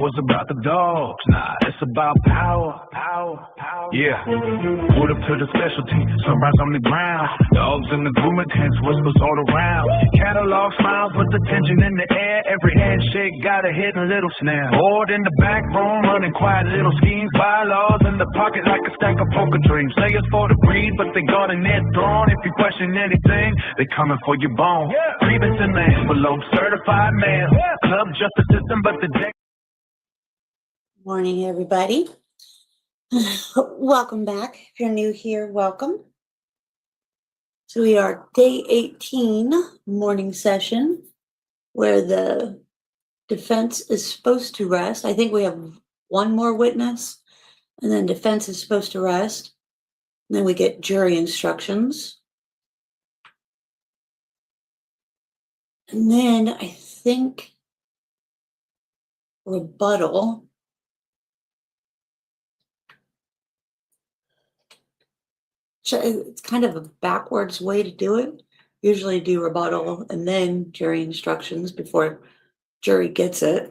was about the dogs. Nah, it's about power. Yeah. Put up to the specialty, sunrise on the ground. Dogs in the grooming tents, whispers all around. Catalog smiles with the tension in the air. Every handshake got a hidden little snare. Bored in the back room, running quiet little schemes. Bylaws in the pocket like a stack of poker dreams. Say it's for the breed, but they guarding their throne. If you question anything, they coming for your bone. Grievance in the envelope, certified mail. Club justice system, but the deck. Morning, everybody. Welcome back. If you're new here, welcome. So we are day 18 morning session where the defense is supposed to rest. I think we have one more witness and then defense is supposed to rest. And then we get jury instructions. And then I think rebuttal. So it's kind of a backwards way to do it. Usually do rebuttal and then jury instructions before jury gets it,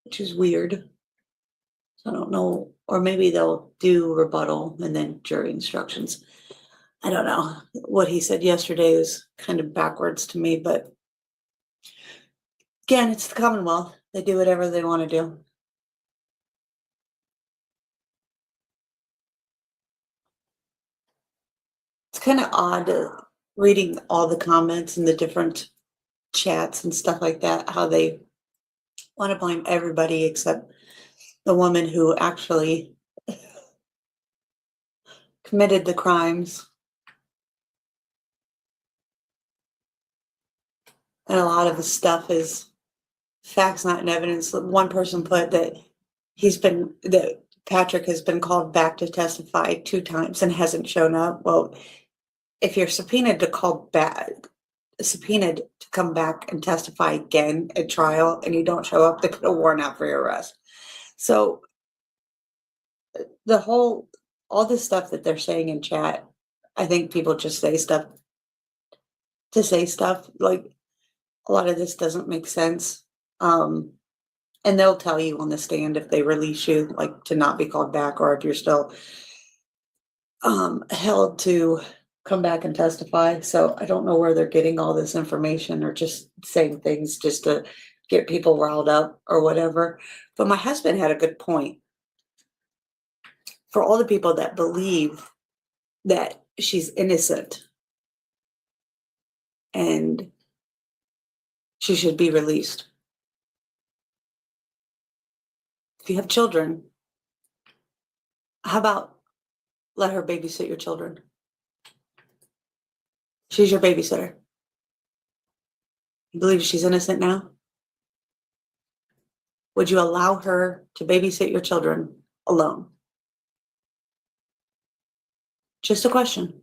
which is weird. So I don't know, or maybe they'll do rebuttal and then jury instructions. I don't know. What he said yesterday was kind of backwards to me, but again, it's the Commonwealth. They do whatever they want to do. It's kind of odd reading all the comments and the different chats and stuff like that, how they want to blame everybody except the woman who actually committed the crimes. And a lot of the stuff is facts, not in evidence. One person put that that Patrick has been called back to testify 2 times and hasn't shown up. Well, if you're subpoenaed to come back and testify again at trial and you don't show up, they put a warrant out for your arrest. So all this stuff that they're saying in chat, I think people just say stuff to say stuff. Like, a lot of this doesn't make sense. And they'll tell you on the stand if they release you, like, to not be called back, or if you're still held to come back and testify. So I don't know where they're getting all this information or just saying things just to get people riled up or whatever. But my husband had a good point. For all the people that believe that she's innocent and she should be released. If you have children, how about let her babysit your children? She's your babysitter. You believe she's innocent now? Would you allow her to babysit your children alone? Just a question.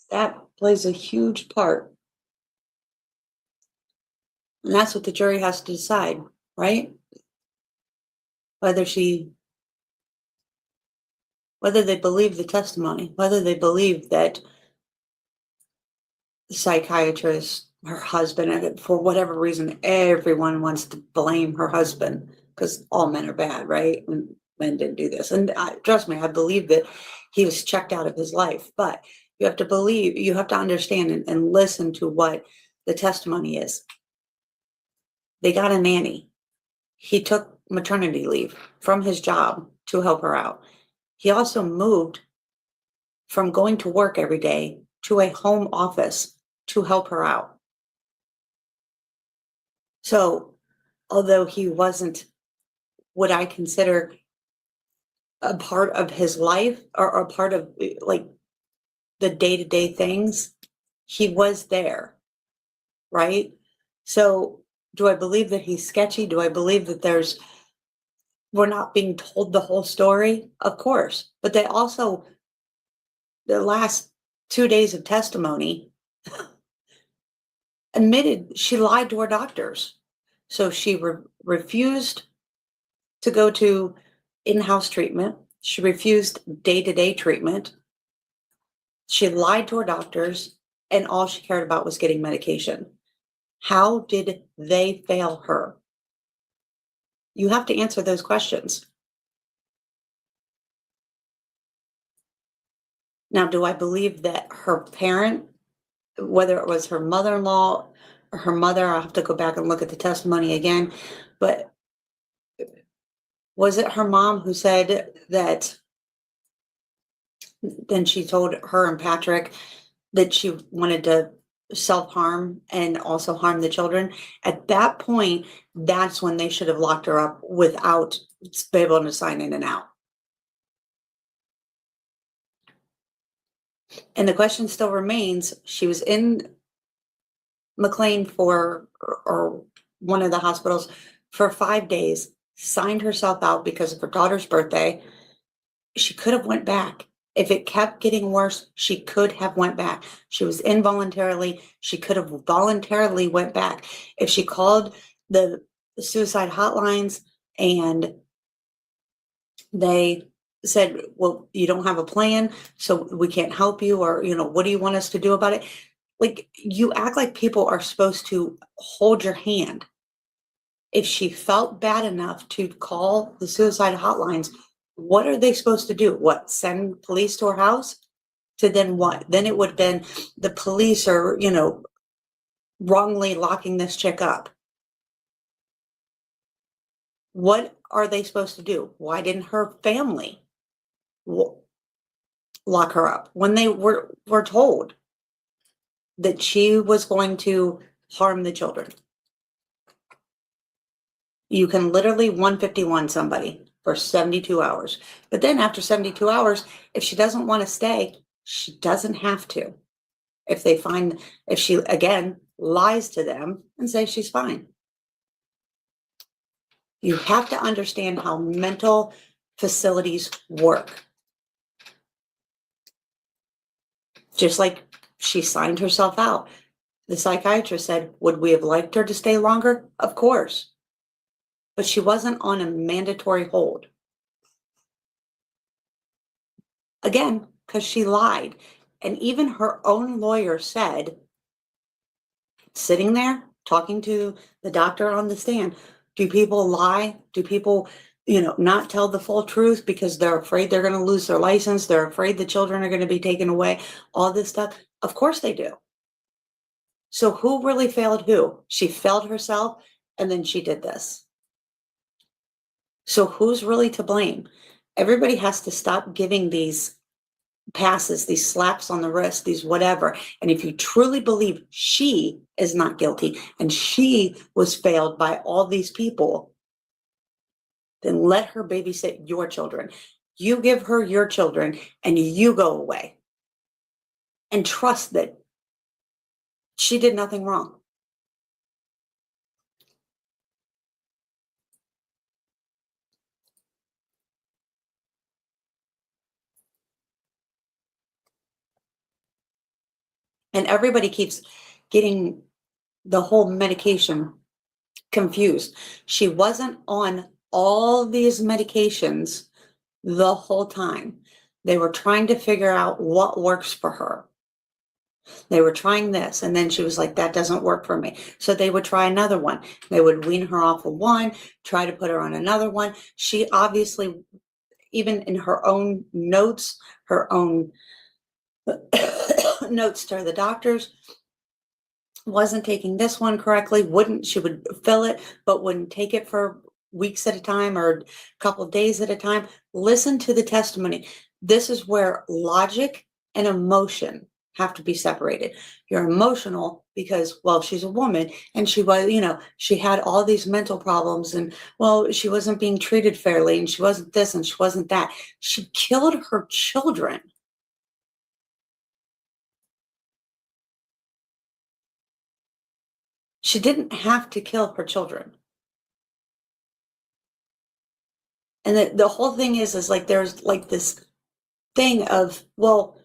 That plays a huge part. And that's what the jury has to decide, right? Whether they believe the testimony, whether they believe that the psychiatrist, her husband, for whatever reason, everyone wants to blame her husband because all men are bad, right? And men didn't do this. And trust me, I believe that he was checked out of his life. But you have to understand and listen to what the testimony is. They got a nanny. He took maternity leave from his job to help her out. He also moved from going to work every day to a home office to help her out. So although he wasn't what I consider a part of his life or a part of like the day-to-day things, he was there, right? So do I believe that he's sketchy? Do I believe that we're not being told the whole story? Of course. But they also, the last 2 days of testimony, admitted she lied to her doctors. So she refused to go to in-house treatment. She refused day-to-day treatment. She lied to her doctors, and all she cared about was getting medication. How did they fail her? You have to answer those questions. Now, do I believe that her parent, whether it was her mother-in-law or her mother, I'll have to go back and look at the testimony again, but was it her mom who said that then she told her and Patrick that she wanted to self-harm and also harm the children? At that point, that's when they should have locked her up without being able to sign in and out. And the question still remains, she was in McLean or one of the hospitals for 5 days, signed herself out because of her daughter's birthday. She could have went back. If it kept getting worse, she could have went back. She was involuntarily, she could have voluntarily went back. If she called the suicide hotlines and they said, well, you don't have a plan, so we can't help you, or, what do you want us to do about it? Like, you act like people are supposed to hold your hand. If she felt bad enough to call the suicide hotlines, what are they supposed to do? What, send police to her house? To then what? Then it would have been the police are, wrongly locking this chick up. What are they supposed to do? Why didn't her family lock her up when they were told that she was going to harm the children? You can literally 151 somebody for 72 hours. But then after 72 hours, if she doesn't want to stay, she doesn't have to. If she, again, lies to them and says she's fine. You have to understand how mental facilities work. Just like she signed herself out. The psychiatrist said, would we have liked her to stay longer? Of course. But she wasn't on a mandatory hold. Again, because she lied. And even her own lawyer said, sitting there talking to the doctor on the stand, do people lie? Do people, not tell the full truth because they're afraid they're going to lose their license? They're afraid the children are going to be taken away, all this stuff. Of course they do. So who really failed who? She failed herself, and then she did this. So who's really to blame? Everybody has to stop giving these passes, these slaps on the wrist, these whatever. And if you truly believe she is not guilty and she was failed by all these people, then let her babysit your children. You give her your children and you go away. And trust that she did nothing wrong. And everybody keeps getting the whole medication confused. She wasn't on all these medications the whole time. They were trying to figure out what works for her. They were trying this, and then she was like, that doesn't work for me. So they would try another one. They would wean her off of one, try to put her on another one. She obviously, even in her own notes, her own notes to the doctors, wasn't taking this one correctly. She would fill it, but wouldn't take it for weeks at a time or a couple of days at a time. Listen to the testimony. This is where logic and emotion have to be separated. You're emotional because, well, she's a woman and she was, she had all these mental problems and, well, she wasn't being treated fairly and she wasn't this and she wasn't that. She killed her children. She didn't have to kill her children. And the whole thing is like, there's like this thing of, well,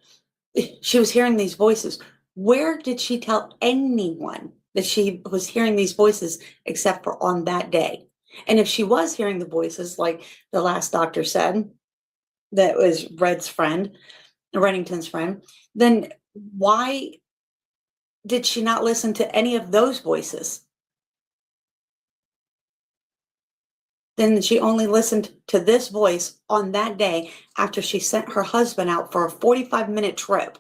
she was hearing these voices. Where did she tell anyone that she was hearing these voices except for on that day? And if she was hearing the voices, like the last doctor said, that was Red's friend, Reddington's friend, then why did she not listen to any of those voices? Then she only listened to this voice on that day after she sent her husband out for a 45-minute trip.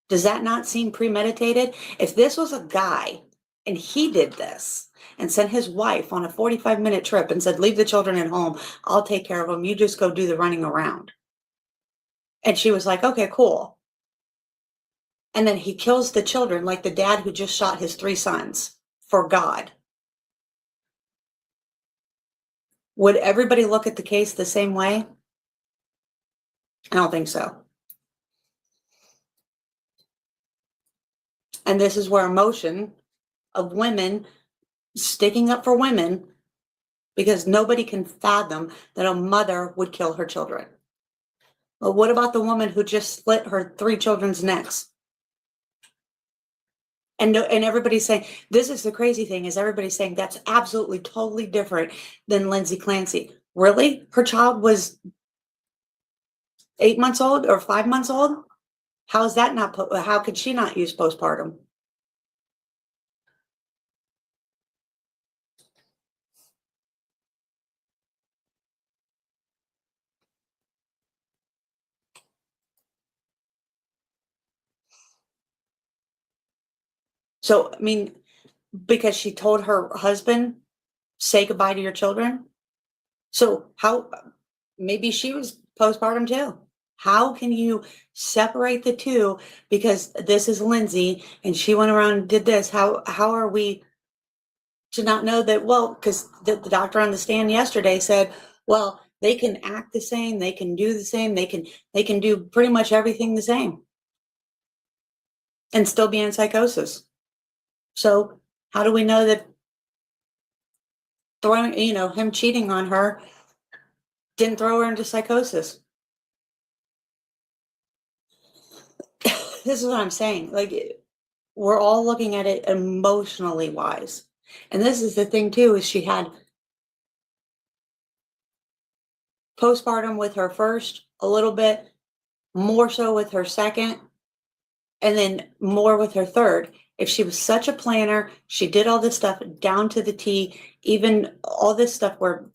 Does that not seem premeditated? If this was a guy and he did this and sent his wife on a 45-minute trip and said, leave the children at home, I'll take care of them, you just go do the running around. And she was like, okay, cool. And then he kills the children like the dad who just shot his 3 sons for God. Would everybody look at the case the same way? I don't think so. And this is where emotion of women sticking up for women, because nobody can fathom that a mother would kill her children. But what about the woman who just slit her 3 children's necks? And everybody's saying, this is the crazy thing, is everybody's saying that's absolutely totally different than Lindsay Clancy. Really? Her child was 8 months old or 5 months old? How is that not, how could she not use postpartum? So, I mean, because she told her husband, say goodbye to your children. So how, maybe she was postpartum too. How can you separate the two? Because this is Lindsay and she went around and did this. How are we to not know that? Well, because the doctor on the stand yesterday said, well, they can act the same, they can do the same, they can do pretty much everything the same and still be in psychosis. So how do we know that throwing, him cheating on her didn't throw her into psychosis? This is what I'm saying. Like, we're all looking at it emotionally wise. And this is the thing too, is she had postpartum with her first, a little bit, more so with her second, and then more with her third. If she was such a planner, she did all this stuff down to the T, even all this stuff where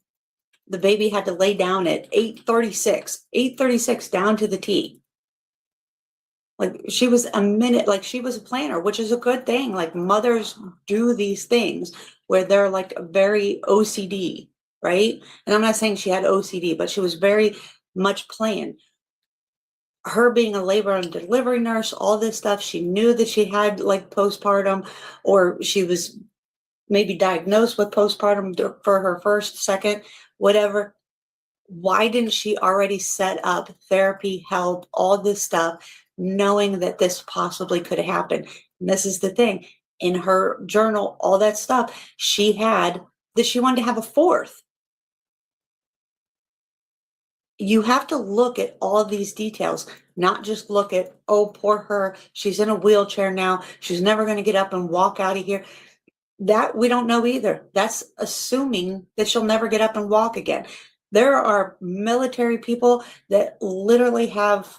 the baby had to lay down at 8:36 down to the T. Like, she was a minute, like she was a planner, which is a good thing. Like, mothers do these things where they're like very OCD, right? And I'm not saying she had OCD, but she was very much planned. Her being a labor and delivery nurse, all this stuff, she knew that she had like postpartum, or she was maybe diagnosed with postpartum for her first, second, whatever. Why didn't she already set up therapy, help, all this stuff, knowing that this possibly could happen? And this is the thing, in her journal, all that stuff, she had that she wanted to have a fourth. You have to look at all these details, not just look at, oh, poor her, she's in a wheelchair now, she's never going to get up and walk out of here. That we don't know either. That's assuming that she'll never get up and walk again. There are military people that literally have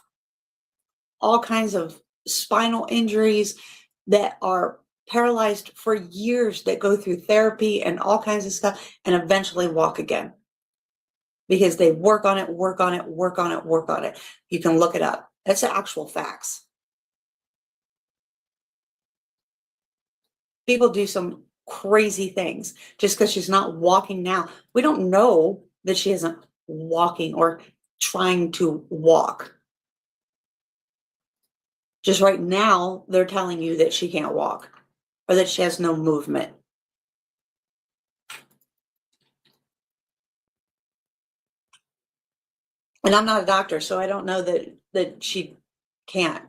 all kinds of spinal injuries, that are paralyzed for years, that go through therapy and all kinds of stuff and eventually walk again. Because they work on it, work on it, work on it, work on it. You can look it up. That's the actual facts. People do some crazy things just because she's not walking now. We don't know that she isn't walking or trying to walk. Just right now, they're telling you that she can't walk or that she has no movement. And I'm not a doctor, so I don't know that she can't.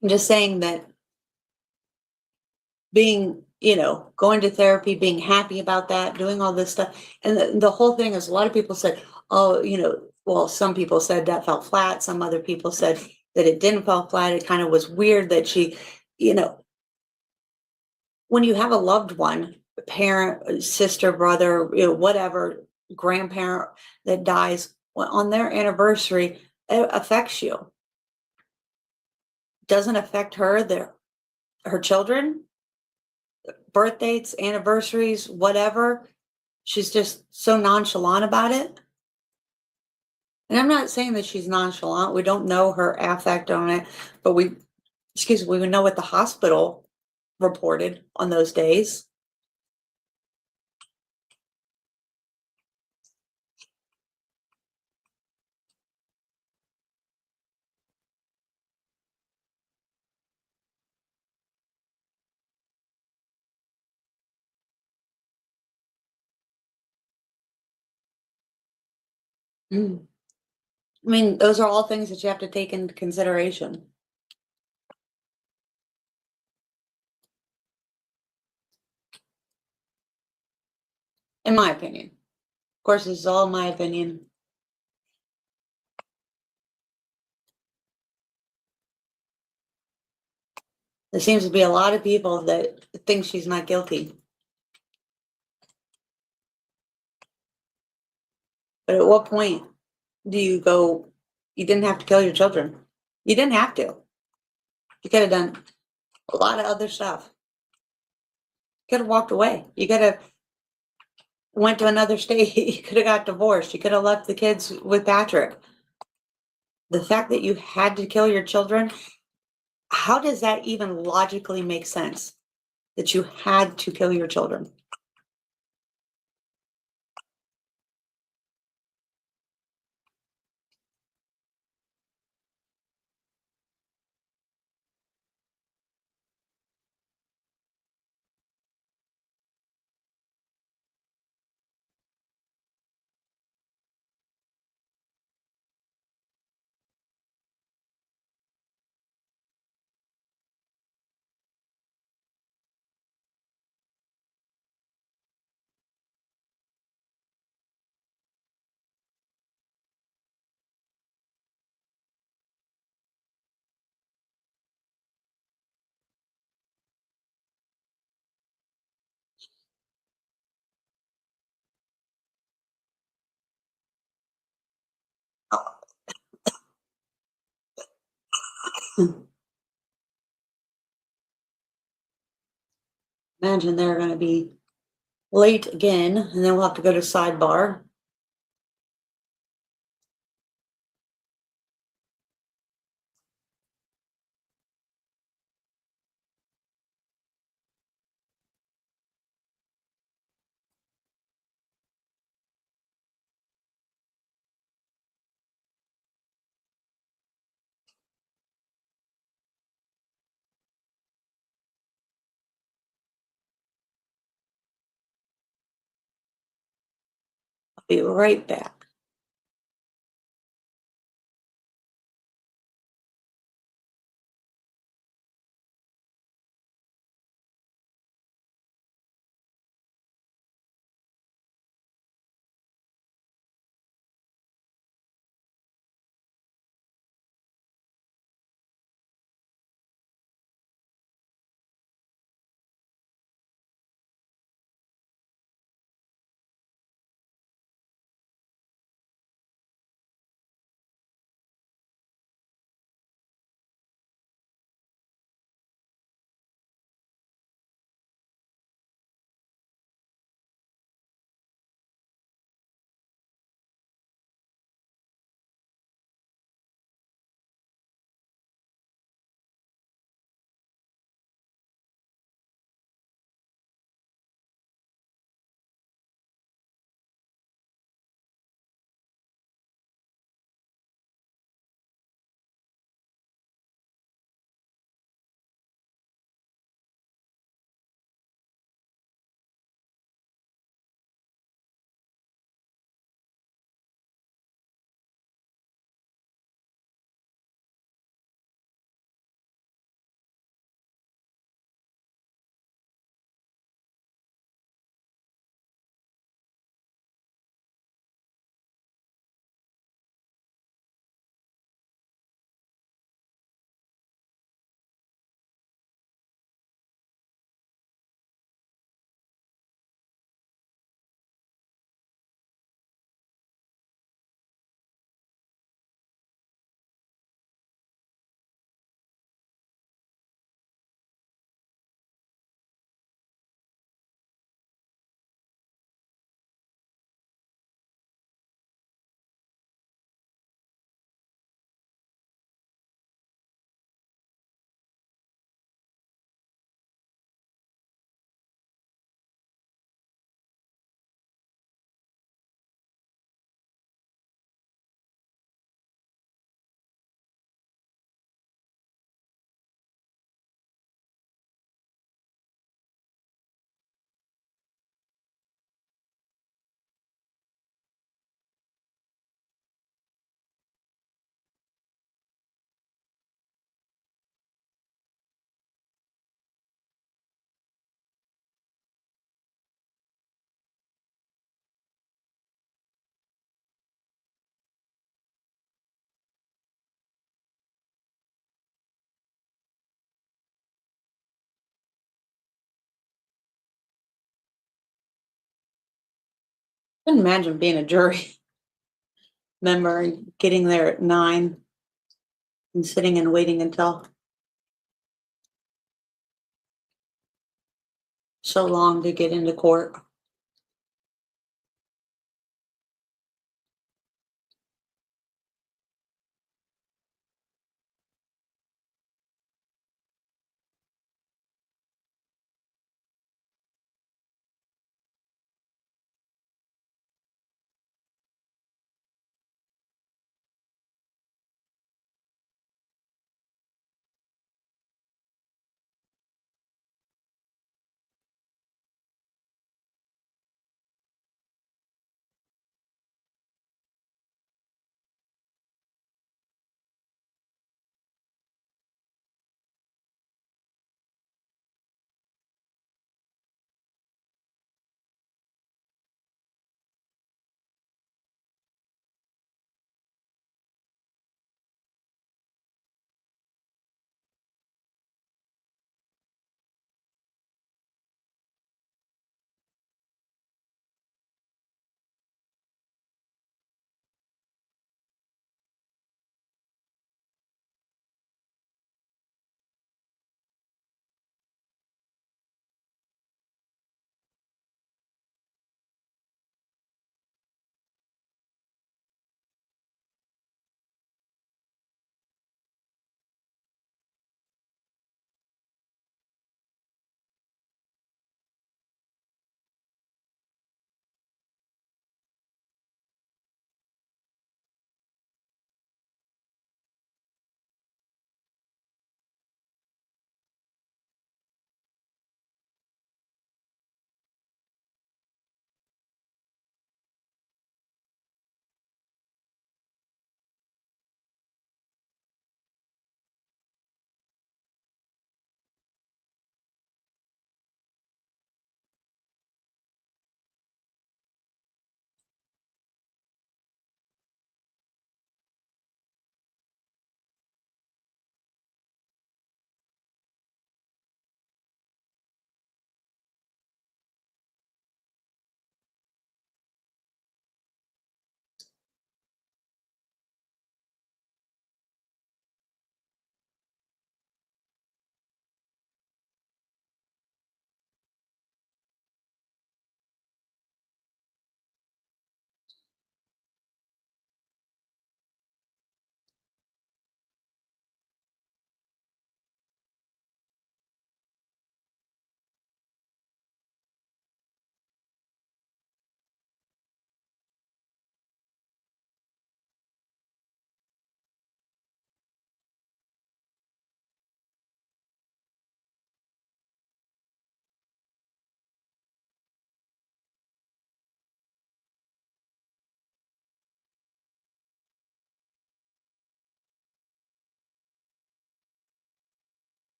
I'm just saying that being, going to therapy, being happy about that, doing all this stuff. And the whole thing is a lot of people said, oh, well, some people said that fell flat. Some other people said that it didn't fall flat. It kind of was weird that she, when you have a loved one, a parent, a sister, brother, whatever, grandparent that dies on their anniversary, it affects you. Doesn't affect her, her children, birth dates, anniversaries, whatever. She's just so nonchalant about it. And I'm not saying that she's nonchalant. We don't know her affect on it, but we know what the hospital reported on those days. Mm. I mean, those are all things that you have to take into consideration. In my opinion. Of course, this is all my opinion. There seems to be a lot of people that think she's not guilty. But at what point do you go, you didn't have to kill your children? You didn't have to. You could have done a lot of other stuff. You could have walked away. You could have went to another state. You could have got divorced. You could have left the kids with Patrick. The fact that you had to kill your children, how does that even logically make sense? That you had to kill your children? Imagine they're going to be late again, and then we'll have to go to sidebar. I'll be right back. Couldn't imagine being a jury member and getting there at 9 and sitting and waiting until so long to get into court.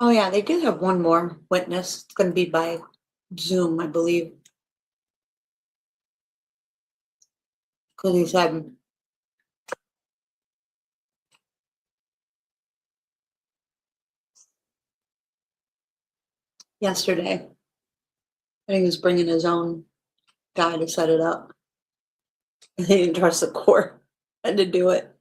Oh yeah, they do have one more witness. It's going to be by Zoom, I believe. Because he said yesterday, I think he was bringing his own guy to set it up. He didn't trust the court. Had to do it.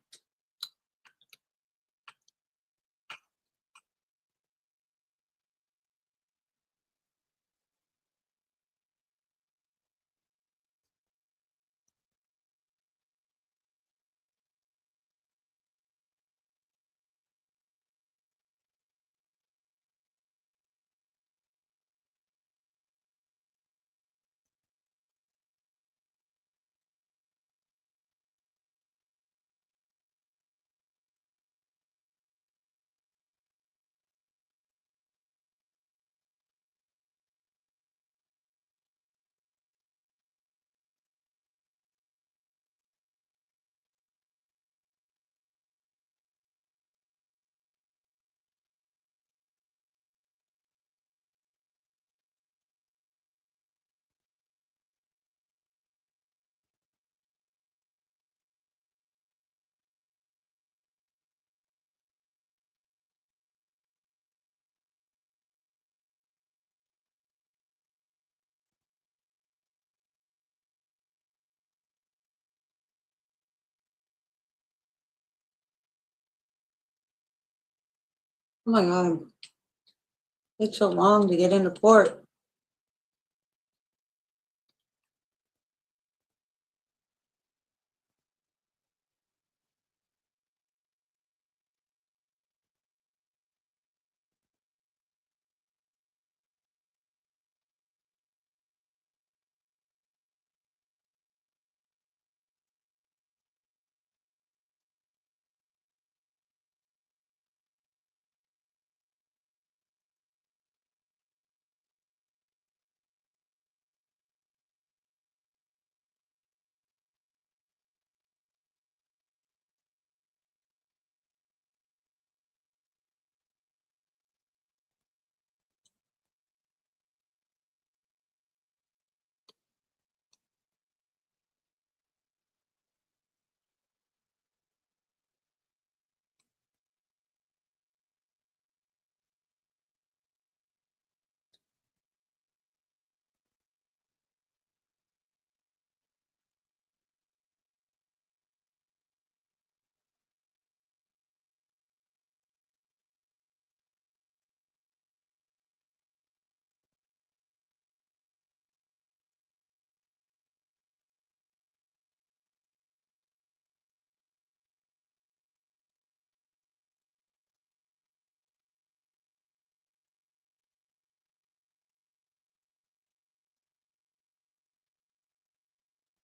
Oh my God. Takes so long to get into court.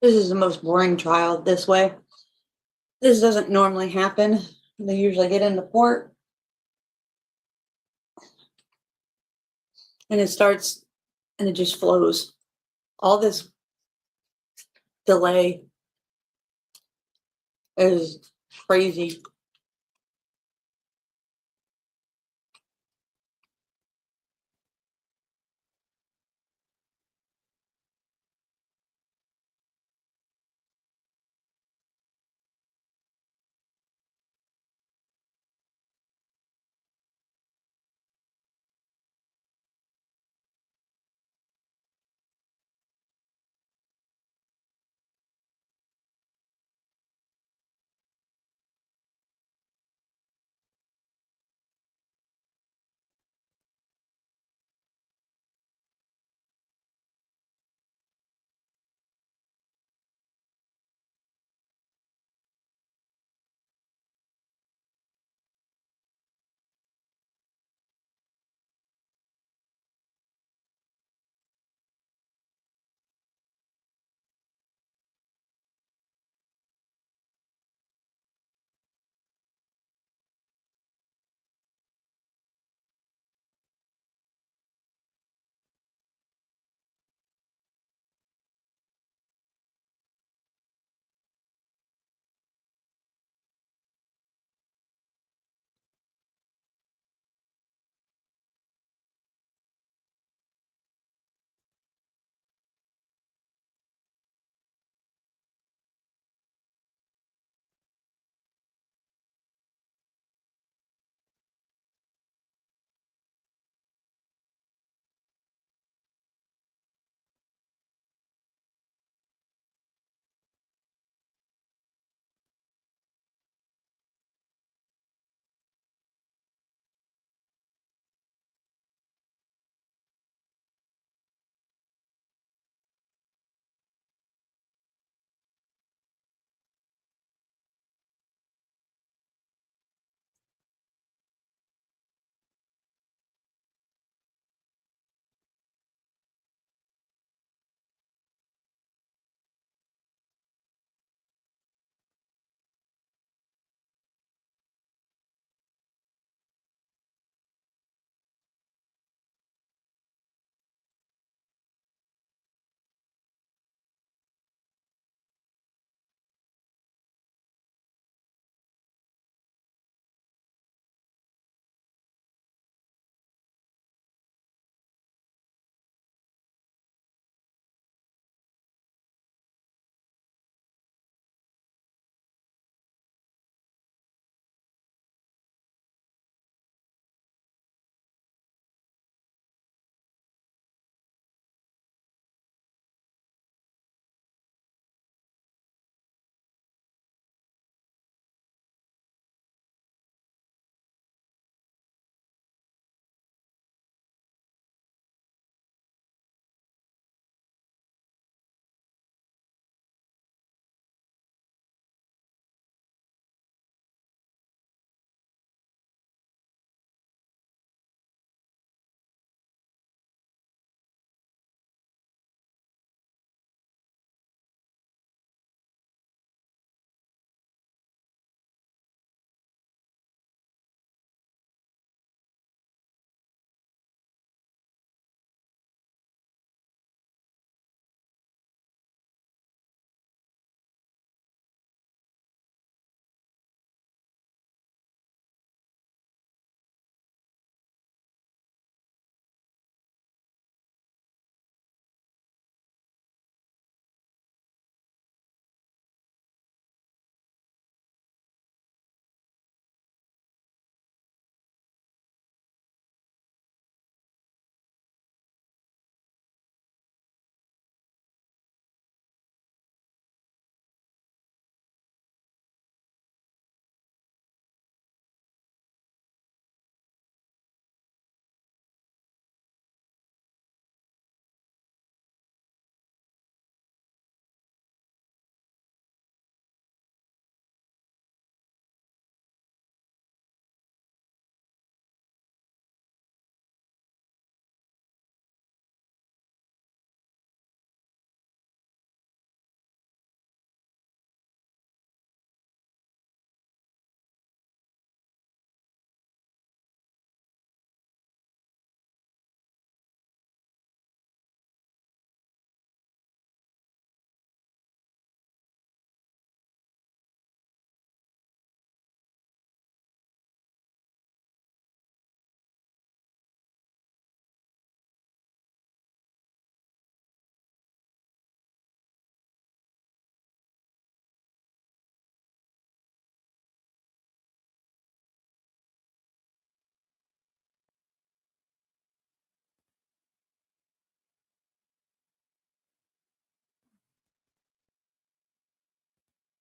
This is the most boring trial this way. This doesn't normally happen. They usually get into court and it starts and it just flows. All this delay is crazy.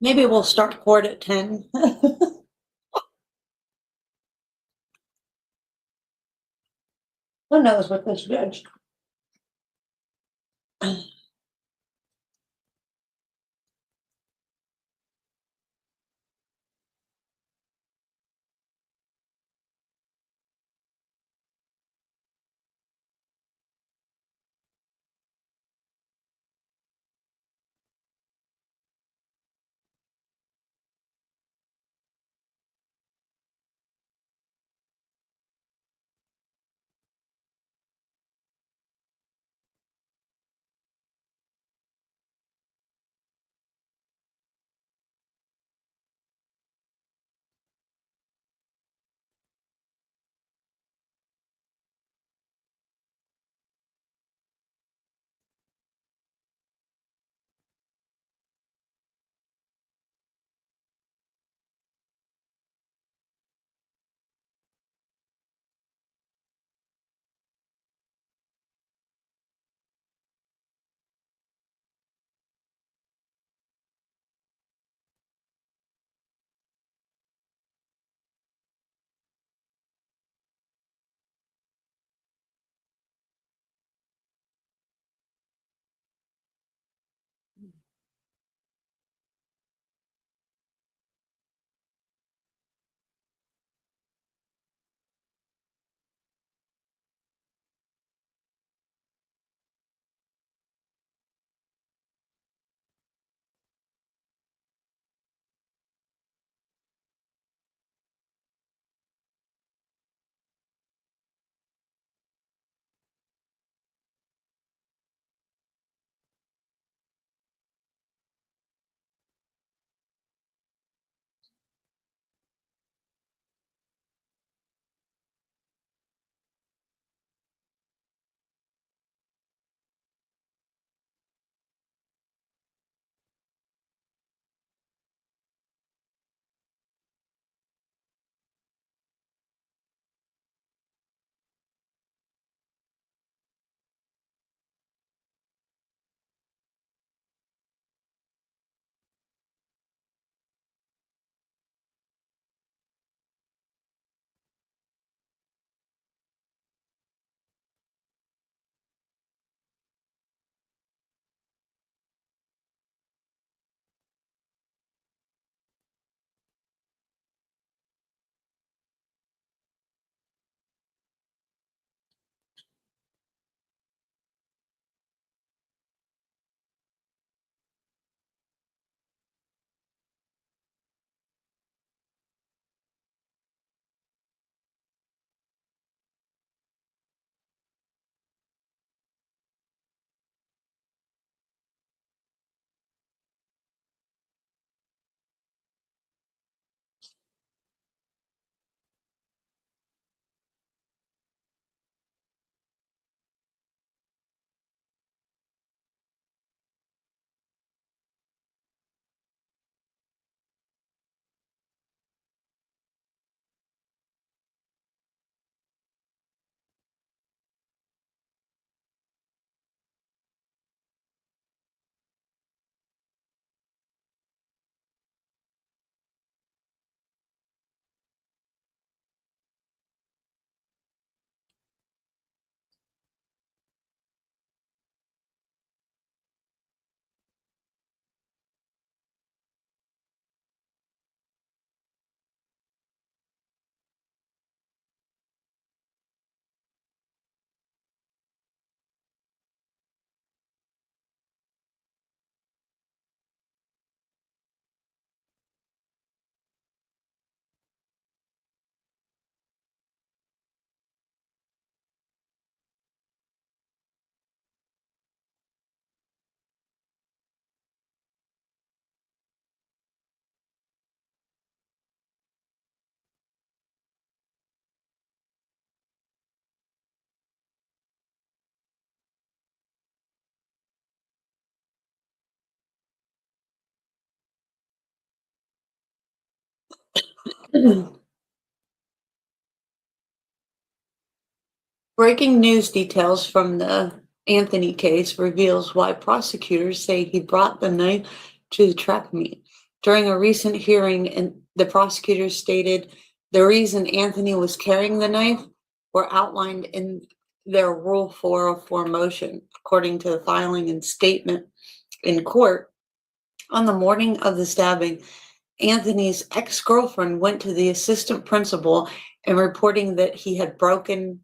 Maybe we'll start court at 10. Who knows with this judge? Breaking news details from the Anthony case reveals why prosecutors say he brought the knife to the track meet. During a recent hearing, the prosecutor stated the reason Anthony was carrying the knife were outlined in their Rule 404 motion, according to the filing and statement in court. On the morning of the stabbing, Anthony's ex-girlfriend went to the assistant principal and reporting that she had broken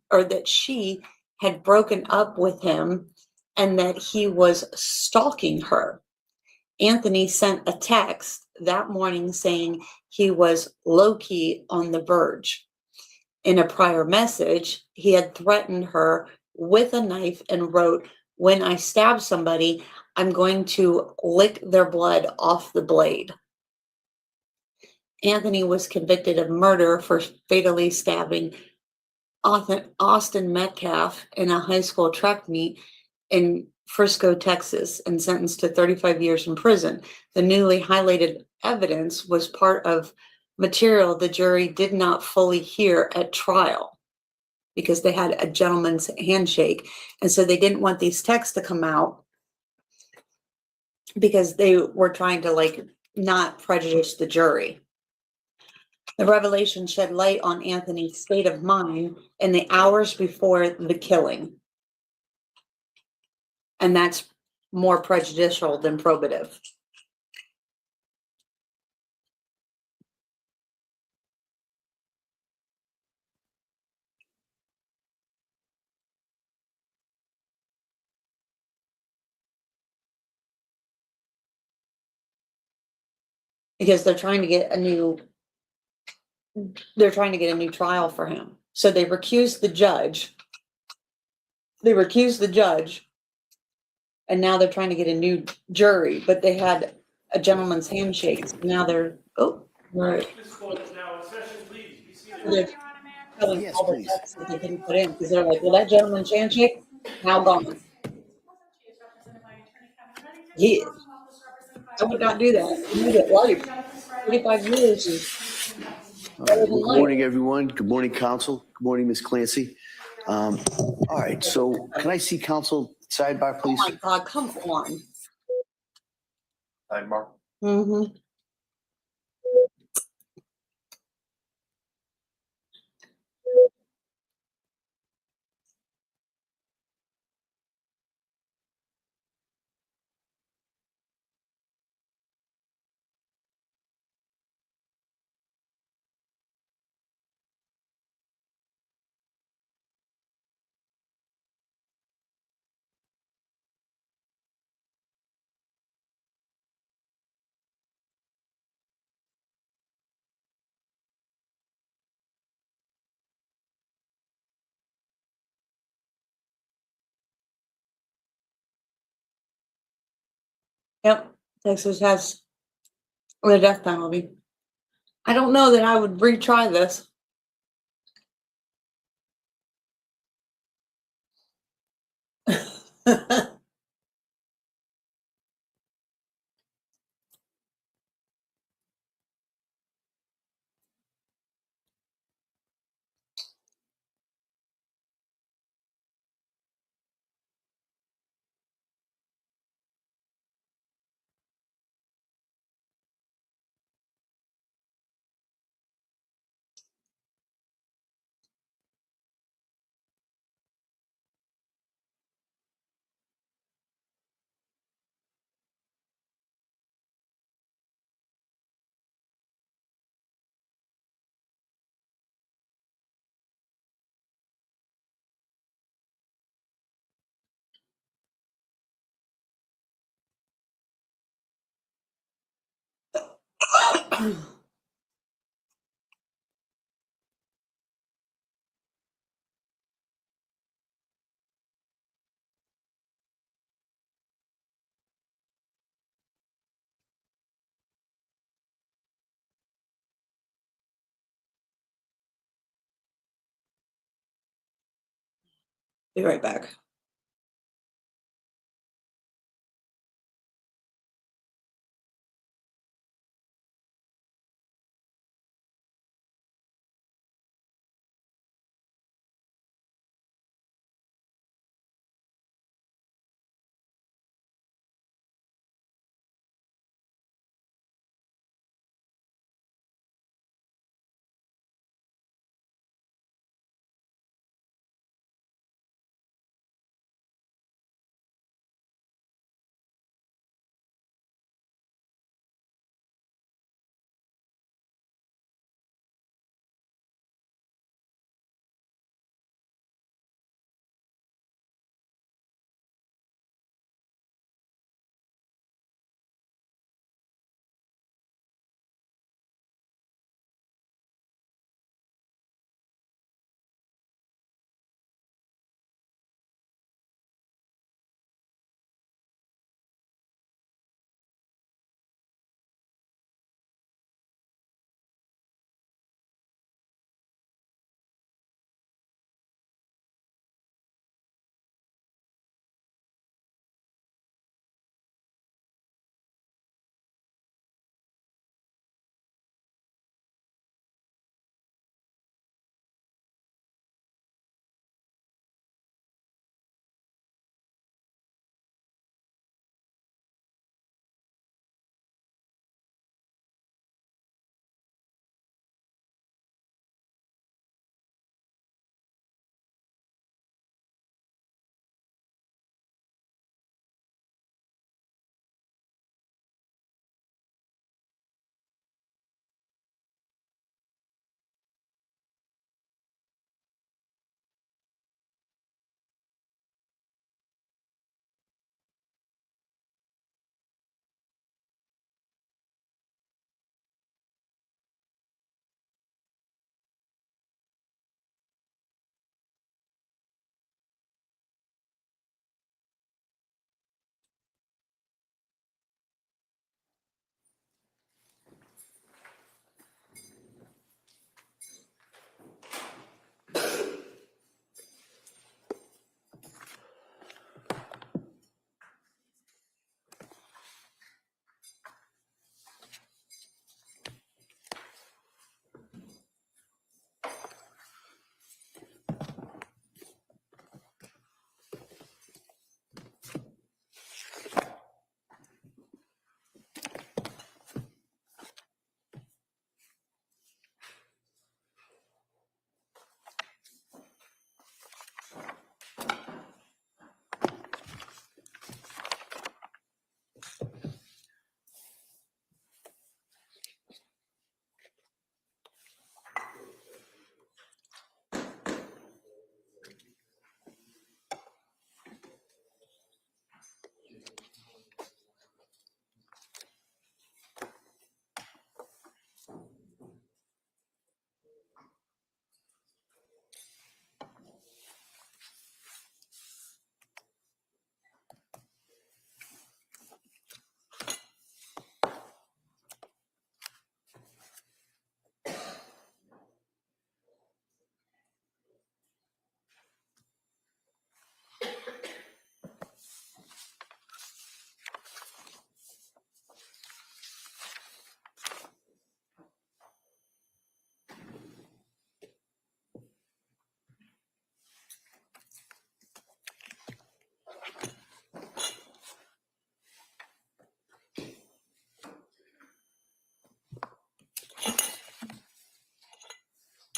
up with him and that he was stalking her. Anthony sent a text that morning saying he was low-key on the verge. In a prior message, he had threatened her with a knife and wrote, "When I stab somebody, I'm going to lick their blood off the blade." Anthony was convicted of murder for fatally stabbing Austin Metcalf in a high school track meet in Frisco, Texas, and sentenced to 35 years in prison. The newly highlighted evidence was part of material the jury did not fully hear at trial because they had a gentleman's handshake. And so they didn't want these texts to come out because they were trying to not prejudice the jury. The revelation shed light on Anthony's state of mind in the hours before the killing. And that's more prejudicial than probative. Because they're trying to get a new trial for him. So they recused the judge. And now they're trying to get a new jury, but they had a gentleman's handshake. So now they're right. They're telling all the text that they didn't put in because they're like, well, that gentleman's handshake now gone. Yeah. I would not do that. You get life. 35 years is Good morning, everyone. Good morning, counsel. Good morning, Ms. Clancy. All right, so can I see counsel sidebar, please? Oh my God, come on. Sidebar. Mm-hmm. Yep, Texas has the death penalty. I don't know that I would retry this. Be right back.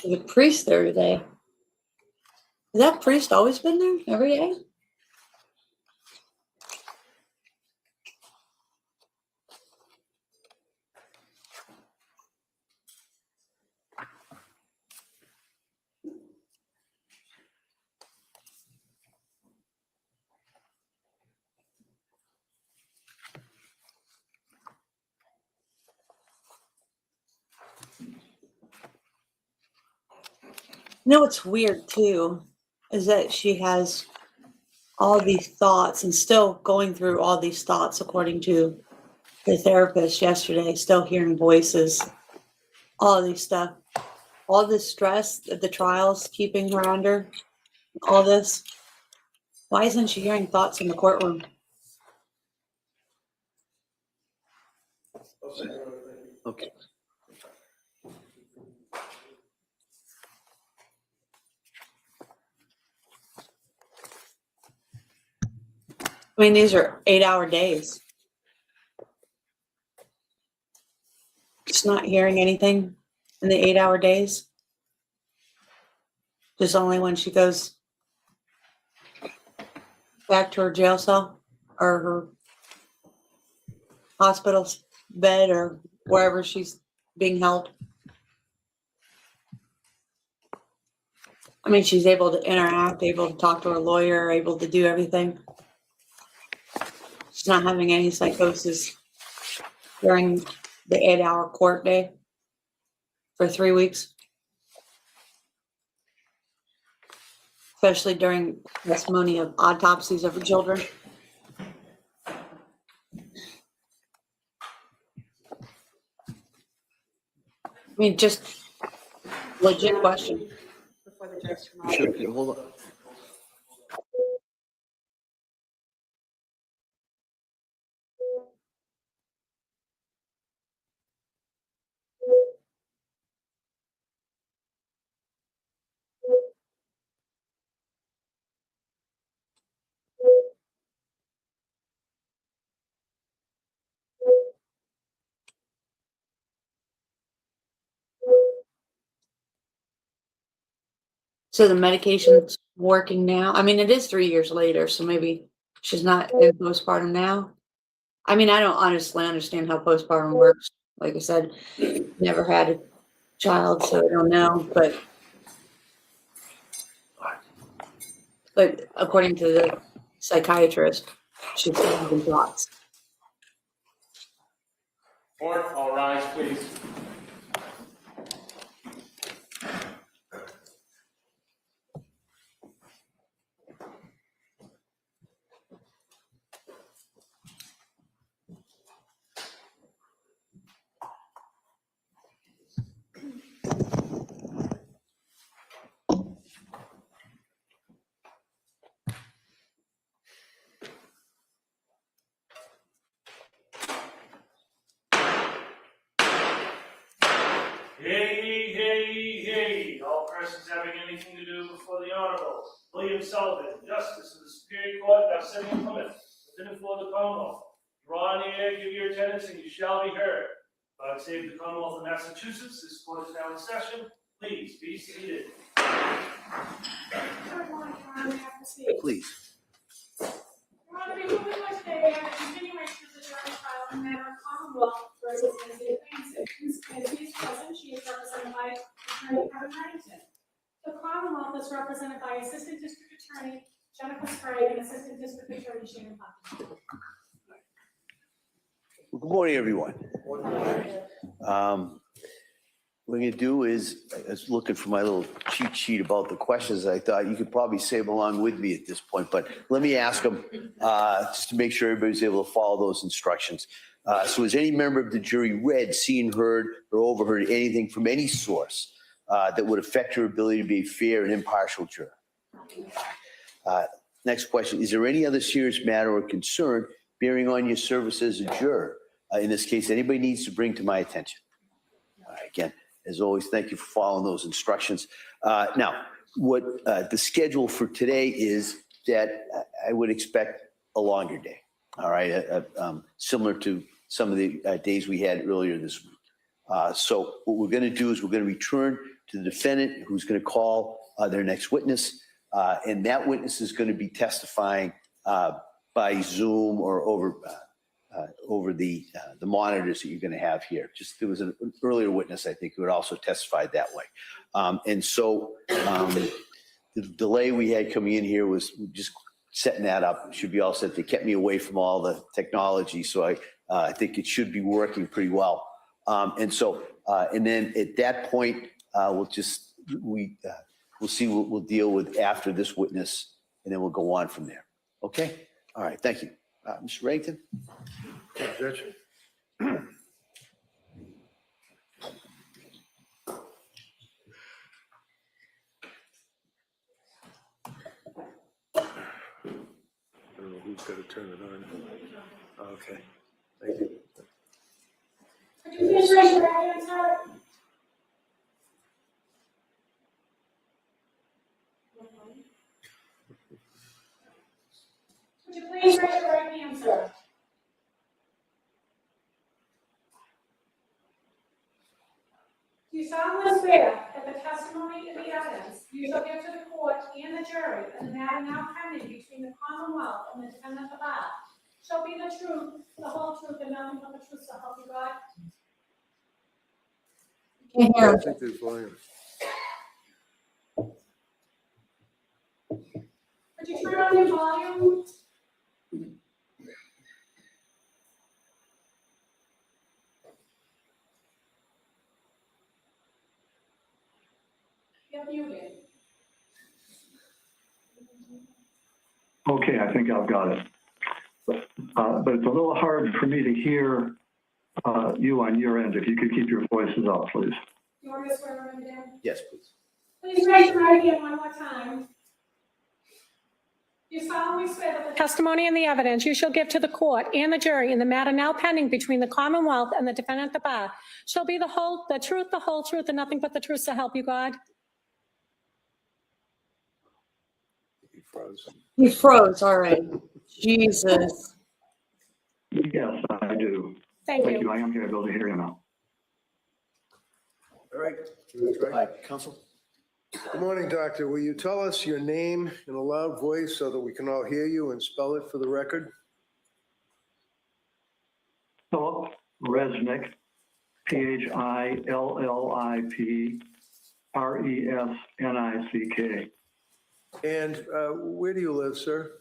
There's a priest there today. Has that priest always been there every day? You know what's weird too is that she has all these thoughts and still going through all these thoughts, according to the therapist yesterday, still hearing voices, all these stuff, all this stress that the trial's keeping her under, all this. Why isn't she hearing thoughts in the courtroom? Okay. I mean, these are 8-hour days. Just not hearing anything in the 8-hour days. Just only when she goes back to her jail cell or her hospital bed or wherever she's being held. I mean, she's able to interact, able to talk to her lawyer, able to do everything. She's not having any psychosis during the 8-hour court day for 3 weeks. Especially during testimony of autopsies of her children. I mean, just legit question. Before the judge tomorrow. Sure, hold on. So the medication's working now. I mean, it is 3 years later, so maybe she's not in postpartum now. I mean, I don't honestly understand how postpartum works. Like I said, never had a child, so I don't know. But according to the psychiatrist, she's having thoughts. Court, all rise, please. Hey, all persons having anything to do before the Honorable William Sullivan, Justice of the Superior Court, now sitting in Plymouth, within and for the Commonwealth. Draw near, give your attendance, and you shall be heard. God save the Commonwealth of Massachusetts. This court is now in session. Please be seated. Please. Your Honor, we move on today a continuation of the jury trial in the matter of Commonwealth versus Lindsay Clancy. Ms. Clancy is present. She is represented by Attorney Kevin Harrington. The Commonwealth is represented by Assistant District Attorney Jennifer Sprague and Assistant District Attorney Shannon Hopkins. Well, good morning, everyone. What I'm going to do is, I was looking for my little cheat sheet about the questions. I thought you could probably say them along with me at this point, but let me ask them just to make sure everybody's able to follow those instructions. So has any member of the jury read, seen, heard, or overheard anything from any source that would affect your ability to be a fair and impartial juror? Next question, is there any other serious matter or concern bearing on your service as a juror? In this case, anybody needs to bring to my attention? All right, again, as always, thank you for following those instructions. Now, what the schedule for today is that I would expect a longer day, all right, similar to some of the days we had earlier this week. So what we're going to do is we're going to return to the defendant, who's going to call their next witness. And that witness is going to be testifying by Zoom or over the monitors that you're going to have here. Just there was an earlier witness, I think, who had also testified that way. And so the delay we had coming in here was just setting that up. It should be all set. They kept me away from all the technology, so I think it should be working pretty well. And then at that point, we'll see what we'll deal with after this witness, and then we'll go on from there. Okay? All right. Thank you. Mr. Reddington? Judge. I don't know who's got to turn it on. Okay. Thank you. Could you please raise your right hand, sir? Would you please raise your right hand, sir? Do you solemnly swear that the testimony and the evidence you shall give to the court and the jury in the matter now pending between the Commonwealth and the defendant above shall be the truth, the whole truth, and nothing but the truth, so help you God? Can't hear I him. think there's volume. Could you turn on your volume? You're muted. Okay, I think I've got it. But it's a little hard for me to hear you on your end. If you could keep your voices up, please. You want me to swear him again? Yes, please. Please raise your right hand one more time. You solemnly swear that the testimony and the evidence you shall give to the court and the jury in the matter now pending between the Commonwealth and the defendant at the bar shall be the truth, the whole truth, and nothing but the truth, so help you God? He froze. He froze, all right. Jesus. Yes, I do. Thank Thank you. you. I am able to hear you now. All right. That's All right. right, counsel. Good morning, Doctor. Will you tell us your name in a loud voice so that we can all hear you and spell it for the record? Philip Resnik, PhillipResnick. And where do you live, sir?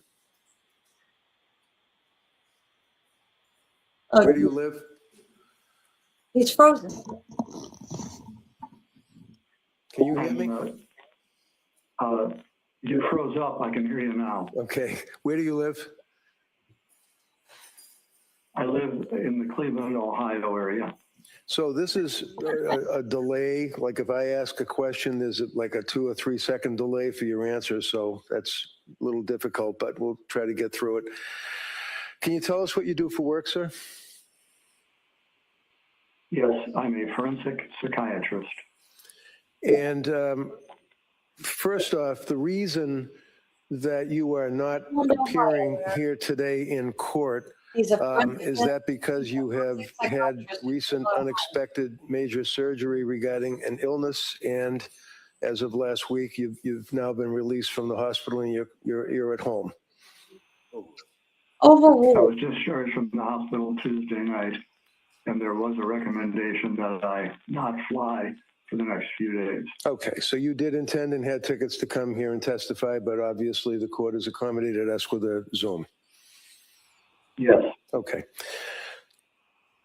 Where do you live? He's frozen. Can you hear me? You froze up. I can hear you now. Okay. Where do you live? I live in the Cleveland, Ohio area. So this is a delay. Like if I ask a question, there's like a 2 or 3 second delay for your answer. So that's a little difficult, but we'll try to get through it. Can you tell us what you do for work, sir? Yes, I'm a forensic psychiatrist. And first off, the reason that you are not appearing here today in court, He's a is that because you have had recent unexpected major surgery regarding an illness, and as of last week, you've now been released from the hospital and you're at home? I overruled. was discharged from the hospital Tuesday night, and there was a recommendation that I not fly for the next few days. Okay, so you did intend and had tickets to come here and testify, but obviously the court has accommodated us with a Zoom. Yes. Okay.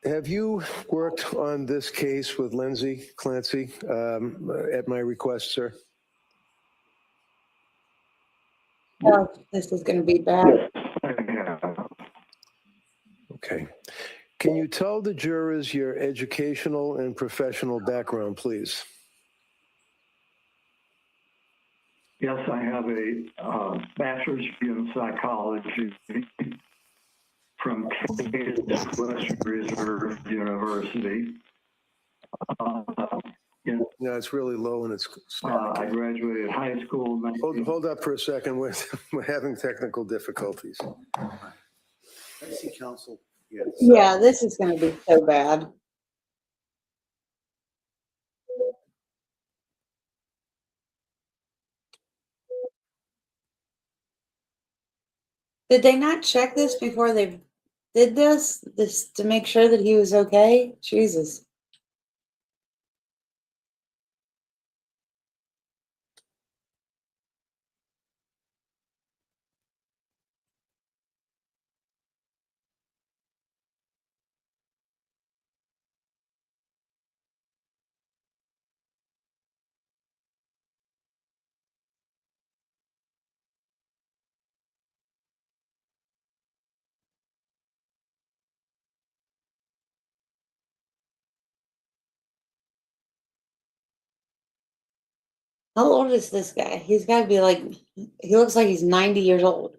Have you worked on this case with Lindsay Clancy at my request, sir? Oh, this is going to be bad. Yes, I have. Okay. Can you tell the jurors your educational and professional background, please? Yes, I have a bachelor's degree in psychology from Case Western Reserve University. No, it's really low and it's. I graduated high school. Hold up for a second. We're having technical difficulties. I see counsel. Yes. Yeah, this is going to be so bad. Did they not check this before they did this to make sure that he was okay? Jesus. How old is this guy? He's got to be like, he looks like he's 90 years old.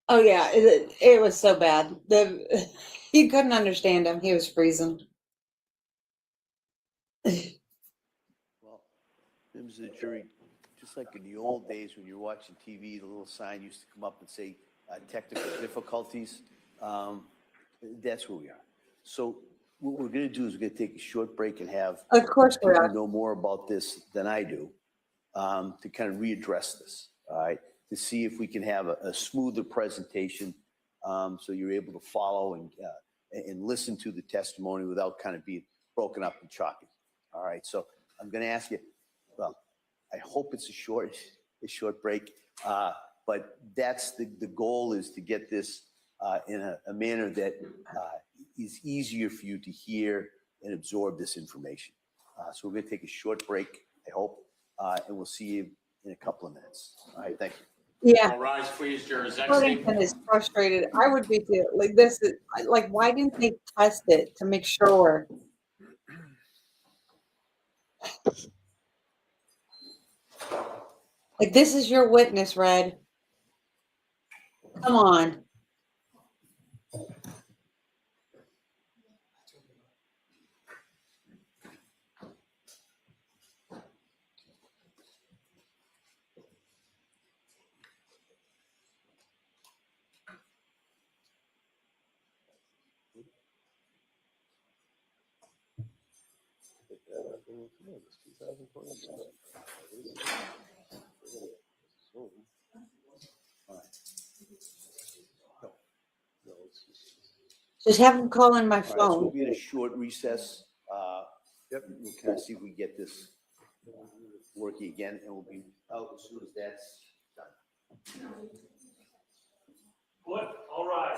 Oh yeah, it was so bad. You couldn't understand him. He was freezing. Well, members of the jury, just like in the old days when you're watching TV, the little sign used to come up and say technical difficulties. That's where we are. So what we're going to do is we're going to take a short break and have Of course we people are. who know more about this than I do to kind of readdress this, all right, to see if we can have a smoother presentation so you're able to follow and listen to the testimony without kind of being broken up and choppy. All right, so I'm going to ask you, well, I hope it's a short break, but that's the goal, is to get this in a manner that is easier for you to hear and absorb this information. So we're going to take a short break, I hope, and we'll see you in a couple of minutes. All right, thank you. Yeah. All rise, please, jurors Worthington exit. is frustrated. I would be too. Like this is like, why didn't they test it to make sure? Like, this is your witness, Red. Come on. Just have him call in my All right, so we'll phone. be in a short recess. We'll kind of see if we get this working again, and we'll be out as soon as that's done. Court, all rise.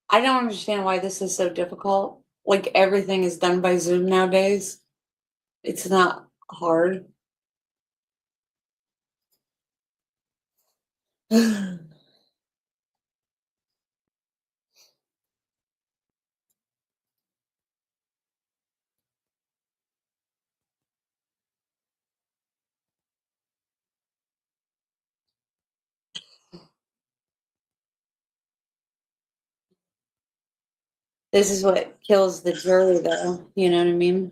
I don't understand why this is so difficult. Like, everything is done by Zoom nowadays. It's not hard. This is what kills the jury, though. You know what I mean?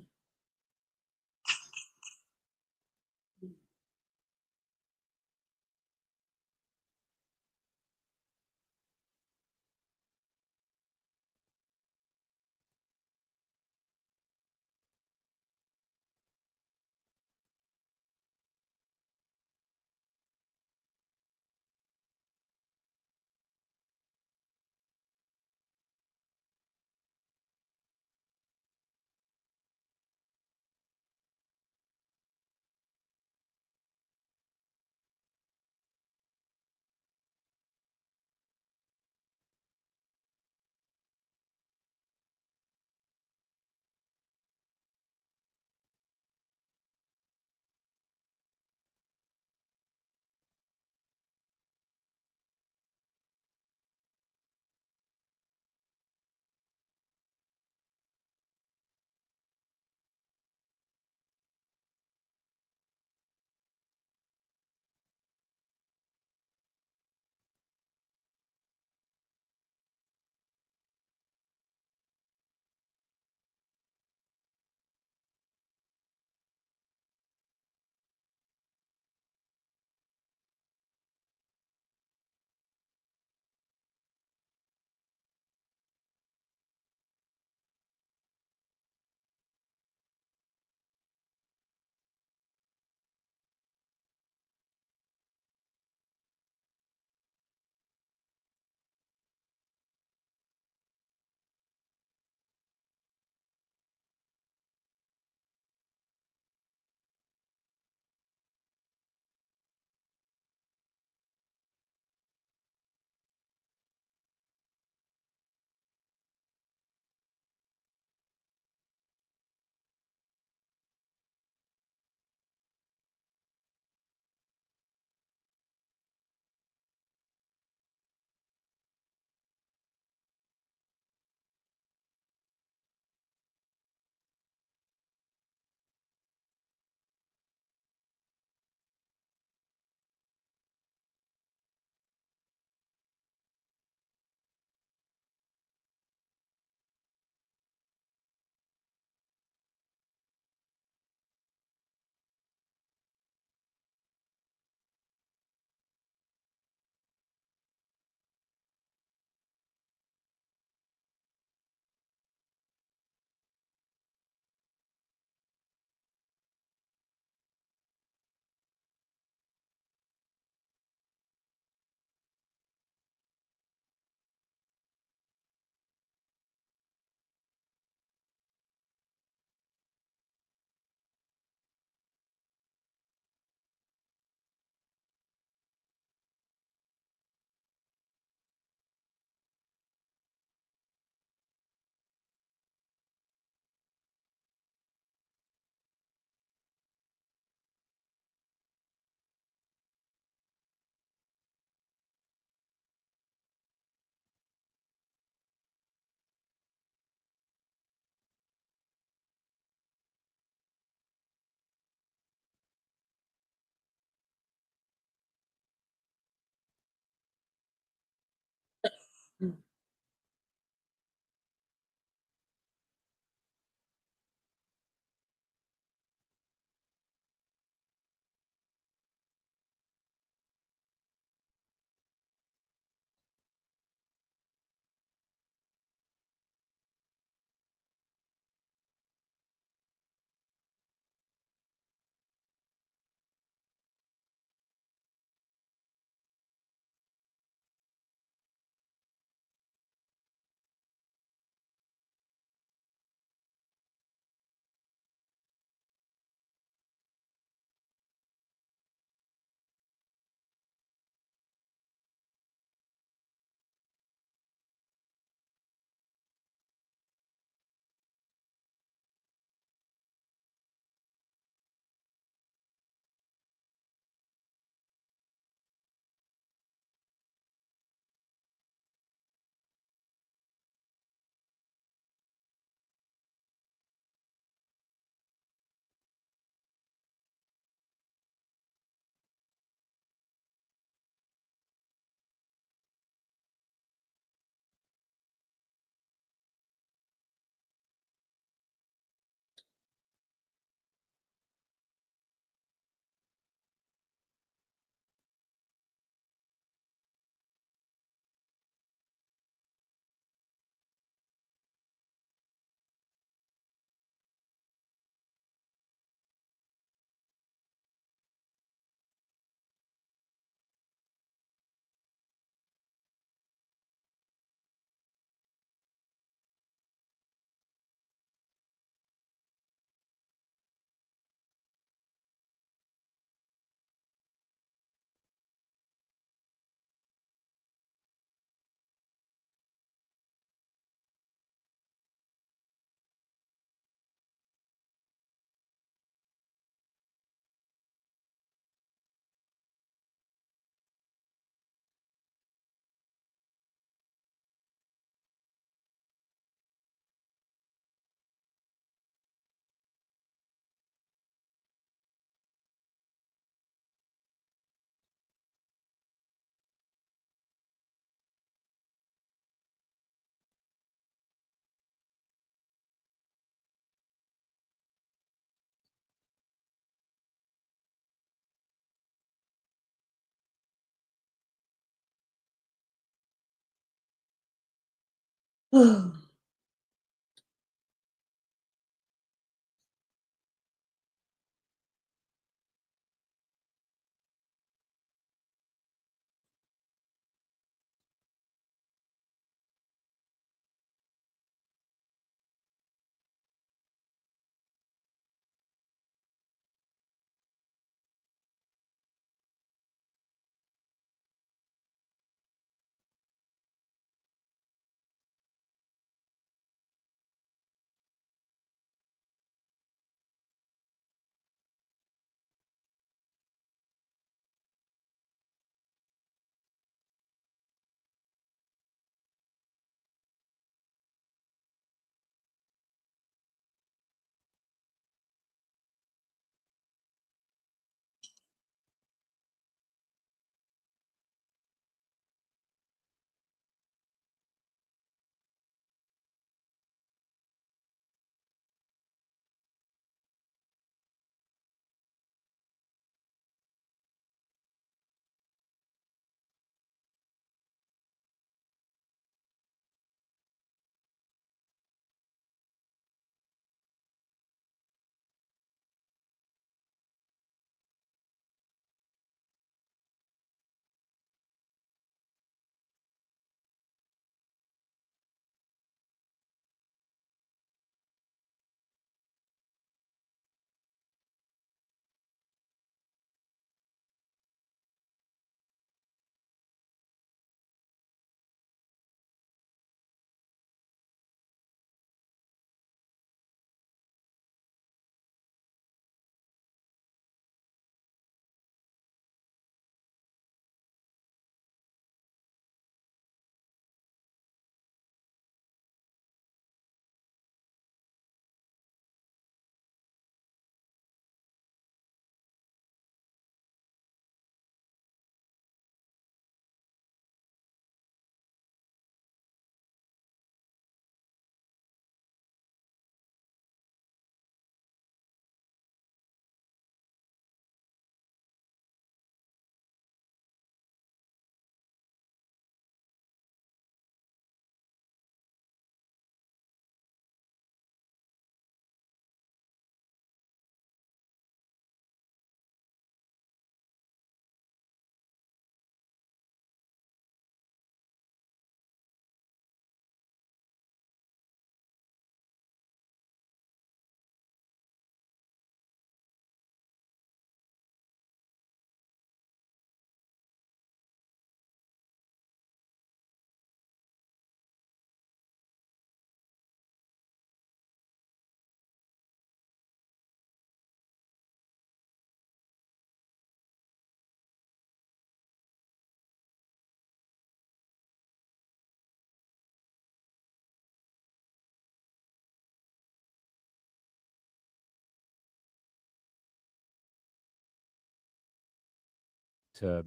as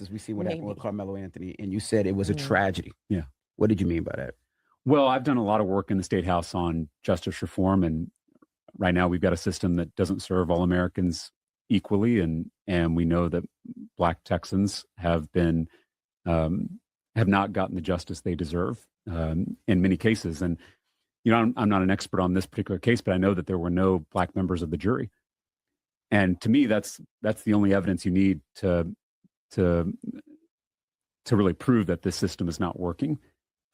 we see what happened with Carmelo Anthony, and you said it was a tragedy. Yeah. What did you mean by that? Well, I've done a lot of work in the State House on justice reform, and right now we've got a system that doesn't serve all Americans equally, and we know that Black Texans have been have not gotten the justice they deserve in many cases. And I'm not an expert on this particular case, but I know that there were no Black members of the jury, and to me, that's the only evidence you need to really prove that this system is not working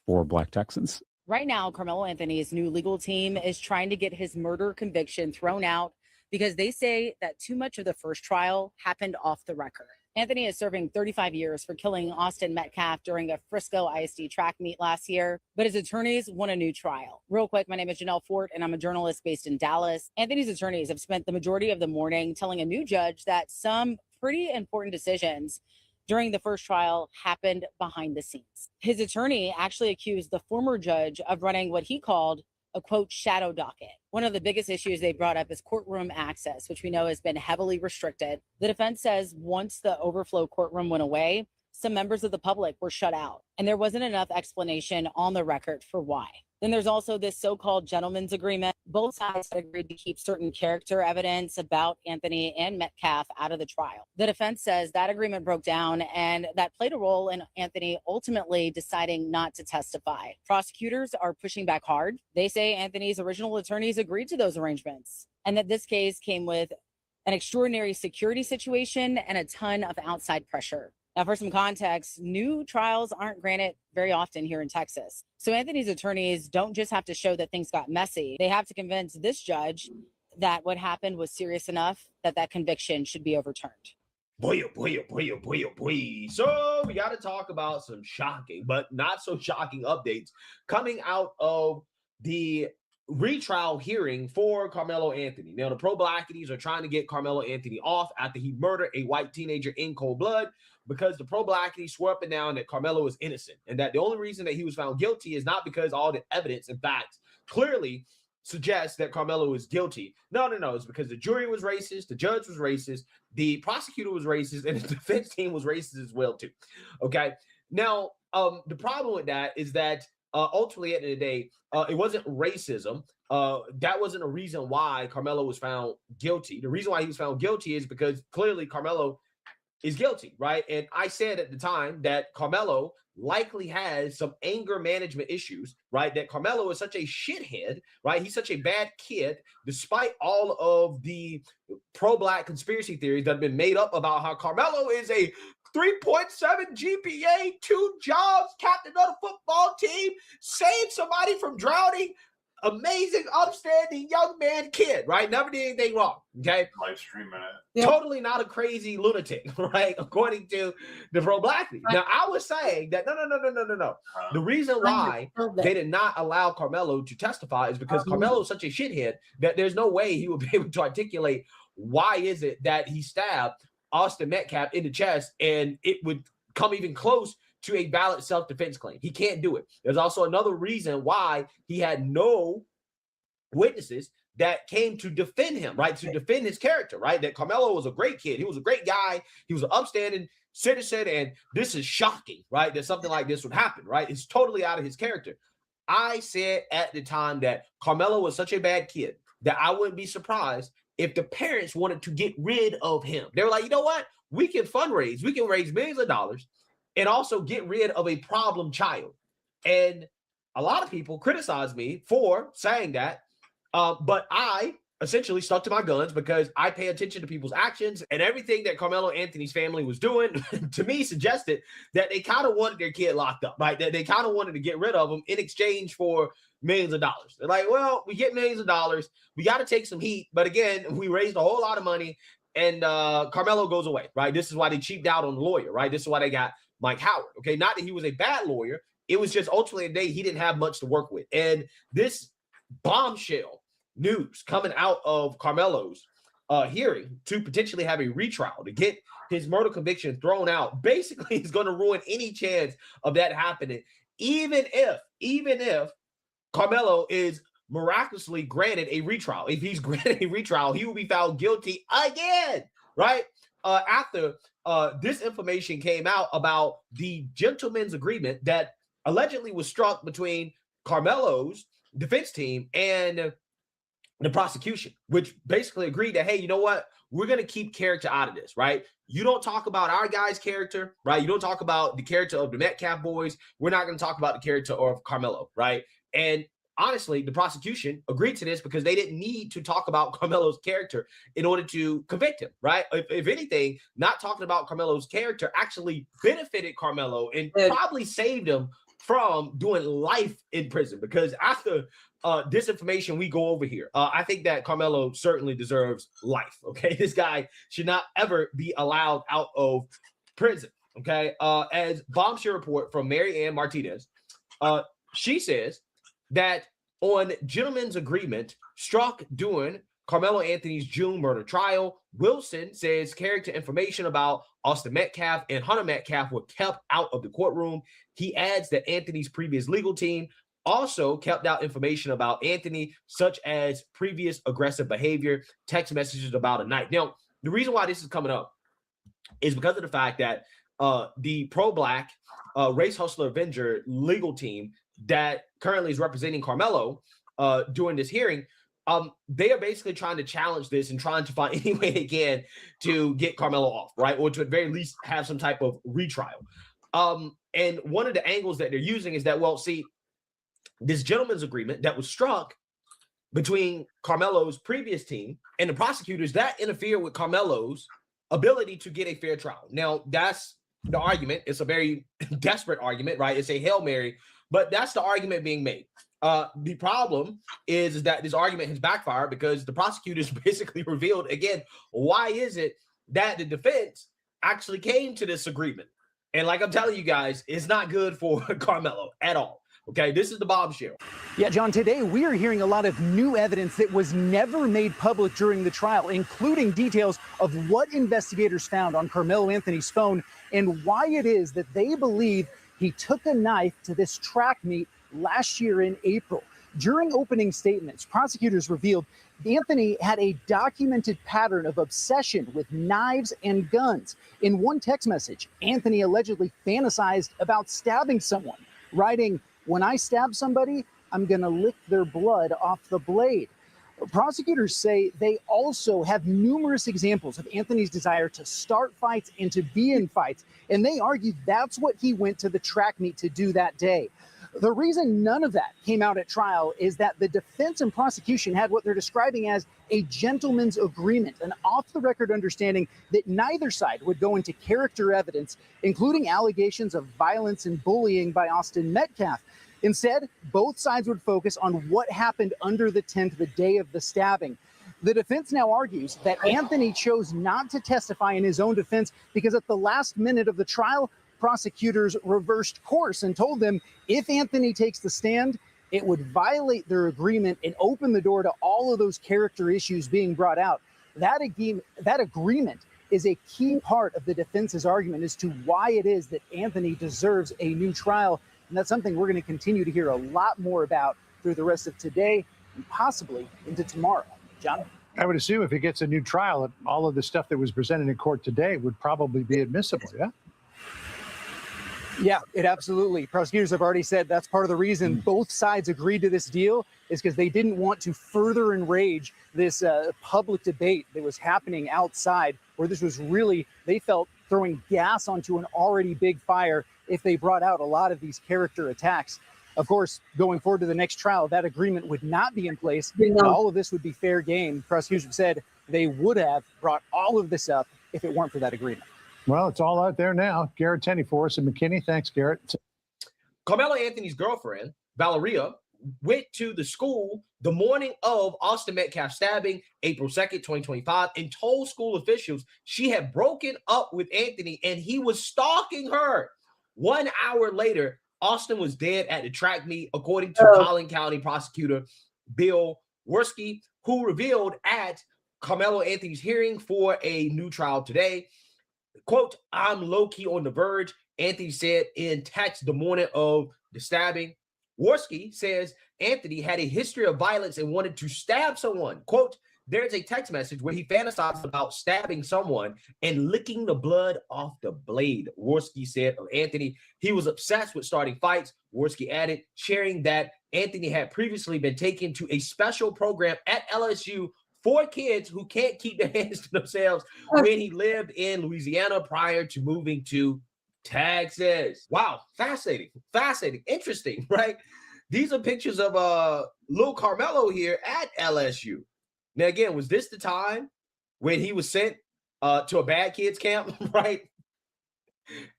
for Black Texans. Right now, Carmelo Anthony's new legal team is trying to get his murder conviction thrown out because they say that too much of the first trial happened off the record. Anthony is serving 35 years for killing Austin Metcalf during a Frisco ISD track meet last year, but his attorneys want a new trial. Real quick, my name is Janelle Fort, and I'm a journalist based in Dallas. Anthony's attorneys have spent the majority of the morning telling a new judge that some pretty important decisions during the first trial happened behind the scenes. His attorney actually accused the former judge of running what he called a, quote, shadow docket. One of the biggest issues they brought up is courtroom access, which we know has been heavily restricted. The defense says once the overflow courtroom went away, some members of the public were shut out, and there wasn't enough explanation on the record for why. Then there's also this so-called gentleman's agreement. Both sides agreed to keep certain character evidence about Anthony and Metcalf out of the trial. The defense says that agreement broke down, and that played a role in Anthony ultimately deciding not to testify. Prosecutors are pushing back hard. They say Anthony's original attorneys agreed to those arrangements, and that this case came with an extraordinary security situation and a ton of outside pressure. Now, for some context, new trials aren't granted very often here in Texas. So Anthony's attorneys don't just have to show that things got messy. They have to convince this judge that what happened was serious enough that that conviction should be overturned. Boy. So we got to talk about some shocking, but not so shocking updates coming out of the retrial hearing for Carmelo Anthony. Now, the pro-blackities are trying to get Carmelo Anthony off after he murdered a white teenager in cold blood, because the pro-blackities swore up and down that Carmelo is innocent, and that the only reason that he was found guilty is not because all the evidence and facts clearly suggests that Carmelo is guilty. No, it's because the jury was racist, the judge was racist, the prosecutor was racist, and the defense team was racist as well too. Okay. Now, the problem with that is that ultimately at the end of the day, it wasn't racism. That wasn't a reason why Carmelo was found guilty. The reason why he was found guilty is because clearly Carmelo is guilty, right? And I said at the time that Carmelo likely has some anger management issues, right? That Carmelo is such a shithead, right? He's such a bad kid, despite all of the pro-black conspiracy theories that have been made up about how Carmelo is a 3.7 GPA, 2 jobs, captain of the football team, saved somebody from drowning, amazing, upstanding young man kid, right? Never did anything wrong, okay? Live streaming it. Yep. Totally not a crazy lunatic, right? According to the pro-blackities. Right. Now, I was saying that, no. The reason why they did not allow Carmelo to testify is because Carmelo is such a shithead that there's no way he would be able to articulate why is it that he stabbed Austin Metcalf in the chest and it would come even close to a valid self-defense claim. He can't do it. There's also another reason why he had no witnesses that came to defend him, right? To defend his character, right? That Carmelo was a great kid. He was a great guy. He was an upstanding citizen. And this is shocking, right? That something like this would happen, right? It's totally out of his character. I said at the time that Carmelo was such a bad kid that I wouldn't be surprised if the parents wanted to get rid of him. They were like, you know what? We can fundraise. We can raise millions of dollars and also get rid of a problem child. And a lot of people criticize me for saying that, but I essentially stuck to my guns because I pay attention to people's actions, and everything that Carmelo Anthony's family was doing to me suggested that they kind of wanted their kid locked up, right? That they kind of wanted to get rid of him in exchange for millions of dollars. They're like, well, we get millions of dollars. We got to take some heat. But again, we raised a whole lot of money and Carmelo goes away, right? This is why they cheaped out on the lawyer, right? This is why they got Mike Howard, okay? Not that he was a bad lawyer. It was just ultimately a day he didn't have much to work with. And this bombshell news coming out of Carmelo's hearing to potentially have a retrial to get his murder conviction thrown out basically is going to ruin any chance of that happening. Even if Carmelo is miraculously granted a retrial. If he's granted a retrial, he will be found guilty again right? After this information came out about the gentleman's agreement that allegedly was struck between Carmelo's defense team and the prosecution, which basically agreed that, hey, you know what? We're going to keep character out of this, right? You don't talk about our guy's character, right? You don't talk about the character of the Metcalf boys. We're not going to talk about the character of Carmelo, right? And honestly, the prosecution agreed to this because they didn't need to talk about Carmelo's character in order to convict him, right? If anything, not talking about Carmelo's character actually benefited Carmelo and probably saved him from doing life in prison, because after this information we go over here, I think that Carmelo certainly deserves life, okay? This guy should not ever be allowed out of prison, okay? As bombshell report from Mary Ann Martinez, she says that on gentleman's agreement struck during Carmelo Anthony's June murder trial, Wilson says character information about Austin Metcalf and Hunter Metcalf were kept out of the courtroom. He adds that Anthony's previous legal team also kept out information about Anthony, such as previous aggressive behavior, text messages about a night. Now, the reason why this is coming up is because of the fact that the pro-Black Race Hustler Avenger legal team that currently is representing Carmelo during this hearing, they are basically trying to challenge this and trying to find any way they can to get Carmelo off, right? Or to at the very least have some type of retrial. And one of the angles that they're using is that, well, see, this gentleman's agreement that was struck between Carmelo's previous team and the prosecutors, that interfered with Carmelo's ability to get a fair trial. Now, that's the argument. It's a very desperate argument, right? It's a Hail Mary, but that's the argument being made. The problem is that this argument has backfired because the prosecutors basically revealed, again, why is it that the defense actually came to this agreement? And like I'm telling you guys, it's not good for Carmelo at all. Okay, this is the bombshell. Yeah, John, today we are hearing a lot of new evidence that was never made public during the trial, including details of what investigators found on Carmelo Anthony's phone and why it is that they believe he took a knife to this track meet last year in April. During opening statements, prosecutors revealed Anthony had a documented pattern of obsession with knives and guns. In one text message, Anthony allegedly fantasized about stabbing someone, writing, "When I stab somebody, I'm going to lick their blood off the blade." Prosecutors say they also have numerous examples of Anthony's desire to start fights and to be in fights, and they argue that's what he went to the track meet to do that day. The reason none of that came out at trial is that the defense and prosecution had what they're describing as a gentleman's agreement, an off-the-record understanding that neither side would go into character evidence, including allegations of violence and bullying by Austin Metcalf. Instead, both sides would focus on what happened under the tent the day of the stabbing. The defense now argues that Anthony chose not to testify in his own defense because at the last minute of the trial, prosecutors reversed course and told them if Anthony takes the stand, it would violate their agreement and open the door to all of those character issues being brought out. That agreement is a key part of the defense's argument as to why it is that Anthony deserves a new trial. And that's something we're going to continue to hear a lot more about through the rest of today and possibly into tomorrow. John? I would assume if he gets a new trial, all of the stuff that was presented in court today would probably be admissible, yeah? Yeah, it absolutely. Prosecutors have already said that's part of the reason both sides agreed to this deal is because they didn't want to further enrage this public debate that was happening outside, where this was really, they felt, throwing gas onto an already big fire if they brought out a lot of these character attacks. Of course, going forward to the next trial, that agreement would not be in place. And all of this would be fair game. Prosecutors have said they would have brought all of this up if it weren't for that agreement. Well, it's all out there now. Garrett Tenney for us in McKinney. Thanks, Garrett. Carmelo Anthony's girlfriend, Valeria, went to the school the morning of Austin Metcalf's stabbing, April 2nd, 2025, and told school officials she had broken up with Anthony and he was stalking her. 1 hour later, Austin was dead at the track meet, according to Collin County prosecutor Bill Worski, who revealed at Carmelo Anthony's hearing for a new trial today. Quote, "I'm low-key on the verge," Anthony said in text the morning of the stabbing. Worski says Anthony had a history of violence and wanted to stab someone. Quote, there's a text message where he fantasized about stabbing someone and licking the blood off the blade. Worski said of Anthony, he was obsessed with starting fights. Worski added, sharing that Anthony had previously been taken to a special program at LSU for kids who can't keep their hands to themselves when he lived in Louisiana prior to moving to Texas. Wow, fascinating, interesting, right? These are pictures of little Carmelo here at LSU. Now, again, was this the time when he was sent to a bad kids camp, right?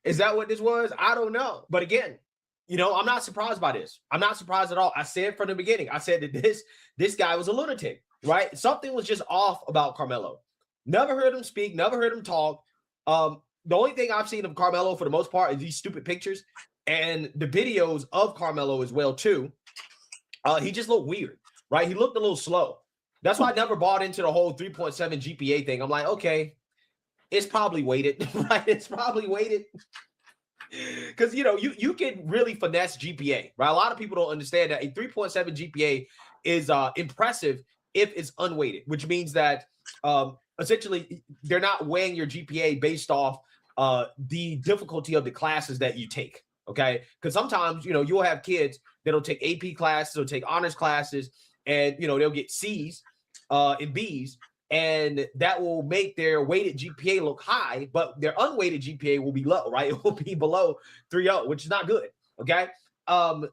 Is that what this was? I don't know. But again, I'm not surprised by this. I'm not surprised at all. I said from the beginning, I said that this guy was a lunatic, right? Something was just off about Carmelo. Never heard him speak, never heard him talk. The only thing I've seen of Carmelo for the most part is these stupid pictures and the videos of Carmelo as well, too. He just looked weird, right? He looked a little slow. That's why I never bought into the whole 3.7 GPA thing. I'm like, okay, it's probably weighted, right? It's probably weighted. Because, you can really finesse GPA, right? A lot of people don't understand that a 3.7 GPA is impressive if it's unweighted, which means that essentially they're not weighing your GPA based off the difficulty of the classes that you take, okay? Because sometimes, you'll have kids that'll take AP classes or take honors classes, and, they'll get C's and B's, and that will make their weighted GPA look high, but their unweighted GPA will be low, right? It will be below 3.0, which is not good, okay?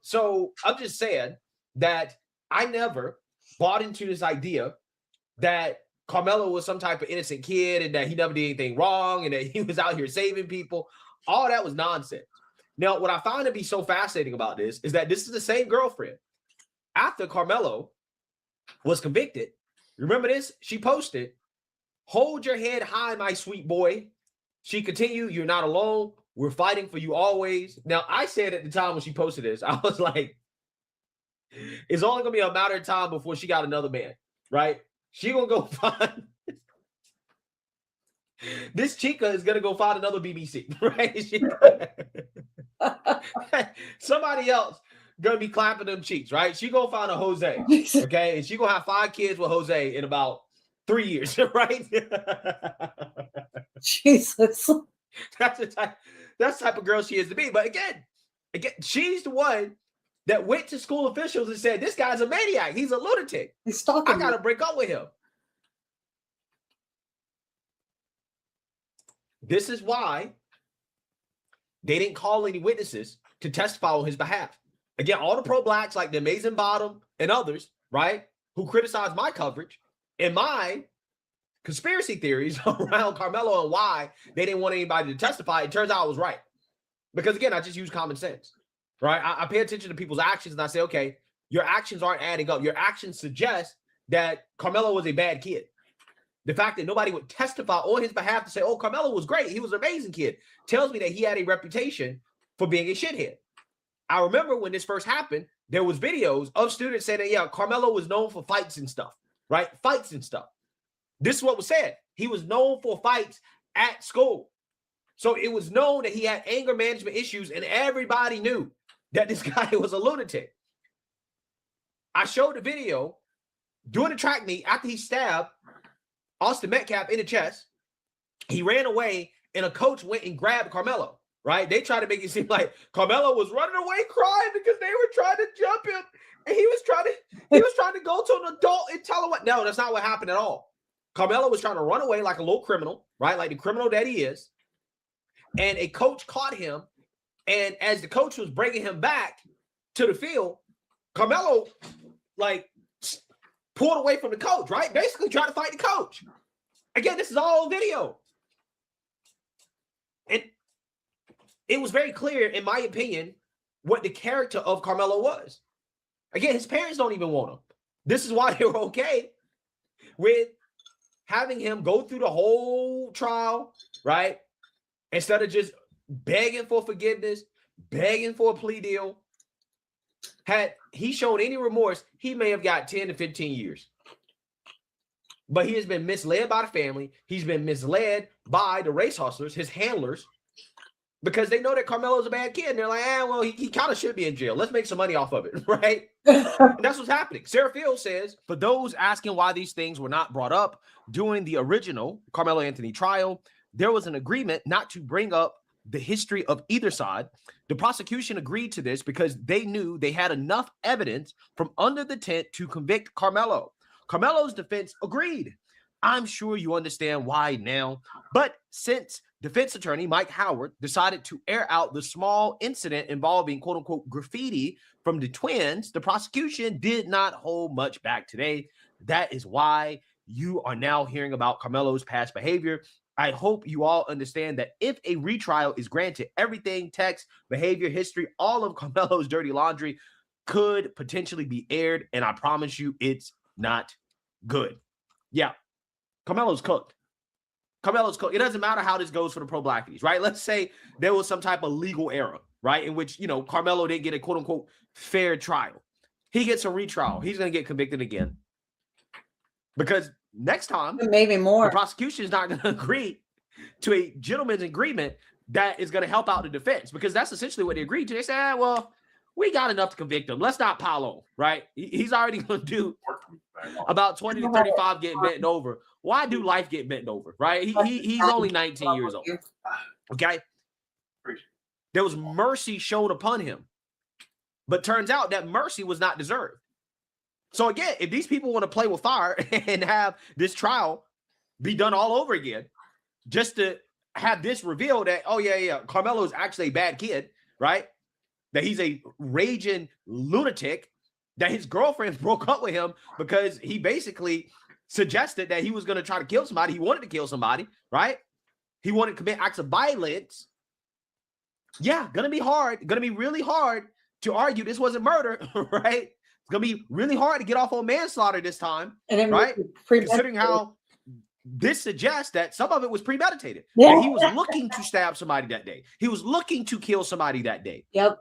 So I'm just saying that I never bought into this idea that Carmelo was some type of innocent kid and that he never did anything wrong and that he was out here saving people. All that was nonsense. Now, what I find to be so fascinating about this is that this is the same girlfriend. After Carmelo was convicted, remember this? She posted, "Hold your head high, my sweet boy." She continued, "You're not alone. We're fighting for you always." Now, I said at the time when she posted this, I was like, it's only going to be a matter of time before she got another man, right? She going to go find, this chica is going to go find another BBC, right? Somebody else going to be clapping them cheeks, right? She going to find a Jose, okay? And she going to have 5 kids with Jose in about 3 years, right? Jesus. That's the type of girl she is to be. But again, she's the one that went to school officials and said, this guy's a maniac. He's a lunatic. He's stalking I got to break up with him. This is why they didn't call any witnesses to testify on his behalf. Again, all the pro-blacks like the Amazing Bottom and others, right, who criticized my coverage and my conspiracy theories around Carmelo and why they didn't want anybody to testify, it turns out I was right. Because again, I just use common sense, right? I pay attention to people's actions and I say, okay, your actions aren't adding up. Your actions suggest that Carmelo was a bad kid. The fact that nobody would testify on his behalf to say, oh, Carmelo was great, he was an amazing kid, tells me that he had a reputation for being a shithead. I remember when this first happened, there was videos of students saying that, yeah, Carmelo was known for fights and stuff, right? Fights and stuff. This is what was said. He was known for fights at school. So it was known that he had anger management issues, and everybody knew that this guy was a lunatic. I showed the video during the track meet after he stabbed Austin Metcalf in the chest. He ran away, and a coach went and grabbed Carmelo, right? They tried to make it seem like Carmelo was running away crying because they were trying to jump him, and he was trying to go to an adult and tell him what. No, that's not what happened at all. Carmelo was trying to run away like a little criminal, right? Like the criminal that he is. And a coach caught him. And as the coach was bringing him back to the field, Carmelo, like, pulled away from the coach, right? Basically trying to fight the coach. Again, this is all video. And it was very clear, in my opinion, what the character of Carmelo was. Again, his parents don't even want him. This is why they were okay with having him go through the whole trial, right? Instead of just begging for forgiveness, begging for a plea deal. Had he shown any remorse, he may have got 10 to 15 years. But he has been misled by the family. He's been misled by the race hustlers, his handlers, because they know that Carmelo's a bad kid. And they're like, well, he kind of should be in jail. Let's make some money off of it, right? And that's what's happening. Sarah Field says, for those asking why these things were not brought up during the original Carmelo Anthony trial, there was an agreement not to bring up the history of either side. The prosecution agreed to this because they knew they had enough evidence from under the tent to convict Carmelo. Carmelo's defense agreed. I'm sure you understand why now. But since defense attorney Mike Howard decided to air out the small incident involving quote unquote graffiti from the twins, the prosecution did not hold much back today. That is why you are now hearing about Carmelo's past behavior. I hope you all understand that if a retrial is granted, everything, text, behavior, history, all of Carmelo's dirty laundry could potentially be aired. And I promise you it's not good. Yeah. Carmelo's cooked. Carmelo's cooked. It doesn't matter how this goes for the pro-blackies, right? Let's say there was some type of legal error, right? In which, Carmelo didn't get a quote unquote fair trial. He gets a retrial. He's going to get convicted again. Because next time, maybe more, the prosecution is not going to agree to a gentleman's agreement that is going to help out the defense, because that's essentially what they agreed to. They said, well, we got enough to convict him. Let's not pile on, right? He's already going to do about 20 to 35 getting bent over. Why do life get bent over, right? He's only 19 years old, okay? There was mercy shown upon him, but turns out that mercy was not deserved. So again, if these people want to play with fire and have this trial be done all over again, just to have this reveal that, oh yeah, Carmelo is actually a bad kid, right? That he's a raging lunatic, that his girlfriend broke up with him because he basically suggested that he was going to try to kill somebody. He wanted to kill somebody, right? He wanted to commit acts of violence. Yeah, going to be hard. Going to be really hard to argue this wasn't murder, right? It's going to be really hard to get off on manslaughter this time, right? Considering how this suggests that some of it was premeditated. Yeah. That he was looking to stab somebody that day. He was looking to kill somebody that day. Yep.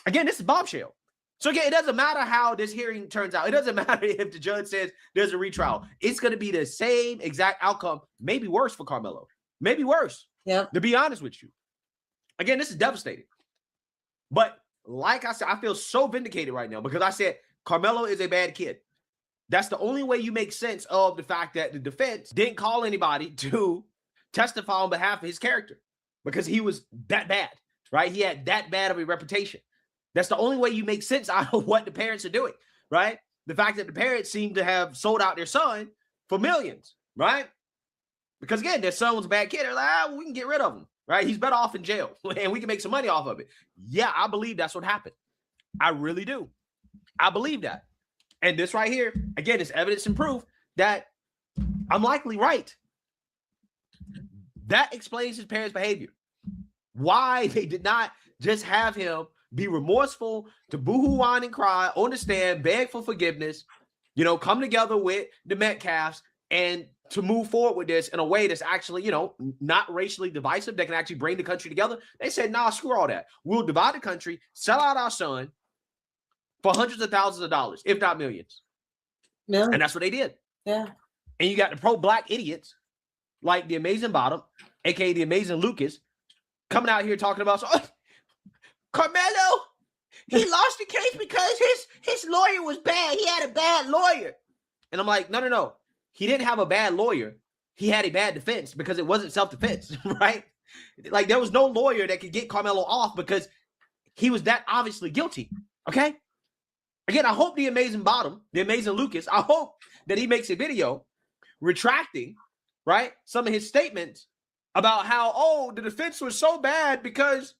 Again, this is bombshell. So again, it doesn't matter how this hearing turns out. It doesn't matter if the judge says there's a retrial. It's going to be the same exact outcome, maybe worse for Carmelo. Maybe worse. Yeah. To be honest with you. Again, this is devastating. But like I said, I feel so vindicated right now because I said Carmelo is a bad kid. That's the only way you make sense of the fact that the defense didn't call anybody to testify on behalf of his character because he was that bad, right? He had that bad of a reputation. That's the only way you make sense out of what the parents are doing, right? The fact that the parents seem to have sold out their son for millions, right? Because again, their son was a bad kid. They're like, we can get rid of him, right? He's better off in jail and we can make some money off of it. Yeah, I believe that's what happened. I really do. I believe that. And this right here, again, is evidence and proof that I'm likely right. That explains his parents' behavior. Why they did not just have him be remorseful, to boohoo, whine, and cry, understand, beg for forgiveness, come together with the Metcalfs and to move forward with this in a way that's actually, not racially divisive, that can actually bring the country together. They said, nah, screw all that. We'll divide the country, sell out our son for hundreds of thousands of dollars, if not millions. No. And that's what they did. Yeah. And you got the pro-black idiots like the Amazing Bottom, aka the Amazing Lucas, coming out here talking about, Carmelo, he lost the case because his lawyer was bad. He had a bad lawyer. And I'm like, no. He didn't have a bad lawyer. He had a bad defense because it wasn't self-defense, right? Like there was no lawyer that could get Carmelo off because he was that obviously guilty, okay? Again, I hope the Amazing Bottom, the Amazing Lucas, I hope that he makes a video retracting, right, some of his statements about how, the defense was so bad because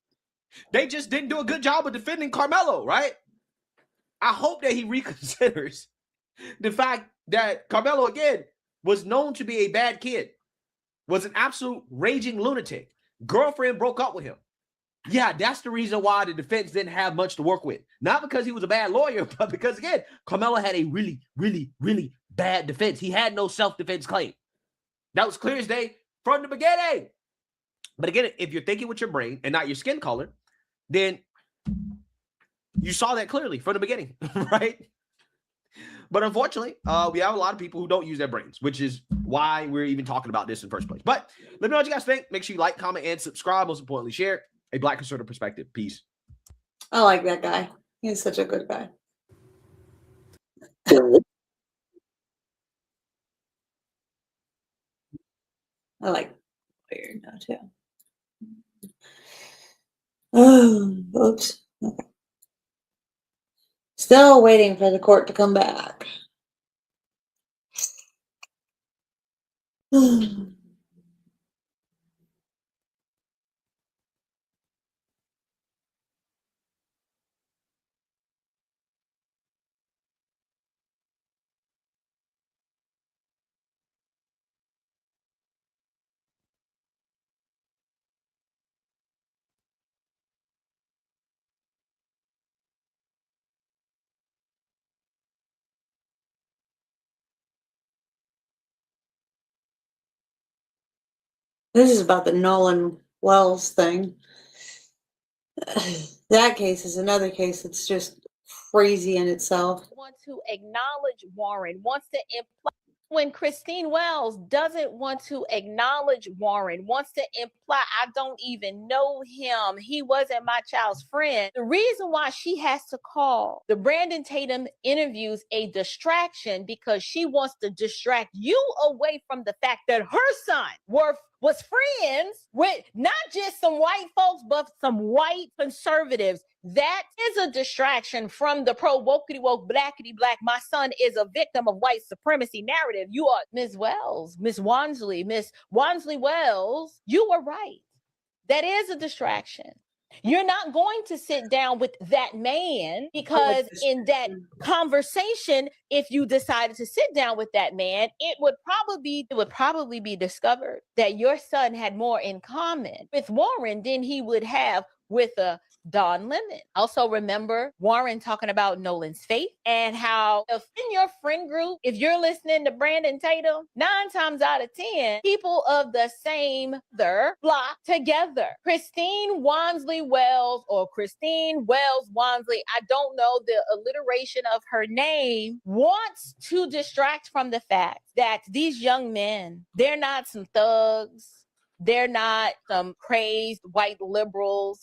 they just didn't do a good job of defending Carmelo, right? I hope that he reconsiders the fact that Carmelo, again, was known to be a bad kid, was an absolute raging lunatic. Girlfriend broke up with him. Yeah, that's the reason why the defense didn't have much to work with. Not because he was a bad lawyer, but because, again, Carmelo had a really, really, really bad defense. He had no self-defense claim. That was clear as day from the beginning. But again, if you're thinking with your brain and not your skin color, then you saw that clearly from the beginning, right? But unfortunately, we have a lot of people who don't use their brains, which is why we're even talking about this in the first place. But let me know what you guys think. Make sure you like, comment, and subscribe. Most importantly, share. a Black conservative perspective. Peace. I like that guy. He's such a good guy. I like Lawyer now too. Oh, oops. Okay. Still waiting for the court to come back. This is about the Nolan Wells thing. That case is another case that's just crazy in itself. Want to acknowledge Warren, wants to imply when Christine Wells doesn't want to acknowledge Warren, wants to imply, I don't even know him, he wasn't my child's friend. The reason why she has to call the Brandon Tatum interviews a distraction because she wants to distract you away from the fact that her son was friends with not just some white folks, but some white conservatives. That is a distraction from the pro-wokety woke, blackety black, my son is a victim of white supremacy narrative. You are Ms. Wells, Ms. Wansley, Ms. Wansley Wells. You were right. That is a distraction. You're not going to sit down with that man because in that conversation, if you decided to sit down with that man, it would probably be discovered that your son had more in common with Warren than he would have with a Don Lemon. Also remember Warren talking about Nolan's faith and how if in your friend group, if you're listening to Brandon Tatum, 9 times out of 10, people of the same flock together. Christine Wansley Wells or Christine Wells Wansley, I don't know the alliteration of her name, wants to distract from the fact that these young men, they're not some thugs. They're not some crazed white liberals.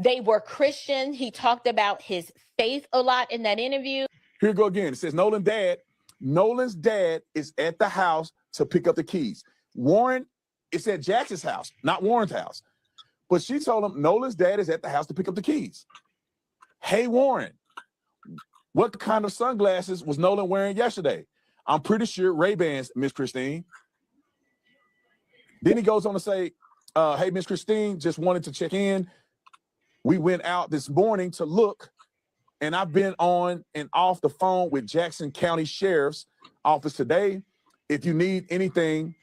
They were Christian. He talked about his faith a lot in that interview. Here we go again. It says Nolan's dad is at the house to pick up the keys. Warren, it's at Jackson's house, not Warren's house. But she told him Nolan's dad is at the house to pick up the keys. Hey, Warren, what kind of sunglasses was Nolan wearing yesterday? I'm pretty sure Ray-Bans, Miss Christine. Then he goes on to say, hey, Miss Christine, just wanted to check in. We went out this morning to look, and I've been on and off the phone with Jackson County Sheriff's Office today. If you need anything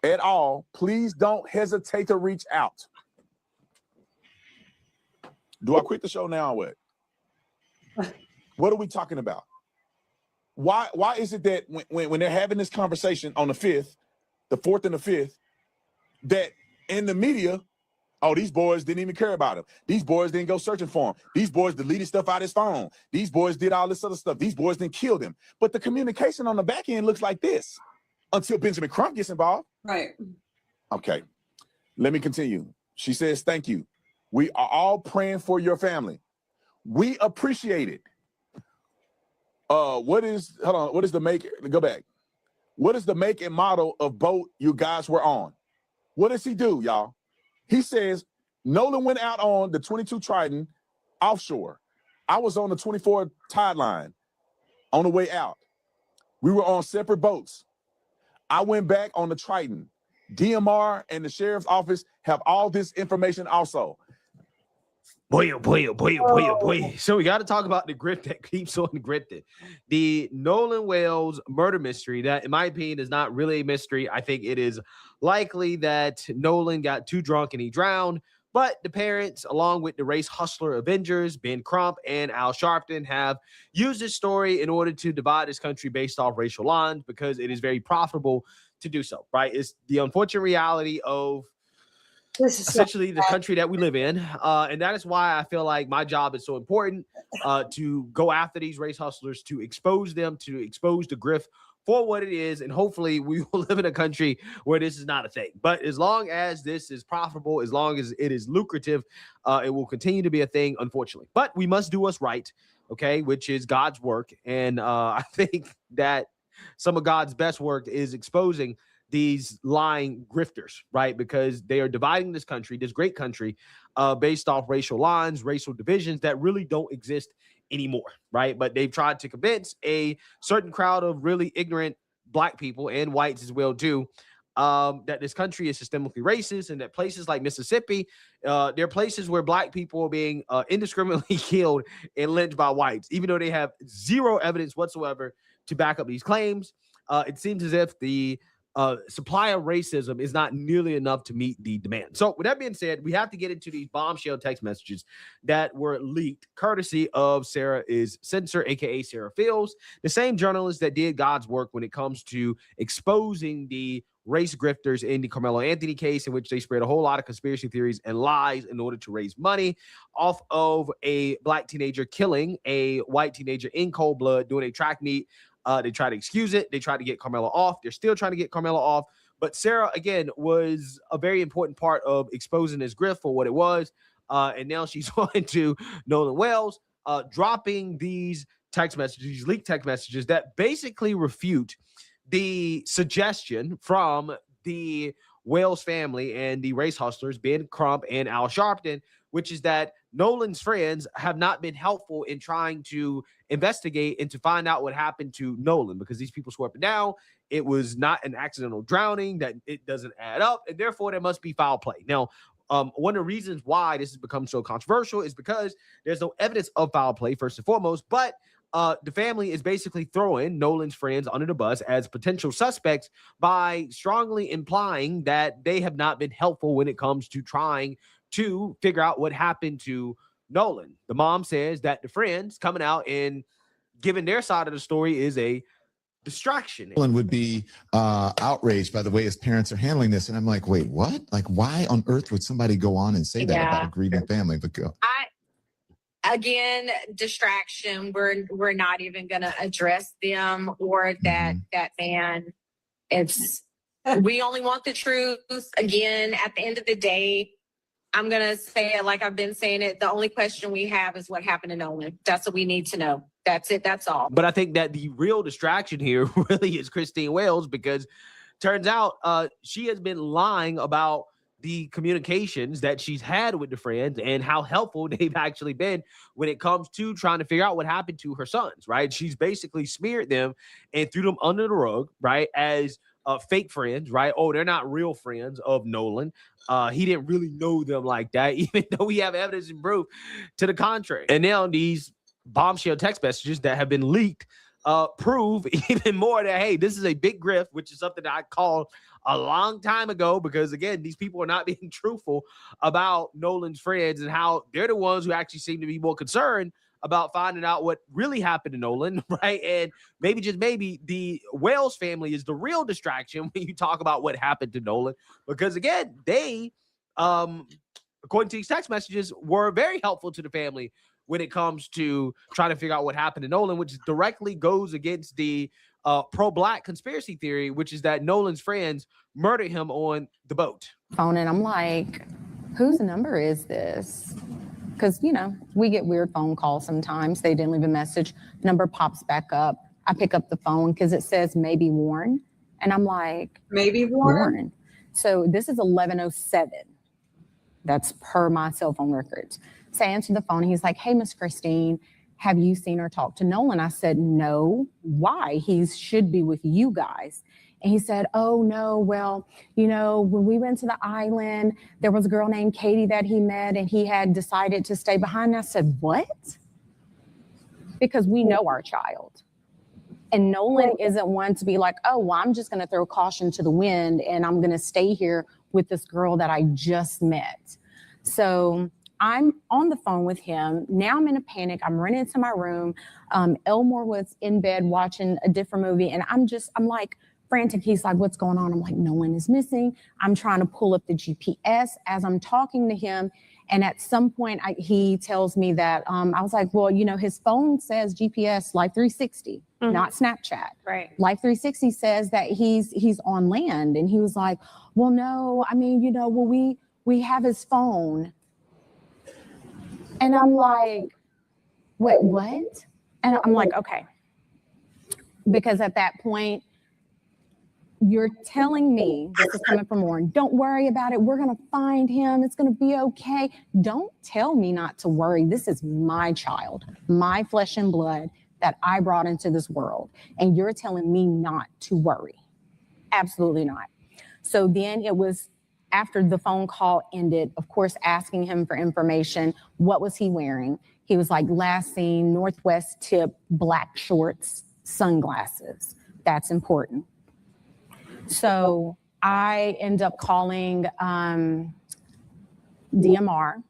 at all, please don't hesitate to reach out. Do I quit the show now or what? What are we talking about? Why is it that when they're having this conversation on the 5th, the 4th and the 5th, that in the media, oh, these boys didn't even care about him. These boys didn't go searching for him. These boys deleted stuff out of his phone. These boys did all this other stuff. These boys didn't kill him. But the communication on the back end looks like this until Benjamin Crump gets involved. Right. Okay. Let me continue. She says, thank you. We are all praying for your family. We appreciate it. What is the make? Go back. What is the make and model of boat you guys were on? What does he do, y'all? He says, Nolan went out on the 22 Triton offshore. I was on the 24 Tide Line on the way out. We were on separate boats. I went back on the Triton. DMR and the sheriff's office have all this information also. Boy, oh boy, oh boy, oh boy, oh boy. So we got to talk about the grip that keeps on grifting. The Nolan Wells murder mystery that, in my opinion, is not really a mystery. I think it is likely that Nolan got too drunk and he drowned. But the parents, along with the race hustler Avengers, Ben Crump and Al Sharpton, have used this story in order to divide this country based off racial lines because it is very profitable to do so, right? It's the unfortunate reality of essentially the country that we live in. And that is why I feel like my job is so important to go after these race hustlers, to expose them, to expose the grift for what it is, and hopefully we will live in a country where this is not a thing. But as long as this is profitable, as long as it is lucrative, it will continue to be a thing, unfortunately. But we must do what's right, okay, which is God's work. And I think that some of God's best work is exposing these lying grifters, right? Because they are dividing this country, this great country, based off racial lines, racial divisions that really don't exist anymore, right? But they've tried to convince a certain crowd of really ignorant black people and whites as well too, that this country is systemically racist, and that places like Mississippi, there are places where black people are being indiscriminately killed and lynched by whites, even though they have zero evidence whatsoever to back up these claims. It seems as if the supply of racism is not nearly enough to meet the demand. So with that being said, we have to get into these bombshell text messages that were leaked courtesy of Sarah is Censor, aka Sarah Fields, the same journalist that did God's work when it comes to exposing the race grifters in the Carmelo Anthony case, in which they spread a whole lot of conspiracy theories and lies in order to raise money off of a black teenager killing a white teenager in cold blood doing a track meet. They try to excuse it. They try to get Carmelo off. They're still trying to get Carmelo off. But Sarah, again, was a very important part of exposing this grift for what it was. And now she's on to Nolan Wells, dropping these text messages, these leaked text messages that basically refute the suggestion from the Wells family and the race hustlers, Ben Crump and Al Sharpton, which is that Nolan's friends have not been helpful in trying to investigate and to find out what happened to Nolan, because these people swore up and down it was not an accidental drowning, that it doesn't add up, and therefore there must be foul play. Now, one of the reasons why this has become so controversial is because there's no evidence of foul play, first and foremost, but the family is basically throwing Nolan's friends under the bus as potential suspects by strongly implying that they have not been helpful when it comes to trying to figure out what happened to Nolan. The mom says that the friends coming out and giving their side of the story is a distraction. Nolan would be outraged by the way his parents are handling this. And I'm like, wait, what? Like, why on earth would somebody go on and say that about a grieving family? But go. Again, distraction. We're not even going to address them or that man. We only want the truth. Again, at the end of the day, I'm going to say it like I've been saying it. The only question we have is what happened to Nolan. That's what we need to know. That's it. That's all. But I think that the real distraction here really is Christine Wells, because turns out she has been lying about the communications that she's had with the friends and how helpful they've actually been when it comes to trying to figure out what happened to her sons, right? She's basically smeared them and threw them under the rug, right, as fake friends, right? Oh, they're not real friends of Nolan. He didn't really know them like that, even though we have evidence and proof to the contrary. And now these bombshell text messages that have been leaked prove even more that, hey, this is a big grift, which is something that I called a long time ago, because again, these people are not being truthful about Nolan's friends and how they're the ones who actually seem to be more concerned about finding out what really happened to Nolan, right? And maybe, just maybe, the Wells family is the real distraction when you talk about what happened to Nolan, because again, they, according to these text messages, were very helpful to the family when it comes to trying to figure out what happened to Nolan, which directly goes against the pro-black conspiracy theory, which is that Nolan's friends murdered him on the boat. Phone, and I'm like, whose number is this? Because, you know, we get weird phone calls sometimes. They didn't leave a message. Number pops back up. I pick up the phone because it says maybe Warren. And I'm like, maybe Warren? So this is 11:07. That's per my cell phone records. So I answer the phone. He's like, hey, Miss Christine, have you seen or talked to Nolan? I said, no. Why? He should be with you guys. And he said, oh, no, well, you know, when we went to the island, there was a girl named Katie that he met, and he had decided to stay behind. And I said, what? Because we know our child. And Nolan isn't one to be like, oh, well, I'm just going to throw caution to the wind, and I'm going to stay here with this girl that I just met. So I'm on the phone with him. Now I'm in a panic. I'm running into my room. Elmore was in bed watching a different movie. And I'm like, frantic. He's like, what's going on? I'm like, no one is missing. I'm trying to pull up the GPS as I'm talking to him. And at some point, he tells me that, I was like, well, you know, his phone says GPS Life 360, not Snapchat. Right. Life 360 says that he's on land. And he was like, well, no, I mean, you know, well, we have his phone. And I'm like, wait, what? And I'm like, okay. Because at that point, you're telling me, this is coming from Warren, don't worry about it. We're going to find him. It's going to be okay. Don't tell me not to worry. This is my child, my flesh and blood that I brought into this world. And you're telling me not to worry. Absolutely not. So then it was after the phone call ended, of course, asking him for information. What was he wearing? He was like, last seen, Northwest tip, black shorts, sunglasses. That's important. So I end up calling DMR,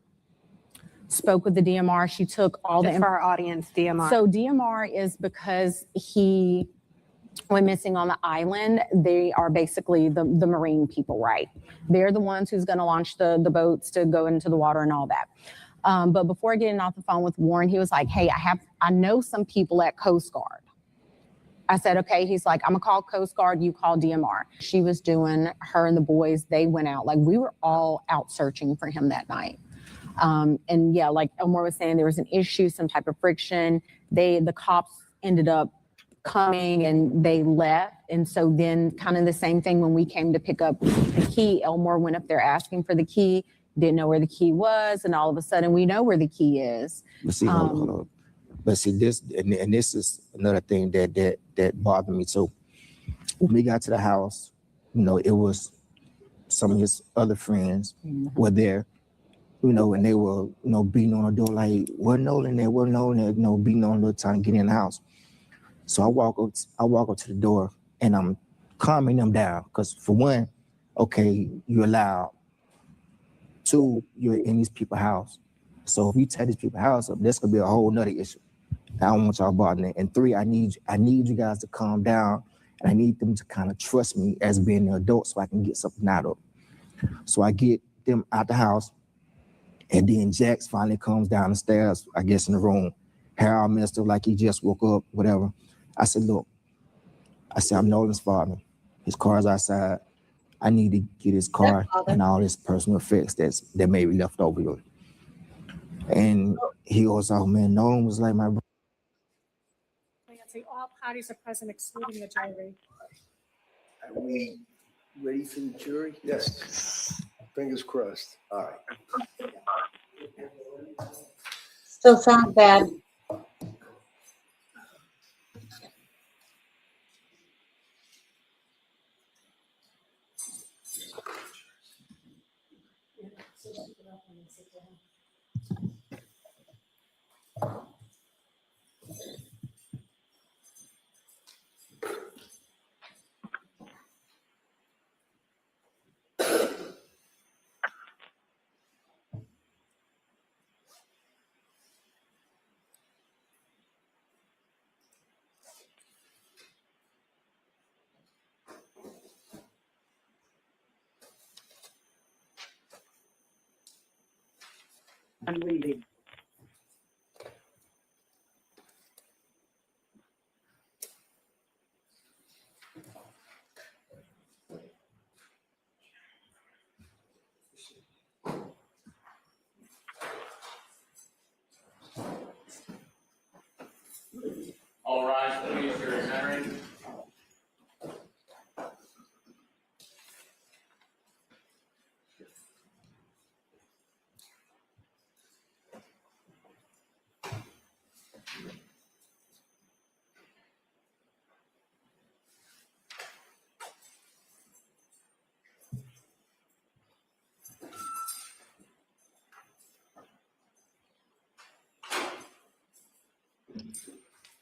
spoke with the DMR. She took all Just for our audience, DMR. So DMR is because he went missing on the island. They are basically the marine people, right? They're the ones who's going to launch the boats to go into the water and all that. But before getting off the phone with Warren, he was like, hey, I know some people at Coast Guard. I said, okay. He's like, I'm gonna call Coast Guard, you call DMR. She was doing, her and the boys, they went out. Like, we were all out searching for him that night. And yeah, like Elmore was saying, there was an issue, some type of friction. The cops ended up coming and they left. And so then kind of the same thing when we came to pick up the key, Elmore went up there asking for the key, didn't know where the key was. And all of a sudden we know where the key is. But see, hold on. But see, this is another thing that bothered me too. When we got to the house, you know, it was some of his other friends were there, you know, and they were, you know, beating on the door like, "What Nolan there? What Nolan there?" You know, beating on the door trying to get in the house. So I walk up to the door and I'm calming them down because for one, okay, you're loud. Two, you're in these people's house. So if you tear these people's house up, that's gonna be a whole nother issue. I don't want y'all bothering it. And three, I need you guys to calm down, and I need them to kind of trust me as being an adult so I can get something out of them. So I get them out the house, and then Jax finally comes down the stairs, I guess in the room. Hair all messed up like he just woke up, whatever. I said, look, I'm Nolan's father. His car's outside. I need to get his car and all his personal effects that may be left over here. And he goes, oh man, Nolan was like my brother. All parties are present excluding the jury. Are we ready for the jury? Yes. Fingers crossed. All right. Still sound bad. I'm leaving. All rise, please, for hearing.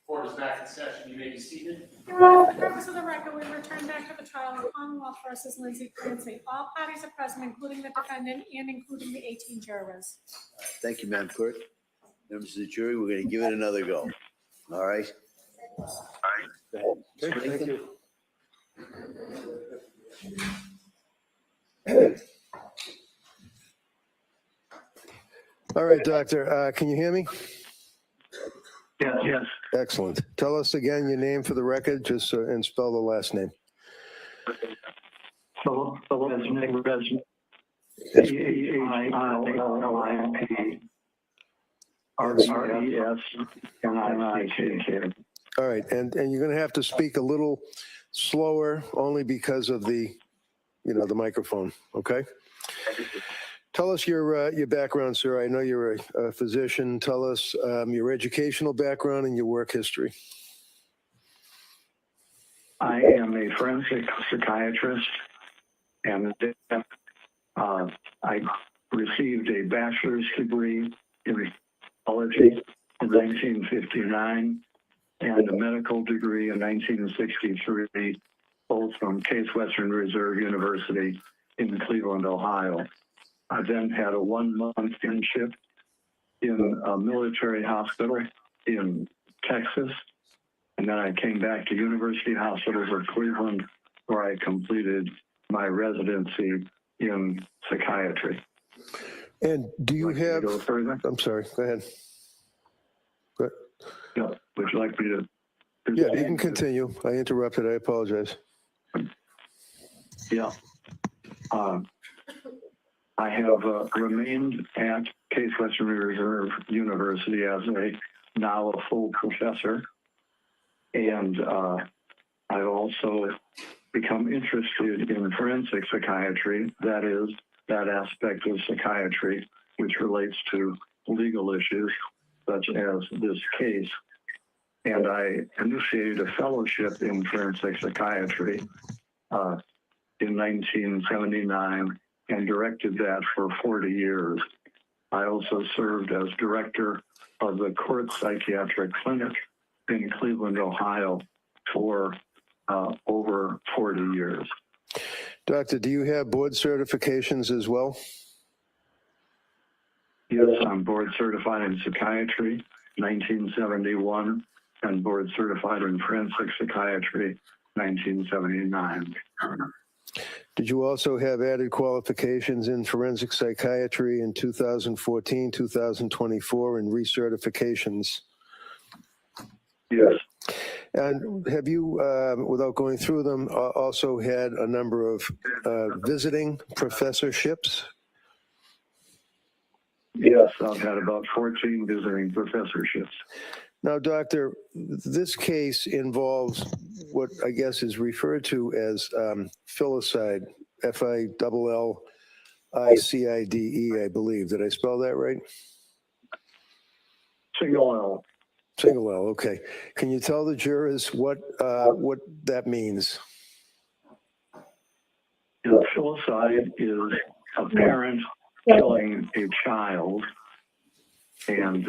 Court is back in session. You may be seated. For the purpose of the record, we return back to the trial of Commonwealth versus Lindsay Clancy. All parties are present, including the defendant and including the 18 jurors. Thank you, Madam Clerk. Members of the jury, we're going to give it another go. All right? All right. Go ahead. Okay, thank you. All right, Doctor, can you hear me? Yes, yes. Excellent. Tell us again your name for the record, just so, and spell the last name. So Resnik, C-H-I-L-L-I-N-P-R-E-S-N-I-C-K. All right, and you're going to have to speak a little slower, only because of the, the microphone. Okay. Tell us your background, sir. I know you're a physician. Tell us your educational background and your work history. I am a forensic psychiatrist, and I received a bachelor's degree in psychology in 1959 and a medical degree in 1963, both from Case Western Reserve University in Cleveland, Ohio. I then had a 1-month internship in a military hospital in Texas. And then I came back to University Hospitals of Cleveland, where I completed my residency in psychiatry. And do you have, go further? I'm sorry, go ahead. Go ahead. Yeah, would you like me to? Yeah, you can continue. I interrupted, I apologize. Yeah. I have remained at Case Western Reserve University as now a full professor. And I've also become interested in forensic psychiatry, that is, that aspect of psychiatry which relates to legal issues, such as this case. And I initiated a fellowship in forensic psychiatry in 1979 and directed that for 40 years. I also served as director of the Court Psychiatric Clinic in Cleveland, Ohio for over 40 years. Doctor, do you have board certifications as well? Yes, I'm board certified in psychiatry, 1971, and board certified in forensic psychiatry, 1979. Did you also have added qualifications in forensic psychiatry in 2014, 2024, and recertifications? Yes. And have you, without going through them, also had a number of visiting professorships? Yes, I've had about 14 visiting professorships. Now, Doctor, this case involves what I guess is referred to as filicide, F-I-L-L-I-C-I-D-E, I believe. Did I spell that right? Single L. Single L, okay. Can you tell the jurors what that means? Filicide is a parent killing a child, and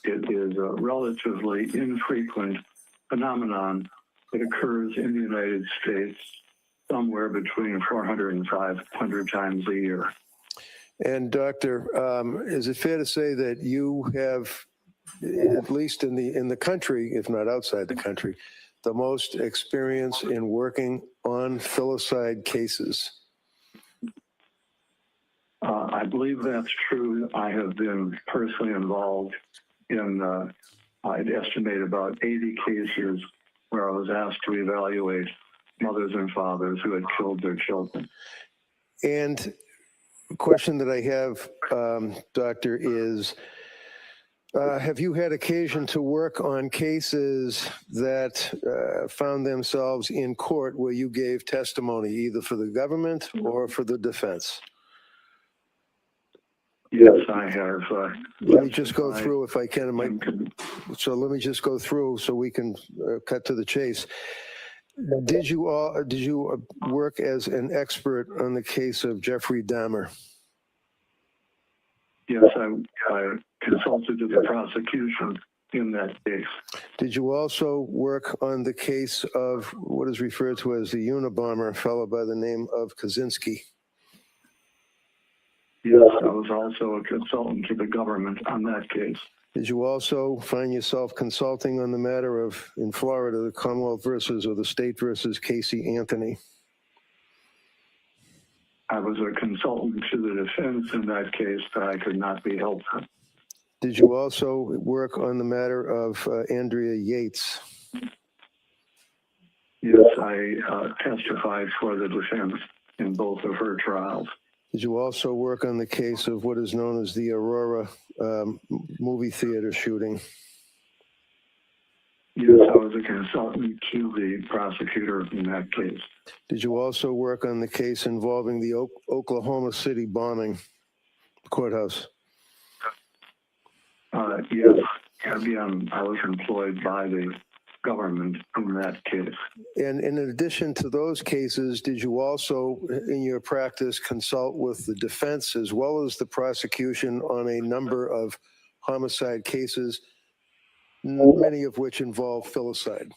it is a relatively infrequent phenomenon that occurs in the United States somewhere between 400 and 500 times a year. And Doctor, is it fair to say that you have, at least in the country, if not outside the country, the most experience in working on filicide cases? I believe that's true. I have been personally involved in, I'd estimate about 80 cases where I was asked to evaluate mothers and fathers who had killed their children. And the question that I have, Doctor, is have you had occasion to work on cases that found themselves in court where you gave testimony either for the government or for the defense? Yes, I have. Let me just go through if I can. So let me just go through so we can cut to the chase. Did you work as an expert on the case of Jeffrey Dahmer? Yes, I consulted to the prosecution in that case. Did you also work on the case of what is referred to as the Unabomber, a fellow by the name of Kaczynski? Yes, I was also a consultant to the government on that case. Did you also find yourself consulting on the matter of, in Florida, the Commonwealth versus or the state versus Casey Anthony? I was a consultant to the defense in that case, but I could not be helpful. Did you also work on the matter of Andrea Yates? Yes, I testified for the defense in both of her trials. Did you also work on the case of what is known as the Aurora movie theater shooting? Yes, I was a consultant to the prosecutor in that case. Did you also work on the case involving the Oklahoma City bombing courthouse? Yes, again, I was employed by the government in that case. And in addition to those cases, did you also, in your practice, consult with the defense as well as the prosecution on a number of homicide cases, many of which involve filicide?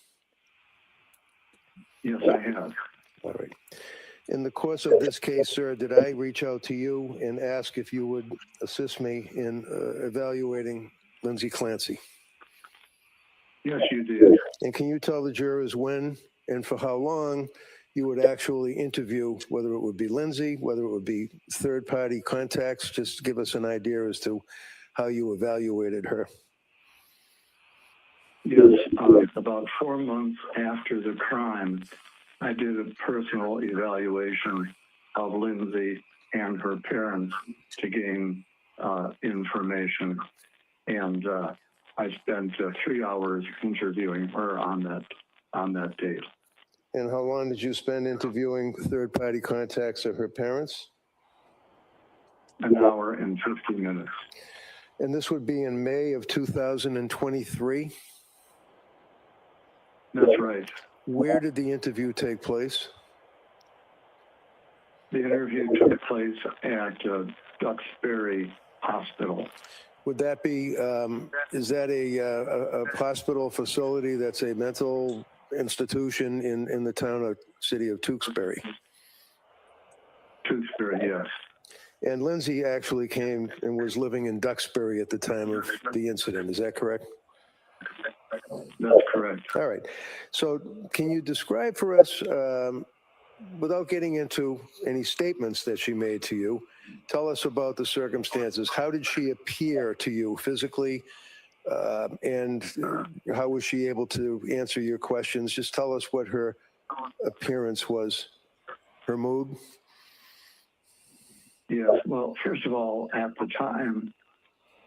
Yes, I have. All right. In the course of this case, sir, did I reach out to you and ask if you would assist me in evaluating Lindsay Clancy? Yes, you did. And can you tell the jurors when and for how long you would actually interview, whether it would be Lindsay, whether it would be third-party contacts? Just give us an idea as to how you evaluated her. Yes, about 4 months after the crime, I did a personal evaluation of Lindsay and her parents to gain information. And I spent 3 hours interviewing her on that date. And how long did you spend interviewing third-party contacts of her parents? An hour and 50 minutes. And this would be in May of 2023? That's right. Where did the interview take place? The interview took place at Duxbury Hospital. Would that be, is that a hospital facility that's a mental institution in the town or city of Tewksbury? Tewksbury, yes. And Lindsay actually came and was living in Duxbury at the time of the incident, is that correct? That's correct. All right. So can you describe for us, without getting into any statements that she made to you, tell us about the circumstances. How did she appear to you physically? And how was she able to answer your questions? Just tell us what her appearance was, her mood. Yes. Well, first of all, at the time,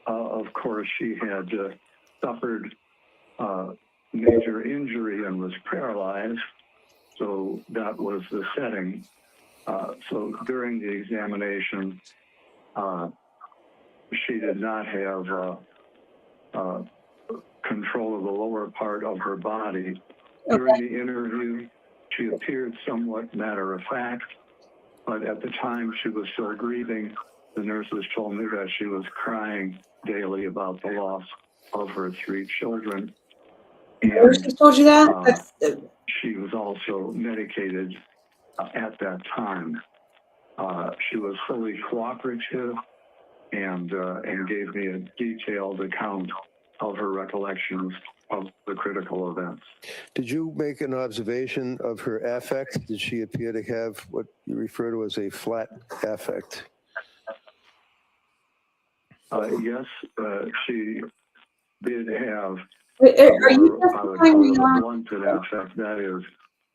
of course, she had suffered major injury and was paralyzed. So that was the setting. So during the examination, she did not have control of the lower part of her body. During the interview, she appeared somewhat matter of fact, but at the time she was still grieving. The nurses told me that she was crying daily about the loss of her 3 children. Nurses told you that? She was also medicated at that time. She was fully cooperative and gave me a detailed account of her recollections of the critical events. Did you make an observation of her affect? Did she appear to have what you refer to as a flat affect? Yes, she did have blunted affect. That is,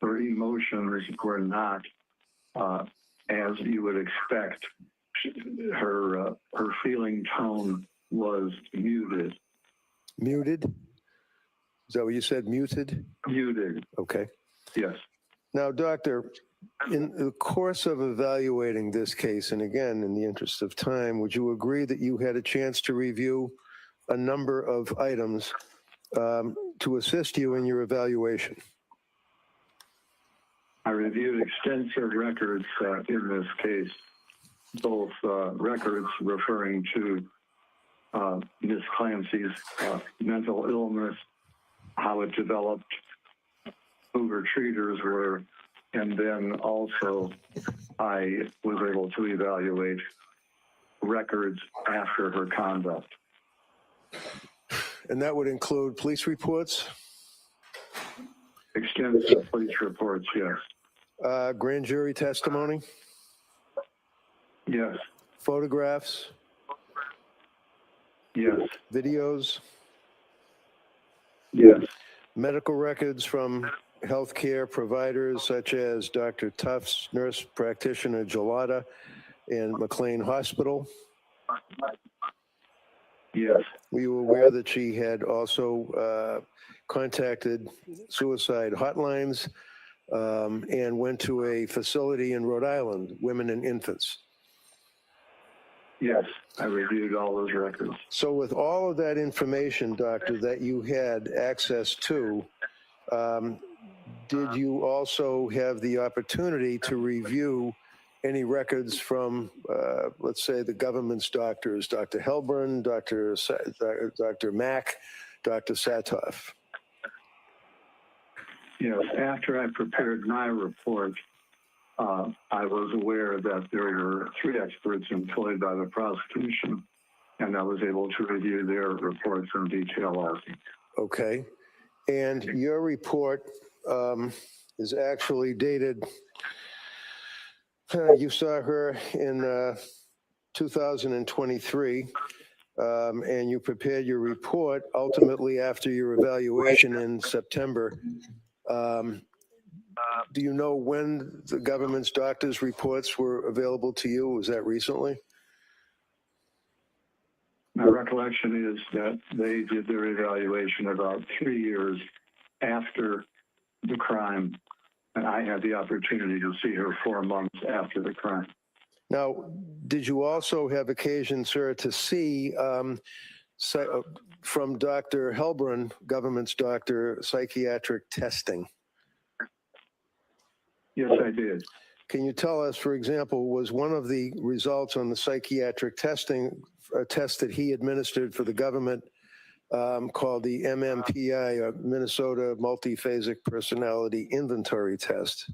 her emotions were not as you would expect. Her feeling tone was muted. Muted? Is that what you said, muted? Muted. Okay. Yes. Now, Doctor, in the course of evaluating this case, and again, in the interest of time, would you agree that you had a chance to review a number of items to assist you in your evaluation? I reviewed extensive records in this case, both records referring to Ms. Clancy's mental illness, how it developed, who her treaters were, and then also I was able to evaluate records after her conduct. And that would include police reports? Extensive police reports, yes. Grand jury testimony? Yes. Photographs? Yes. Videos? Yes. Medical records from healthcare providers such as Dr. Tufts, nurse practitioner Gelada, and McLean Hospital? Yes. Were you aware that she had also contacted suicide hotlines and went to a facility in Rhode Island, Women and Infants? Yes, I reviewed all those records. So with all of that information, doctor, that you had access to, did you also have the opportunity to review any records from, let's say, the government's doctors, Dr. Helbrun, Dr. Mack, Dr. Satoff? Yes, after I prepared my report, I was aware that there were 3 experts employed by the prosecution, and I was able to review their reports in detail also. Okay. And your report is actually dated, you saw her in 2023, and you prepared your report ultimately after your evaluation in September. Do you know when the government's doctors' reports were available to you? Was that recently? My recollection is that they did their evaluation about 3 years after the crime, and I had the opportunity to see her 4 months after the crime. Now, did you also have occasion, sir, to see from Dr. Helbrun, government's doctor, psychiatric testing? Yes, I did. Can you tell us, for example, was one of the results on the psychiatric testing a test that he administered for the government called the MMPI, or Minnesota Multiphasic Personality Inventory Test?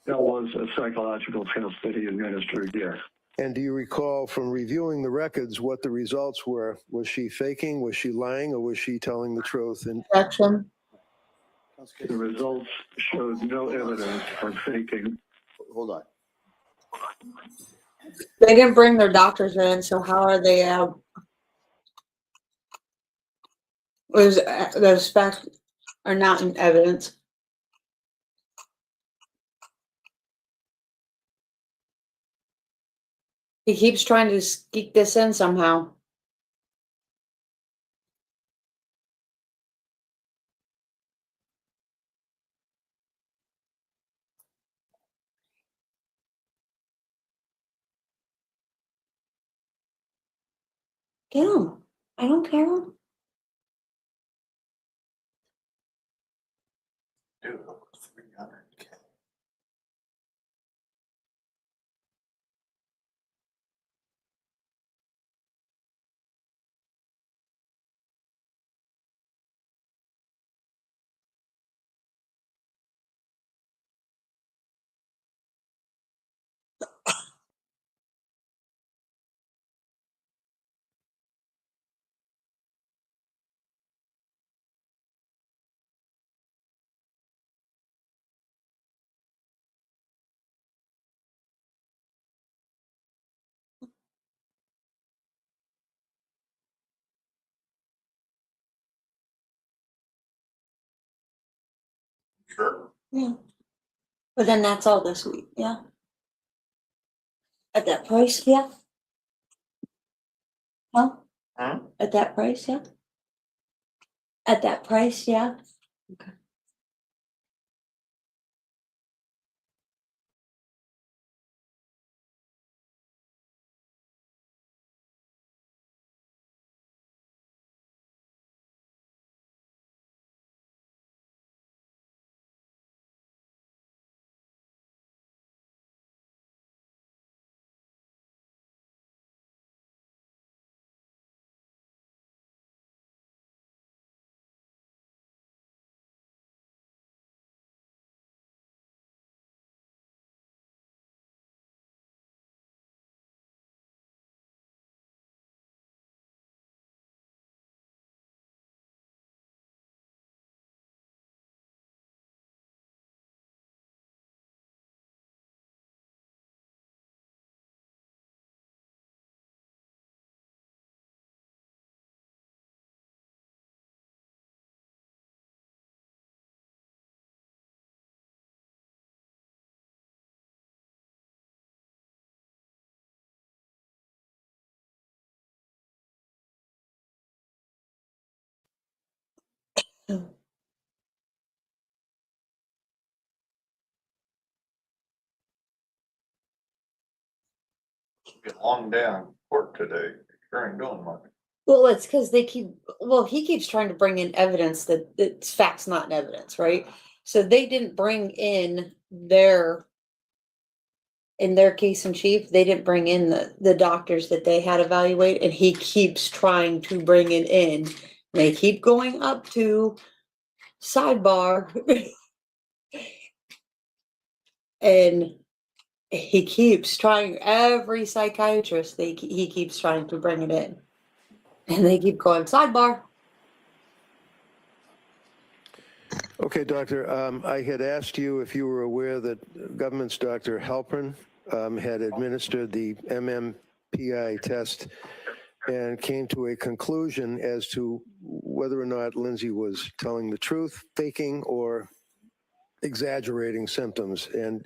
That was a psychological test that he administered, yes. And do you recall from reviewing the records what the results were? Was she faking, was she lying, or was she telling the truth? And Action. The results showed no evidence of faking. Hold on. They didn't bring their doctors in, so how are they those facts are not in evidence? He keeps trying to sneak this in somehow. Get him. I don't care. Sure. Yeah. But then that's all this week, yeah. At that price, yeah. Huh? Huh? At that price, yeah. At that price, yeah. Okay. Get long down court today. Sure ain't doing much. Well, it's because he keeps trying to bring in evidence that it's facts, not evidence, right? So they didn't bring in in their case in chief, they didn't bring in the doctors that they had evaluate, and he keeps trying to bring it in. They keep going up to sidebar, and he keeps trying, every psychiatrist, he keeps trying to bring it in. And they keep going sidebar. Okay, doctor, I had asked you if you were aware that government's Dr. Halpern had administered the MMPI test and came to a conclusion as to whether or not Lindsay was telling the truth, faking, or exaggerating symptoms. And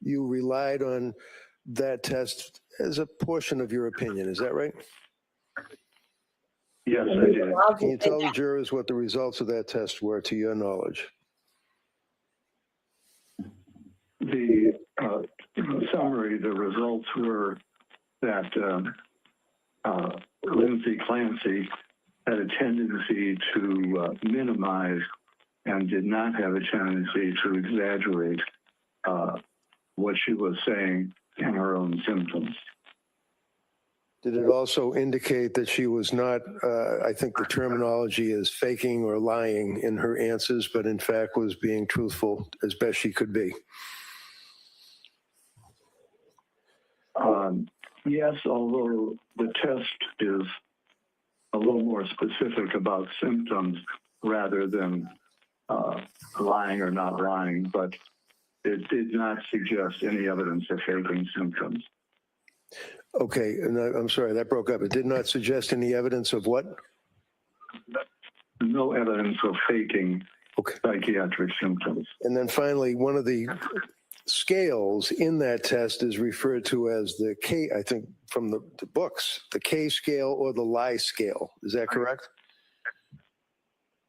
you relied on that test as a portion of your opinion. Is that right? Yes, I did. Can you tell the jurors what the results of that test were, to your knowledge? The summary, the results were that Lindsay Clancy had a tendency to minimize and did not have a tendency to exaggerate what she was saying in her own symptoms. Did it also indicate that she was not, I think the terminology is faking or lying in her answers, but in fact was being truthful as best she could be? Yes, although the test is a little more specific about symptoms rather than lying or not lying, but it did not suggest any evidence of faking symptoms. Okay, and I'm sorry, that broke up. It did not suggest any evidence of what? No evidence of faking psychiatric symptoms. And then finally, one of the scales in that test is referred to as the K, I think from the books, the K scale or the lie scale. Is that correct?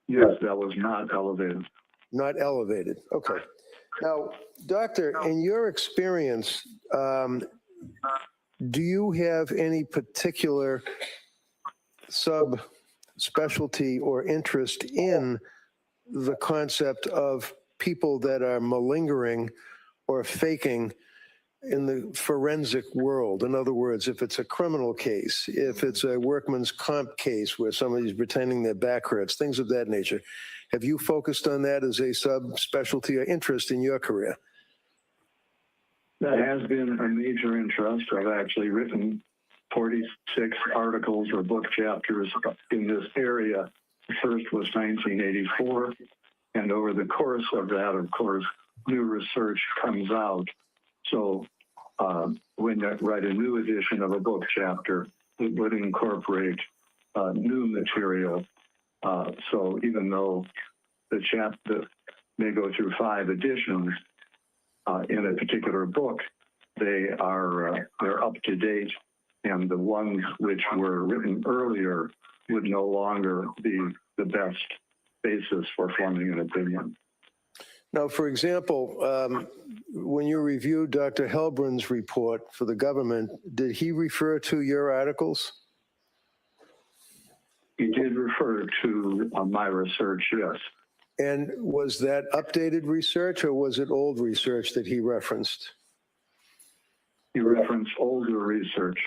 Yes, that was not elevated. Not elevated. Okay. Now, doctor, in your experience, do you have any particular subspecialty or interest in the concept of people that are malingering or faking in the forensic world? In other words, if it's a criminal case, if it's a workman's comp case where somebody's pretending their back hurts, things of that nature, have you focused on that as a subspecialty or interest in your career? That has been a major interest. I've actually written 46 articles or book chapters in this area. The first was 1984. And over the course of that, of course, new research comes out. So when I write a new edition of a book chapter, it would incorporate new material. So even though the chapter may go through 5 editions in a particular book, they're up to date, and the ones which were written earlier would no longer be the best basis for forming an opinion. Now, for example, when you reviewed Dr. Helbrin's report for the government, did he refer to your articles? He did refer to my research, yes. And was that updated research or was it old research that he referenced? He referenced older research.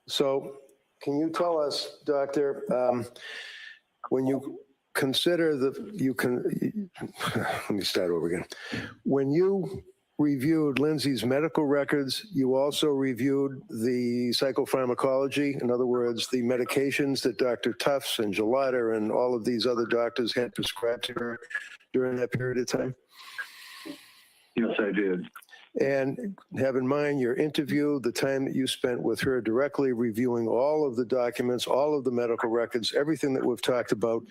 So can you tell us, Doctor, when you consider let me start over again. When you reviewed Lindsay's medical records, you also reviewed the psychopharmacology, in other words, the medications that Dr. Tufts and Gelada and all of these other doctors had prescribed to her during that period of time? Yes, I did. And have in mind your interview, the time that you spent with her directly reviewing all of the documents, all of the medical records, everything that we've talked about.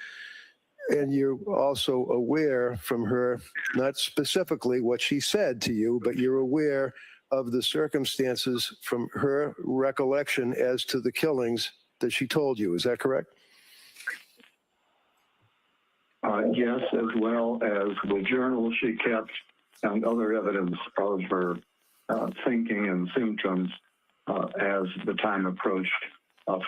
And you're also aware from her, not specifically what she said to you, but you're aware of the circumstances from her recollection as to the killings that she told you. Is that correct? Yes, as well as the journal she kept and other evidence of her thinking and symptoms as the time approached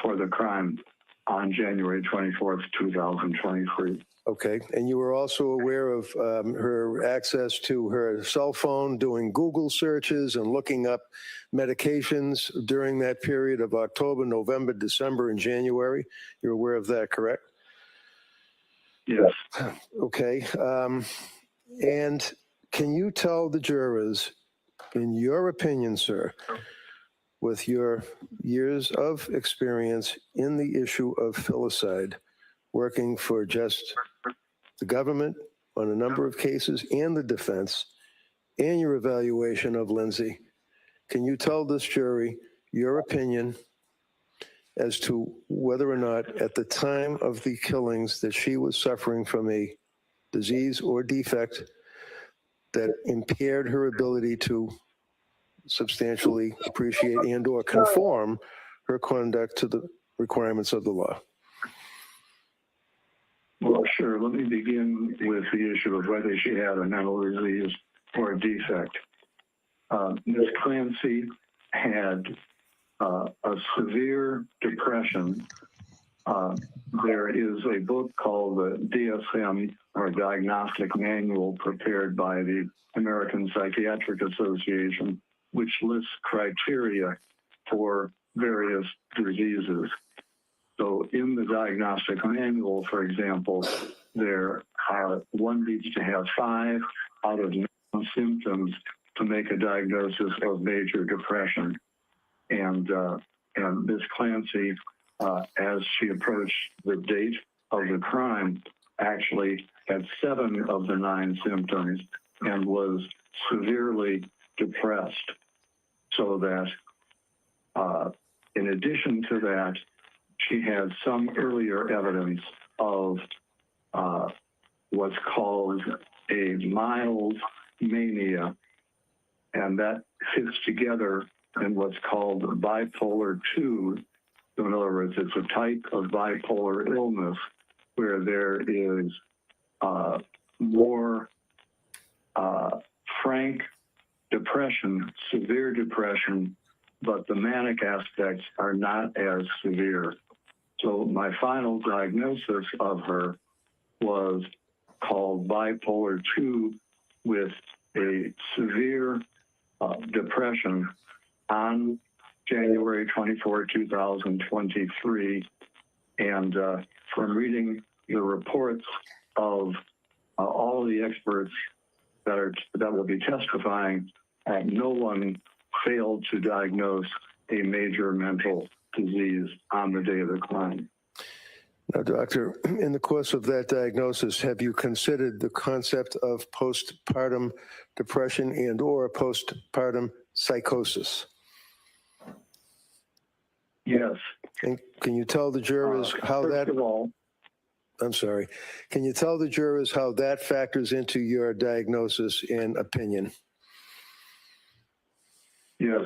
for the crime on January 24th, 2023. Okay, and you were also aware of her access to her cell phone, doing Google searches and looking up medications during that period of October, November, December, and January. You're aware of that, correct? Yes. Okay, and can you tell the jurors, in your opinion, sir, with your years of experience in the issue of filicide, working for just the government on a number of cases and the defense, and your evaluation of Lindsay, can you tell this jury your opinion as to whether or not at the time of the killings that she was suffering from a disease or defect that impaired her ability to substantially appreciate and or conform her conduct to the requirements of the law? Well, sure. Let me begin with the issue of whether she had a mental disease or a defect. Ms. Clancy had a severe depression. There is a book called the DSM, or Diagnostic Manual, prepared by the American Psychiatric Association, which lists criteria for various diseases. So in the diagnostic manual, for example, one needs to have 5 out of 9 symptoms to make a diagnosis of major depression. And Ms. Clancy, as she approached the date of the crime, actually had 7 of the 9 symptoms and was severely depressed. So that in addition to that, she had some earlier evidence of what's called a mild mania, and that fits together in what's called bipolar 2. So in other words, it's a type of bipolar illness where there is more frank depression, severe depression, but the manic aspects are not as severe. So my final diagnosis of her was called bipolar 2 with a severe depression on January 24, 2023. And from reading the reports of all the experts that will be testifying, no one failed to diagnose a major mental disease on the day of the crime. Now, doctor, in the course of that diagnosis, have you considered the concept of postpartum depression and or postpartum psychosis? Yes. And can you tell the jurors how that... First of all, I'm sorry. Can you tell the jurors how that factors into your diagnosis and opinion? Yes.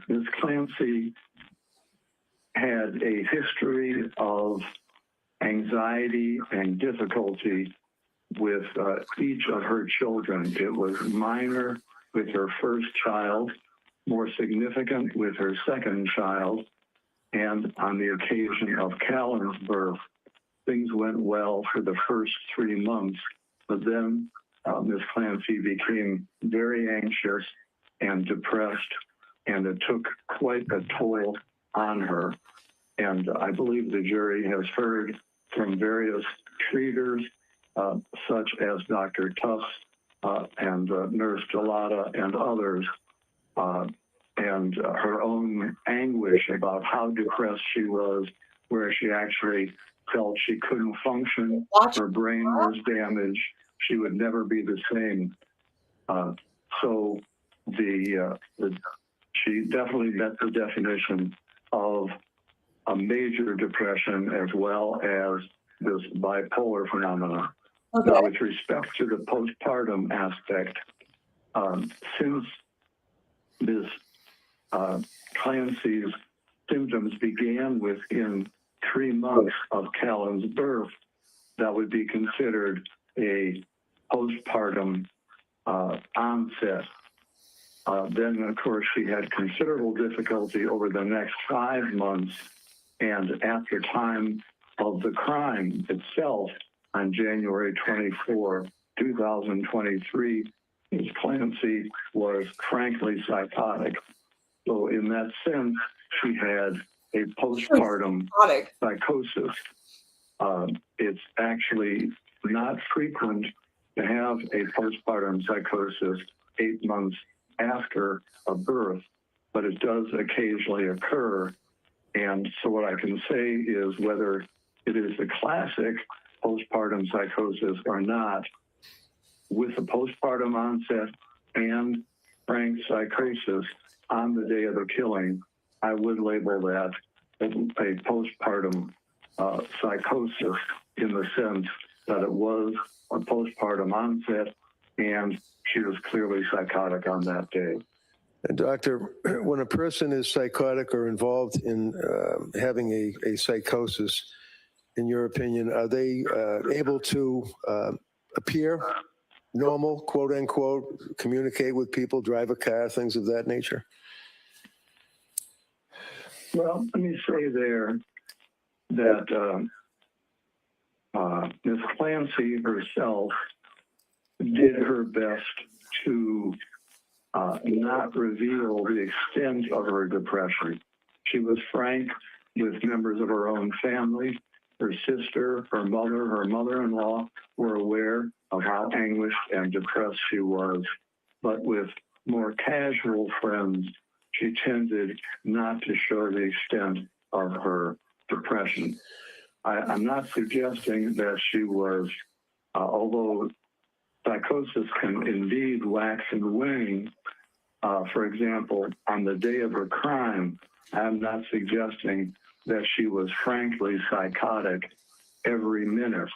Ms. Clancy had a history of anxiety and difficulty with each of her children. It was minor with her first child, more significant with her second child, and on the occasion of Callan's birth, things went well for the first 3 months, but then Ms. Clancy became very anxious and depressed, and it took quite a toll on her. And I believe the jury has heard from various treaters, such as Dr. Tufts and Nurse Delata and others, and her own anguish about how depressed she was, where she actually felt she couldn't function, her brain was damaged, she would never be the same. So she definitely met the definition of a major depression as well as this bipolar phenomenon. Okay. Now, with respect to the postpartum aspect, since Ms. Clancy's symptoms began within 3 months of Callan's birth, that would be considered a postpartum onset. Then, of course, she had considerable difficulty over the next 5 months, and at the time of the crime itself, on January 24, 2023, Ms. Clancy was frankly psychotic. So in that sense, she had a postpartum psychosis. It's actually not frequent to have a postpartum psychosis 8 months after a birth, but it does occasionally occur. And so what I can say is whether it is the classic postpartum psychosis or not, with the postpartum onset and frank psychosis on the day of the killing, I would label that a postpartum psychosis, in the sense that it was a postpartum onset and she was clearly psychotic on that day. And Doctor, when a person is psychotic or involved in having a psychosis, in your opinion, are they able to appear normal, quote unquote, communicate with people, drive a car, things of that nature? Well, let me say there that Ms. Clancy herself did her best to not reveal the extent of her depression. She was frank with members of her own family. Her sister, her mother-in-law were aware of how anguished and depressed she was. But with more casual friends, she tended not to show the extent of her depression. I'm not suggesting that she was, although psychosis can indeed wax and wane, for example, on the day of her crime, I'm not suggesting that she was frankly psychotic every minute.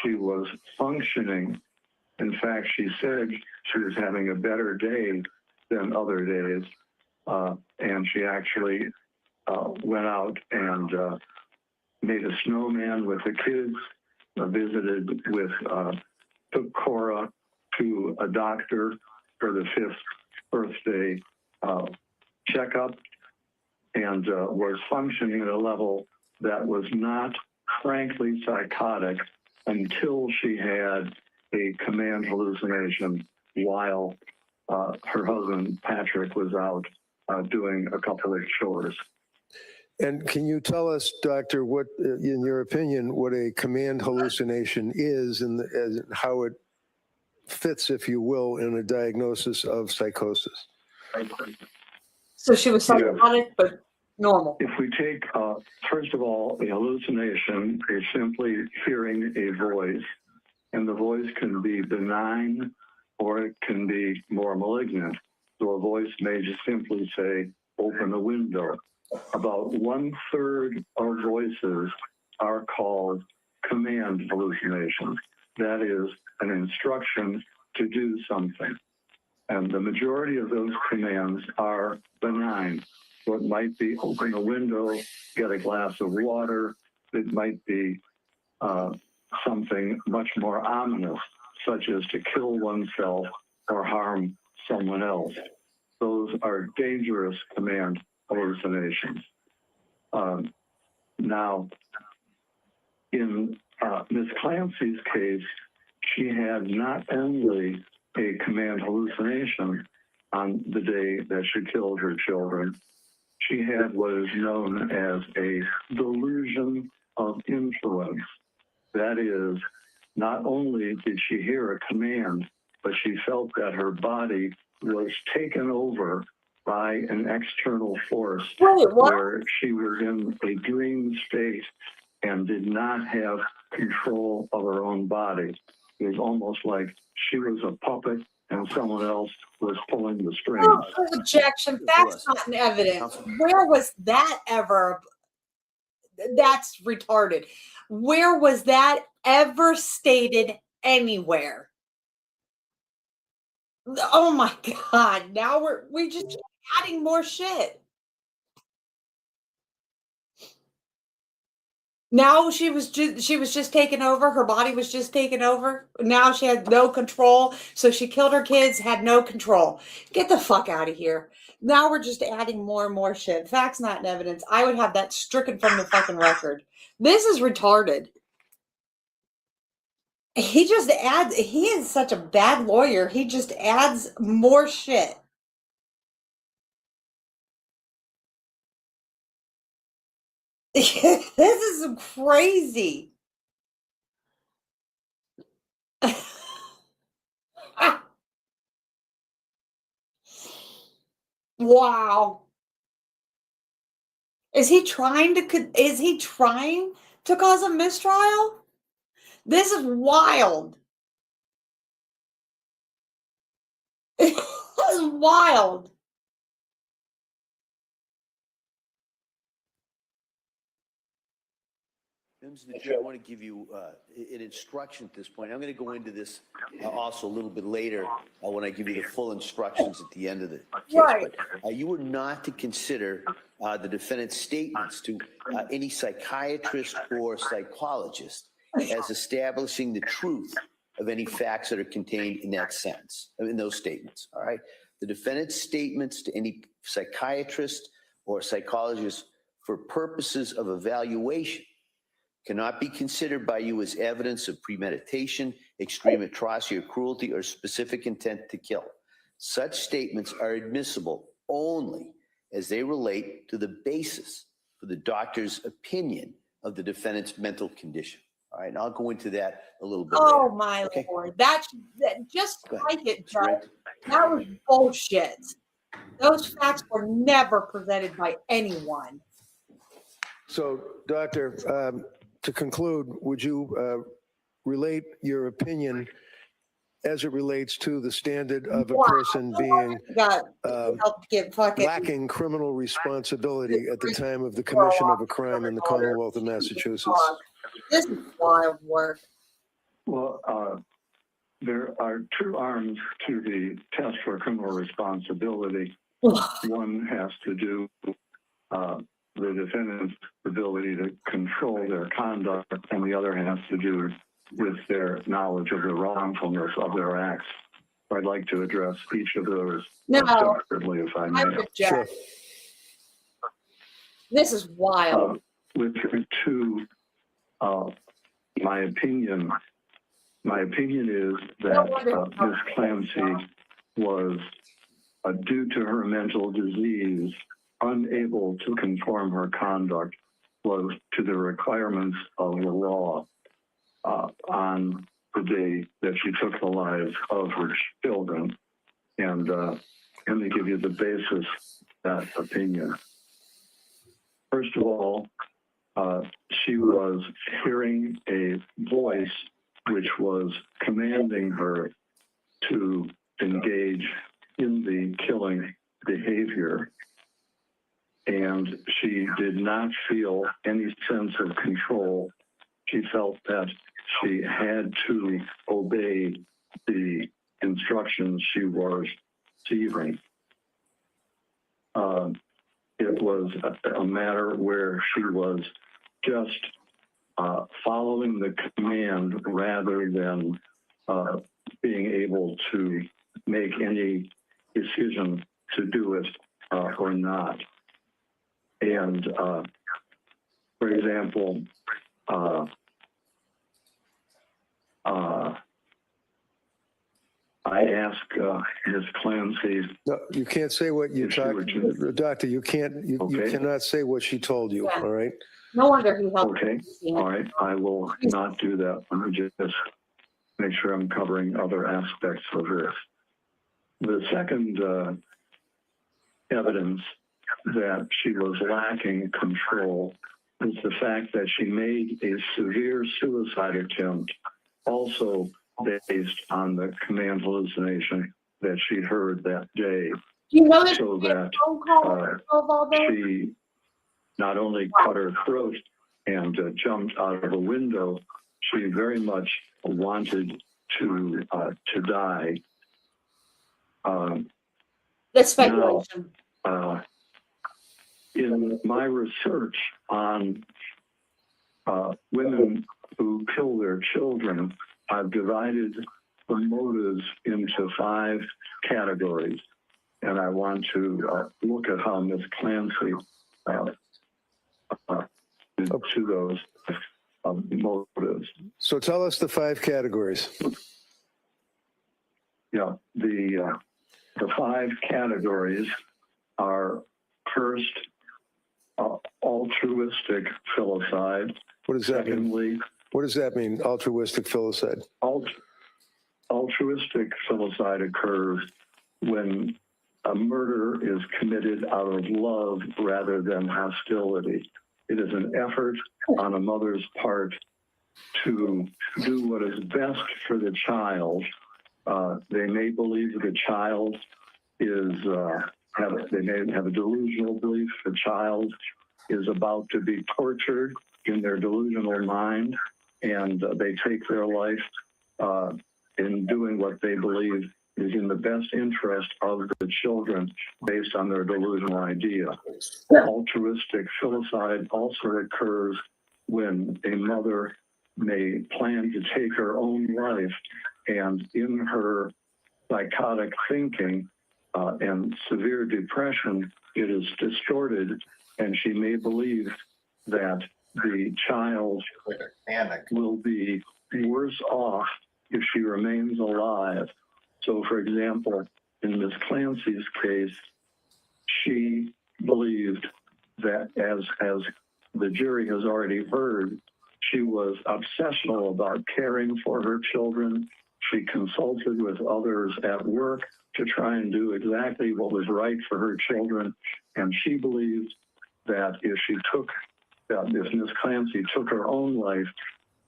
She was functioning. In fact, she said she was having a better day than other days. And she actually went out and made a snowman with the kids, visited with, took Cora to a doctor for the 5th birthday checkup, and was functioning at a level that was not frankly psychotic until she had a command hallucination while her husband, Patrick, was out doing a couple of chores. And can you tell us, Doctor, what, in your opinion, what a command hallucination is and how it fits, if you will, in a diagnosis of psychosis? So she was psychotic, but normal. If we take, first of all, a hallucination is simply hearing a voice, and the voice can be benign or it can be more malignant. So a voice may just simply say, open a window. About 1/3 of voices are called command hallucinations. That is an instruction to do something. And the majority of those commands are benign. So it might be open a window, get a glass of water. It might be something much more ominous, such as to kill oneself or harm someone else. Those are dangerous command hallucinations. Now, in Ms. Clancy's case, she had not only a command hallucination on the day that she killed her children, she had what is known as a delusion of influence. That is, not only did she hear a command, but she felt that her body was taken over by an external force where she was in a dream state and did not have control of her own body. It was almost like she was a puppet and someone else was pulling the strings. Oh, objection. That's not an evidence. Where was that ever? That's retarded. Where was that ever stated anywhere? Oh my God. Now we just keep adding more shit. Now she was just taken over. Her body was just taken over. Now she had no control. So she killed her kids, had no control. Get the fuck out of here. Now we're just adding more and more shit. Facts not in evidence. I would have that stricken from the fucking record. This is retarded. He just adds, he is such a bad lawyer. He just adds more shit. This is crazy. Wow. Is he trying to cause a mistrial? This is wild. This is wild. Members of the chair, I want to give you an instruction at this point. I'm going to go into this also a little bit later when I give you the full instructions at the end of the case. Right. But you are not to consider the defendant's statements to any psychiatrist or psychologist as establishing the truth of any facts that are contained in that sentence, in those statements. All right. The defendant's statements to any psychiatrist or psychologist for purposes of evaluation cannot be considered by you as evidence of premeditation, extreme atrocity or cruelty, or specific intent to kill. Such statements are admissible only as they relate to the basis for the doctor's opinion of the defendant's mental condition. All right, and I'll go into that a little bit later. Oh my Lord. That just like it, Judge. That was bullshit. Those facts were never presented by anyone. So, Doctor, to conclude, would you relate your opinion as it relates to the standard of a person being lacking criminal responsibility at the time of the commission of a crime in the Commonwealth of Massachusetts? This is wild work. Well, there are two arms to the test for criminal responsibility. One has to do the defendant's ability to control their conduct, and the other has to do with their knowledge of the wrongfulness of their acts. I'd like to address each of those separately, if I may. Sure. This is wild. With regard to my opinion is that Ms. Clancy was, due to her mental disease, unable to conform her conduct was to the requirements of the law on the day that she took the lives of her children. And let me give you the basis of that opinion. First of all, she was hearing a voice which was commanding her to engage in the killing behavior, and she did not feel any sense of control. She felt that she had to obey the instructions she was receiving. It was a matter where she was just following the command rather than being able to make any decision to do it or not. And for example, I asked Ms. Clancy. No, you can't say what you talked, Doctor. You can't. You cannot say what she told you. All right. No wonder he helped. Okay. All right. I will not do that. Let me just make sure I'm covering other aspects of this. The second evidence that she was lacking control is the fact that she made a severe suicide attempt, also based on the command hallucination that she heard that day. Do you know that so that she not only cut her throat and jumped out of a window, she very much wanted to die. That's speculation. Now, in my research on women who kill their children, I've divided the motives into 5 categories. And I want to look at how Ms. Clancy to those motives. So tell us the 5 categories. Yeah, the 5 categories are first, altruistic filicide. What does that Secondly, mean? What does that mean, altruistic filicide? Altruistic filicide occurs when a murder is committed out of love rather than hostility. It is an effort on a mother's part to do what is best for the child. They may believe the child is, they may have a delusional belief the child is about to be tortured in their delusional mind, and they take their life in doing what they believe is in the best interest of the children based on their delusional idea. Altruistic filicide also occurs when a mother may plan to take her own life, and in her psychotic thinking and severe depression, it is distorted, and she may believe that the child will be worse off if she remains alive. So, for example, in Ms. Clancy's case, she believed that, as the jury has already heard, she was obsessional about caring for her children. She consulted with others at work to try and do exactly what was right for her children. And she believed that if Ms. Clancy took her own life,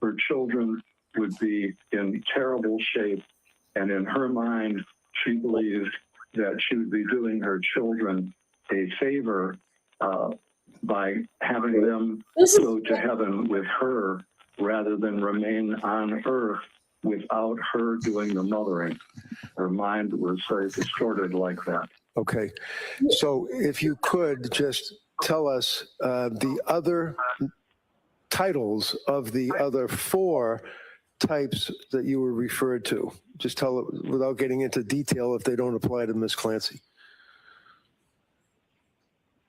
her children would be in terrible shape. And in her mind, she believed that she would be doing her children a favor by having them go to heaven with her rather than remain on earth without her doing the mothering. Her mind was very distorted like that. Okay. So if you could just tell us the other titles of the other 4 types that you were referred to. Just tell it without getting into detail if they don't apply to Ms. Clancy.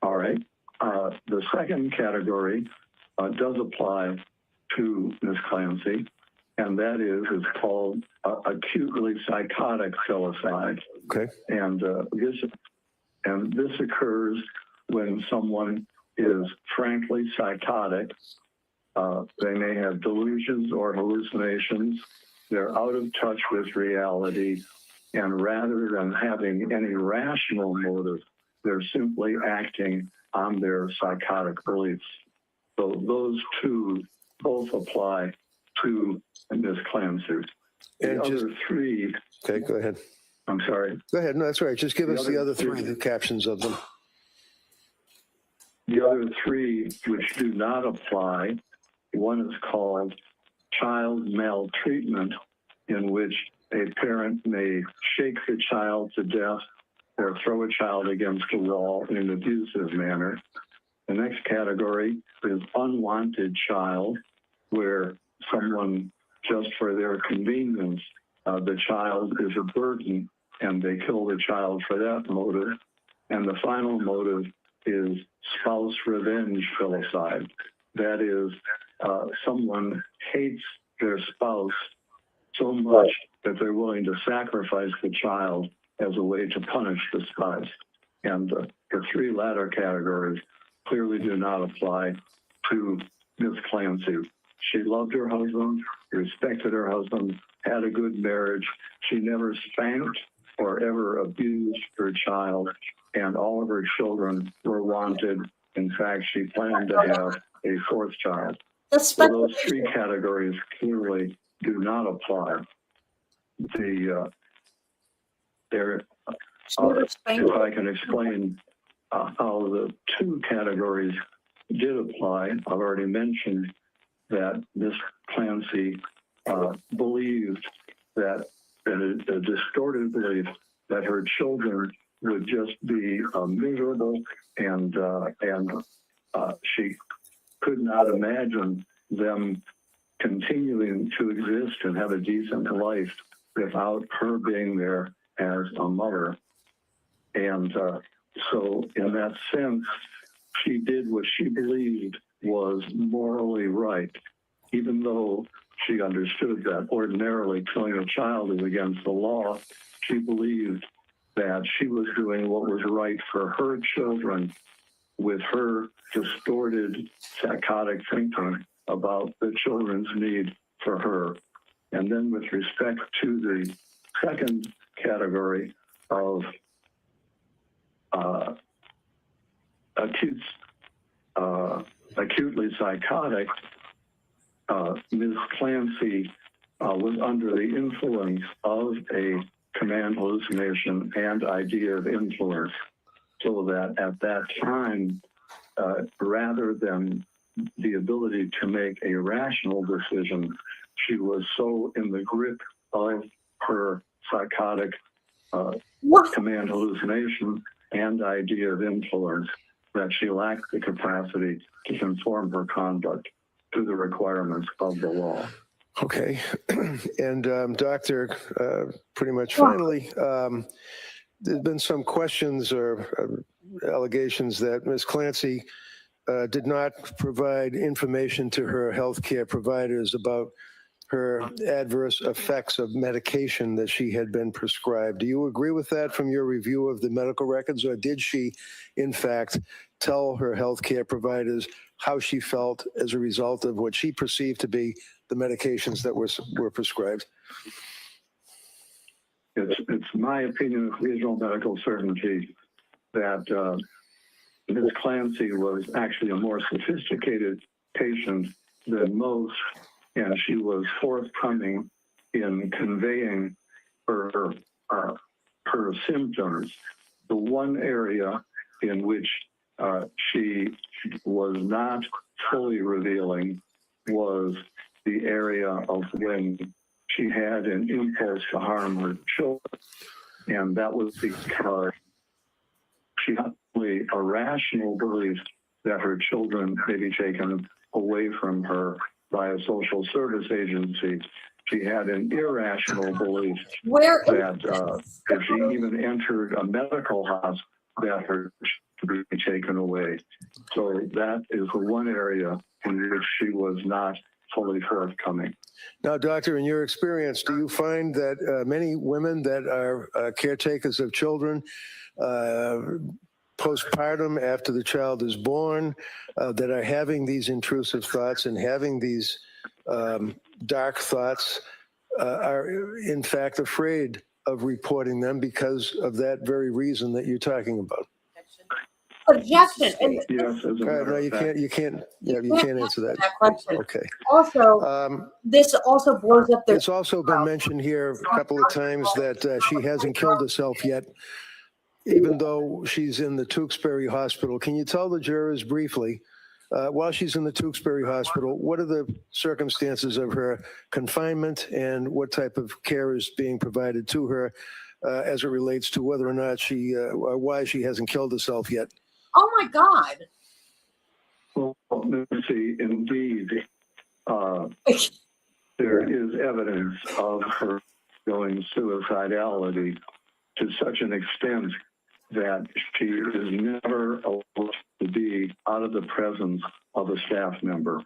All right. The second category does apply to Ms. Clancy, and that is called acutely psychotic filicide. Okay. And this occurs when someone is frankly psychotic. They may have delusions or hallucinations. They're out of touch with reality. And rather than having any rational motive, they're simply acting on their psychotic beliefs. So those 2 both apply to Ms. Clancy. The other 3. Okay, go ahead. I'm sorry. Go ahead. No, that's all right. Just give us the other 3, the captions of them. The other 3 which do not apply, one is called child maltreatment, in which a parent may shake the child to death or throw a child against a wall in an abusive manner. The next category is unwanted child, where someone, just for their convenience, the child is a burden and they kill the child for that motive. And the final motive is spouse revenge filicide. That is, someone hates their spouse so much that they're willing to sacrifice the child as a way to punish the spouse. And the 3 latter categories clearly do not apply to Ms. Clancy. She loved her husband, respected her husband, had a good marriage. She never spanked or ever abused her child, and all of her children were wanted. In fact, she planned to have a 4th child. So those 3 categories clearly do not apply. If I can explain how the 2 categories did apply, I've already mentioned that Ms. Clancy believed that a distorted belief that her children would just be miserable, and she could not imagine them continuing to exist and have a decent life without her being there as a mother. And so in that sense, she did what she believed was morally right, even though she understood that ordinarily killing a child is against the law. She believed that she was doing what was right for her children with her distorted psychotic thinking about the children's need for her. And then with respect to the second category of acutely psychotic, Ms. Clancy was under the influence of a command hallucination and idea of influence, so that at that time, rather than the ability to make a rational decision, she was so in the grip of her psychotic command hallucination and idea of influence that she lacked the capacity to conform her conduct to the requirements of the law. Okay. And Doctor, pretty much finally, there's been some questions or allegations that Ms. Clancy did not provide information to her healthcare providers about her adverse effects of medication that she had been prescribed. Do you agree with that from your review of the medical records, or did she, in fact, tell her healthcare providers how she felt as a result of what she perceived to be the medications that were prescribed? It's my opinion of regional medical certainty that Ms. Clancy was actually a more sophisticated patient than most, and she was forthcoming in conveying her symptoms. The one area in which she was not fully revealing was the area of when she had an impulse to harm her children. And that was because she had a rational belief that her children may be taken away from her by a social service agency. She had an irrational belief that if she even entered a medical hospital, that her children would be taken away. So that is the one area in which she was not fully forthcoming. Now, Doctor, in your experience, do you find that many women that are caretakers of children postpartum, after the child is born, that are having these intrusive thoughts and having these dark thoughts, are in fact afraid of reporting them because of that very reason that you're talking about? Objection. Yes, no, you can't answer that. Question. Okay. Also, this also blows up their. It's also been mentioned here a couple of times that she hasn't killed herself yet, even though she's in the Tewksbury Hospital. Can you tell the jurors briefly, while she's in the Tewksbury Hospital, what are the circumstances of her confinement and what type of care is being provided to her as it relates to whether or not she, or why she hasn't killed herself yet? Oh my God. Well, Nancy, indeed, there is evidence of her going suicidality to such an extent that she is never allowed to be out of the presence of a staff member.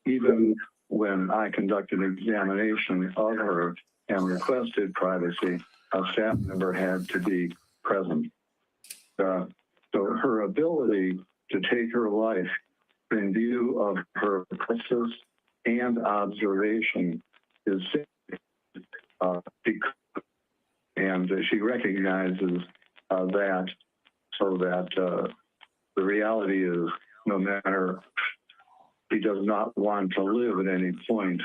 Even when I conducted an examination of her and requested privacy, a staff member had to be present. So her ability to take her life in view of her process and observation is and she recognizes that, so that the reality is, no matter she does not want to live at any point,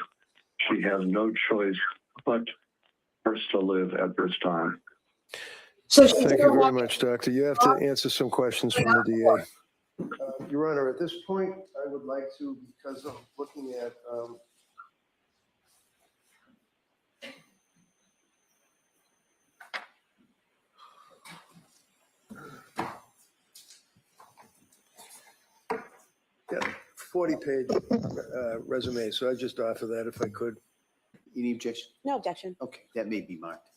she has no choice but first to live at this time. So thank you very much, Doctor. You have to answer some questions from the DA. Your Honor, at this point, I would like to, because I'm looking at 40-page resume, so I just offer that if I could. Any objection? No objection. Okay, that may be marked.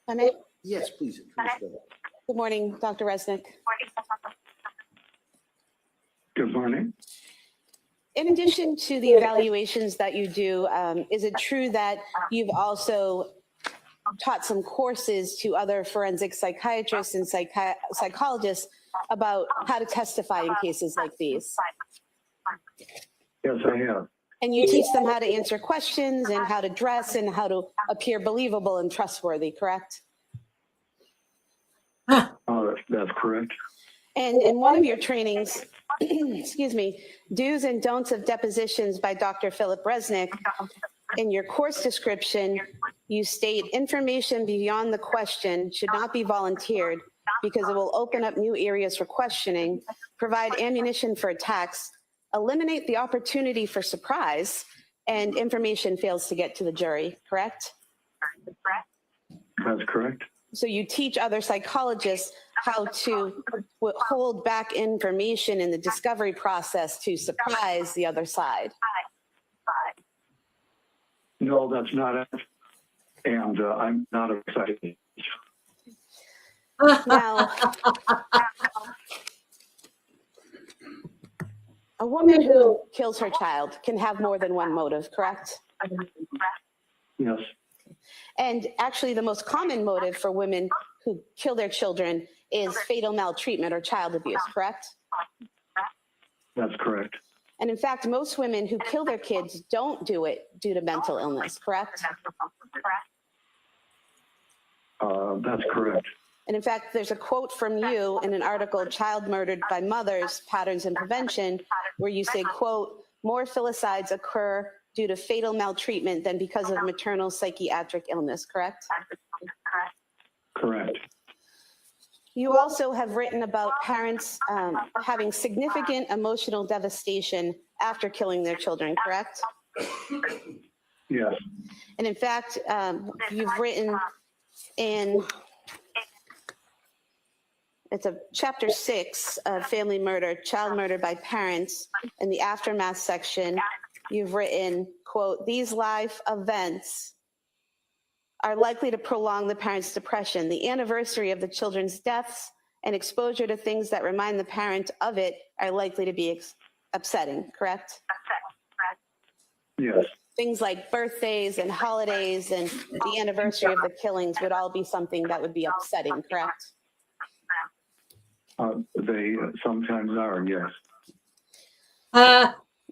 I may? Yes, please. Good morning, Dr. Resnik. Good morning. In addition to the evaluations that you do, is it true that you've also taught some courses to other forensic psychiatrists and psychologists about how to testify in cases like these? Yes, I have. And you teach them how to answer questions and how to dress and how to appear believable and trustworthy, correct? That's correct. And in one of your trainings, excuse me, Do's and Don'ts of Depositions by Dr. Philip Resnik, in your course description, you state information beyond the question should not be volunteered because it will open up new areas for questioning, provide ammunition for attacks, eliminate the opportunity for surprise, and information fails to get to the jury, correct? That's correct. So you teach other psychologists how to hold back information in the discovery process to surprise the other side. No, that's not it. And I'm not a psychiatrist. Now, a woman who kills her child can have more than one motive, correct? Yes. And actually, the most common motive for women who kill their children is fatal maltreatment or child abuse, correct? That's correct. And in fact, most women who kill their kids don't do it due to mental illness, correct? That's correct. And in fact, there's a quote from you in an article, Child Murdered by Mothers, Patterns and Prevention, where you say, quote, more filicides occur due to fatal maltreatment than because of maternal psychiatric illness, correct? Correct. You also have written about parents having significant emotional devastation after killing their children, correct? Yes. And in fact, you've written in, it's a chapter 6 of Family Murder, Child Murder by Parents, in the Aftermath section, you've written, quote, these life events are likely to prolong the parent's depression. The anniversary of the children's deaths and exposure to things that remind the parent of it are likely to be upsetting, correct? Yes. Things like birthdays and holidays and the anniversary of the killings would all be something that would be upsetting, correct? They sometimes are, yes.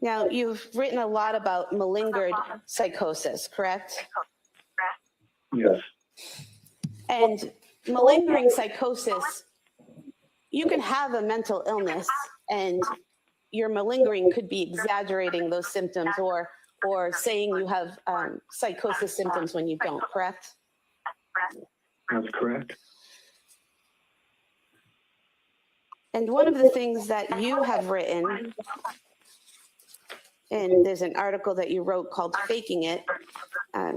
Now, you've written a lot about malingered psychosis, correct? Yes. And malingering psychosis, you can have a mental illness and your malingering could be exaggerating those symptoms or saying you have psychosis symptoms when you don't, correct? That's correct. And one of the things that you have written, and there's an article that you wrote called Faking It,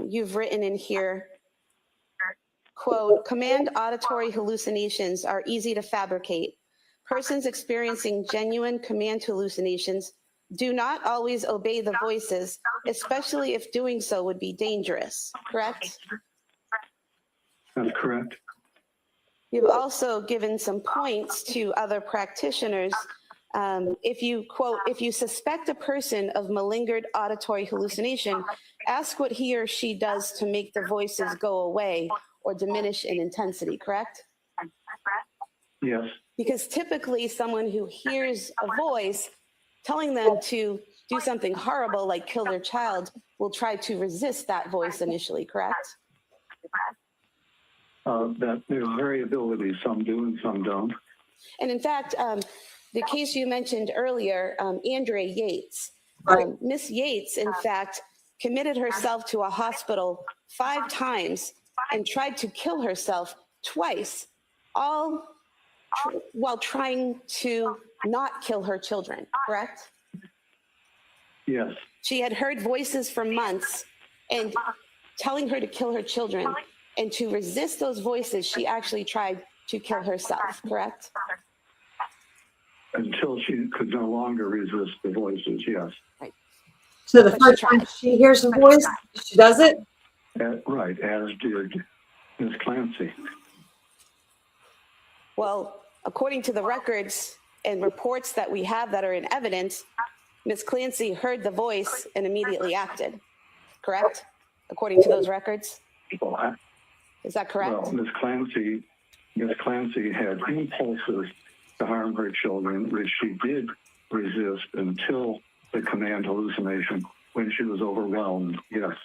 you've written in here, quote, command auditory hallucinations are easy to fabricate. Persons experiencing genuine command hallucinations do not always obey the voices, especially if doing so would be dangerous, correct? That's correct. You've also given some points to other practitioners. If you, quote, if you suspect a person of malingered auditory hallucination, ask what he or she does to make the voices go away or diminish in intensity, correct? Yes. Because typically someone who hears a voice telling them to do something horrible like kill their child will try to resist that voice initially, correct? That there's variability. Some do and some don't. And in fact, the case you mentioned earlier, Andrea Yates, Miss Yates, in fact, committed herself to a hospital 5 times and tried to kill herself twice, all while trying to not kill her children, correct? Yes. She had heard voices for months and telling her to kill her children. And to resist those voices, she actually tried to kill herself, correct? Until she could no longer resist the voices, yes. Right. So the first time she hears the voice, she does it? Right, as did Ms. Clancy. Well, according to the records and reports that we have that are in evidence, Ms. Clancy heard the voice and immediately acted, correct? According to those records? Is that correct? Well, Ms. Clancy had impulses to harm her children, which she did resist until the command hallucination when she was overwhelmed, yes.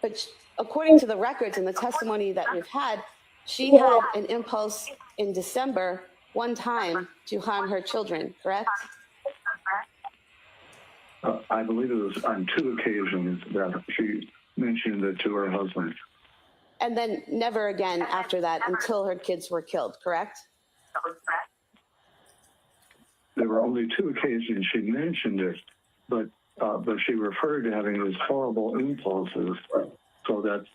But according to the records and the testimony that we've had, she had an impulse in December one time to harm her children, correct? I believe it was on 2 occasions that she mentioned it to her husband. And then never again after that until her kids were killed, correct? There were only 2 occasions she mentioned it, but she referred to having these horrible impulses. So that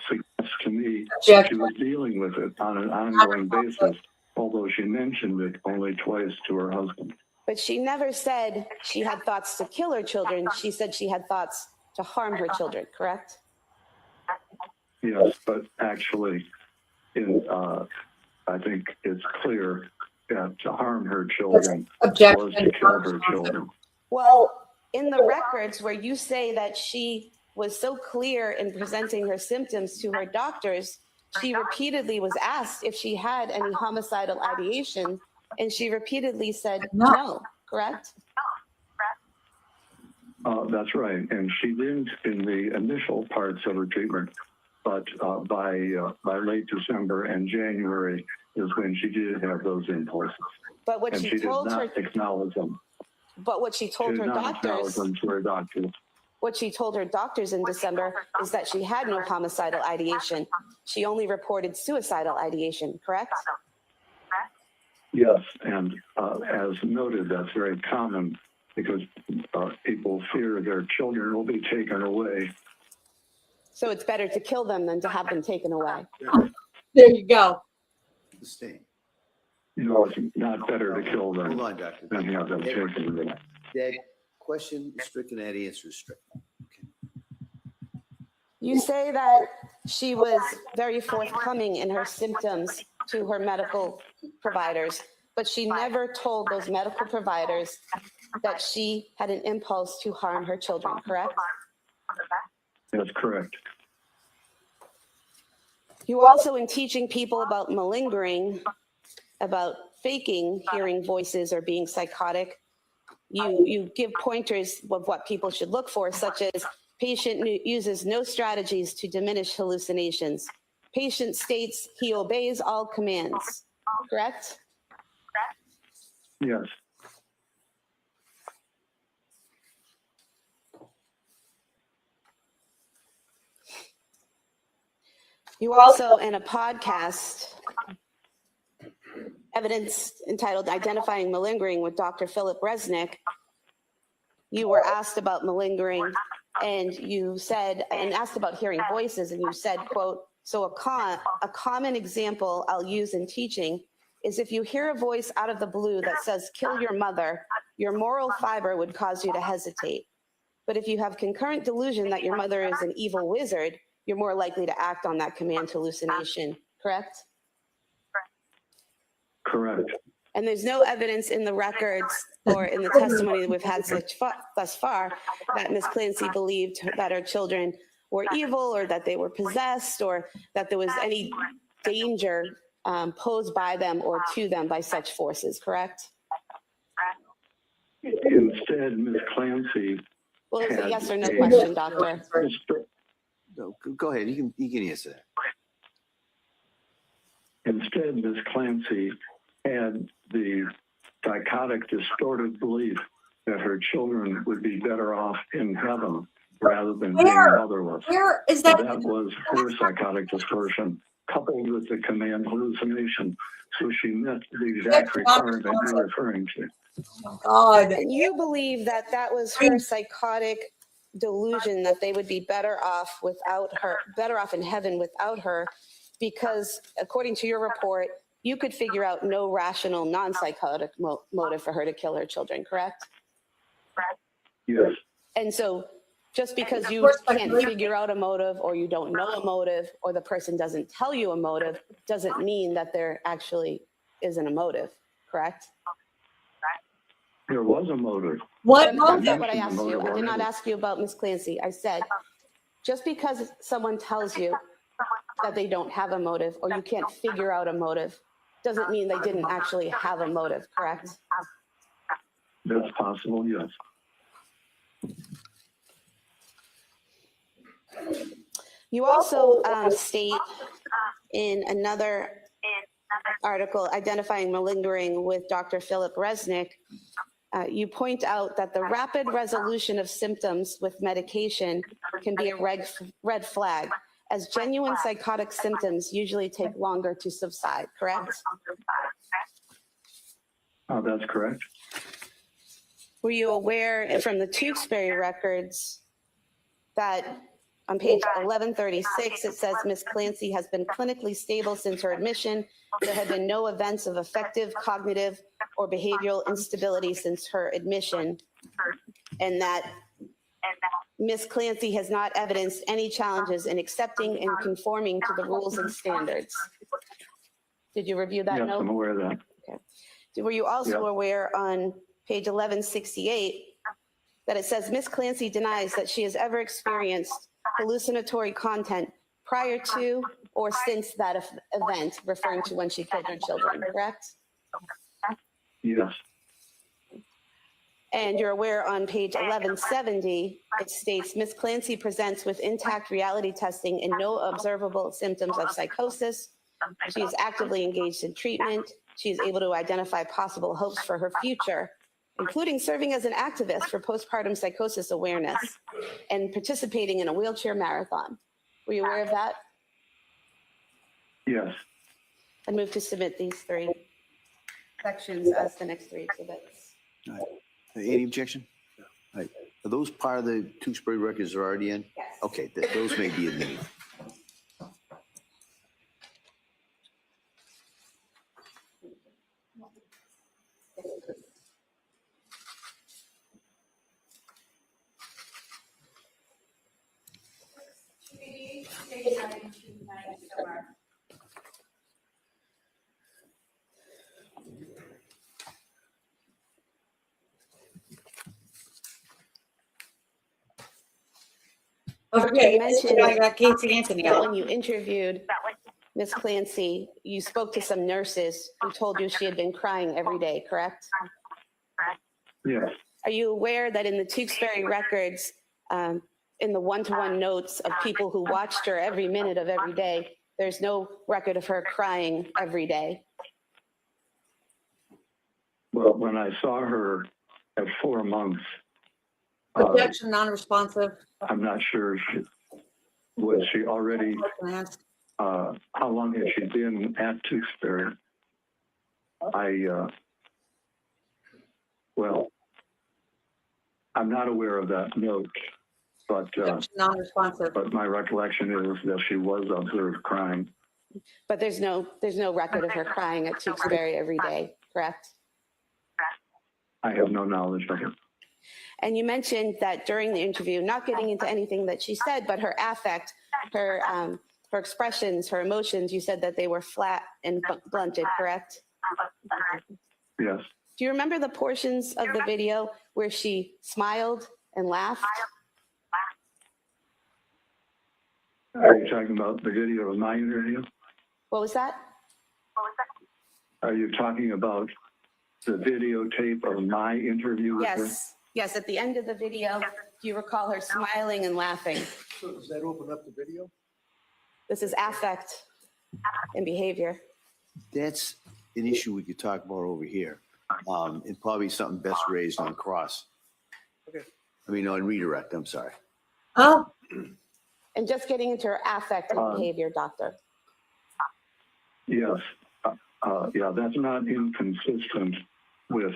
suggests to me that she was dealing with it on an ongoing basis, although she mentioned it only twice to her husband. But she never said she had thoughts to kill her children. She said she had thoughts to harm her children, correct? Yes, but actually, I think it's clear that to harm her children was to kill her children. Well, in the records where you say that she was so clear in presenting her symptoms to her doctors, she repeatedly was asked if she had any homicidal ideation, and she repeatedly said no, correct? That's right, and she didn't in the initial parts of her treatment, but by late December and January is when she did have those impulses. But what and she told did not acknowledge them. But what she told her doctors, to her doctors. what she told her doctors in December is that she had no homicidal ideation. She only reported suicidal ideation, correct? Yes, and as noted, that's very common because people fear their children will be taken away. So it's better to kill them than to have them taken away. There you go. No, it's not better to kill them Hold on, Doctor. than have them taken away. That question is stricken, that answer is stricken. You say that she was very forthcoming in her symptoms to her medical providers, but she never told those medical providers that she had an impulse to harm her children, correct? That's correct. You also, in teaching people about malingering, about faking hearing voices or being psychotic, you give pointers of what people should look for, such as patient uses no strategies to diminish hallucinations. Patient states he obeys all commands, correct? Yes. You also, in a podcast, evidence entitled Identifying Malingering with Dr. Philip Resnik, you were asked about malingering and you said, and asked about hearing voices, and you said, quote, so a common example I'll use in teaching is if you hear a voice out of the blue that says, kill your mother, your moral fiber would cause you to hesitate. But if you have concurrent delusion that your mother is an evil wizard, you're more likely to act on that command hallucination, correct? Correct. And there's no evidence in the records or in the testimony that we've had thus far that Ms. Clancy believed that her children were evil or that they were possessed or that there was any danger posed by them or to them by such forces, correct? Instead, Ms. Clancy. Well, it's a yes or no question, Doctor. No, go ahead. You can answer that. Instead, Ms. Clancy had the psychotic, distorted belief that her children would be better off in heaven rather than being motherless. Where is that? That was her psychotic distortion, coupled with the command hallucination. So she met the exact requirement you're referring to. God. And you believe that that was her psychotic delusion that they would be better off without her, better off in heaven without her, because according to your report, you could figure out no rational, non-psychotic motive for her to kill her children, correct? Yes. And so just because you can't figure out a motive, or you don't know a motive, or the person doesn't tell you a motive, doesn't mean that there actually isn't a motive, correct? There was a motive. What motive? That's what I asked you. Motive I did not already. ask you about Miss Clancy. I said, just because someone tells you that they don't have a motive, or you can't figure out a motive, doesn't mean they didn't actually have a motive, correct? That's possible, yes. You also state in another article identifying malingering with Dr. Philip Resnik, you point out that the rapid resolution of symptoms with medication can be a red flag, as genuine psychotic symptoms usually take longer to subside, correct? That's correct. Were you aware from the Tewksbury records that on page 1136, it says Ms. Clancy has been clinically stable since her admission. There have been no events of affective, cognitive, or behavioral instability since her admission, and that Ms. Clancy has not evidenced any challenges in accepting and conforming to the rules and standards. Did you review that Yes, note? I'm aware of that. Okay. Were you also Yeah. aware on page 1168 that it says Ms. Clancy denies that she has ever experienced hallucinatory content prior to or since that event, referring to when she killed her children, correct? Yes. And you're aware on page 1170, it states Ms. Clancy presents with intact reality testing and no observable symptoms of psychosis. She is actively engaged in treatment. She is able to identify possible hopes for her future, including serving as an activist for postpartum psychosis awareness and participating in a wheelchair marathon. Were you aware of that? Yes. I move to submit these three sections as the next three exhibits. All right. Any objection? All right. Are those part of the Tewksbury records are already in? Yes. Okay, those may be admitted. Okay, You mentioned I got Casey Anthony. that when you interviewed Ms. Clancy, you spoke to some nurses who told you she had been crying every day, correct? Yes. Are you aware that in the Tewksbury records, in the one-to-one notes of people who watched her every minute of every day, there's no record of her crying every day? Well, when I saw her at 4 months, Objection, non-responsive. I'm not sure was she already, how long had she been at Tewksbury? Well, I'm not aware of that note, but non-responsive. But my recollection is that she was observed crying. But there's no record of her crying at Tewksbury every day, correct? I have no knowledge of it. And you mentioned that during the interview, not getting into anything that she said, but her affect, her expressions, her emotions, you said that they were flat and blunted, correct? Yes. Do you remember the portions of the video where she smiled and laughed? Are you talking about the video of my interview? What was that? Are you talking about the videotape of my interview with her? Yes. Yes, at the end of the video, do you recall her smiling and laughing? So does that open up the video? This is affect and behavior. That's an issue we could talk about over here. And probably something best raised on cross. Okay. I mean, on redirect, I'm sorry. Oh. And just getting into her affect and behavior, doctor. Yes. Yeah, that's not inconsistent with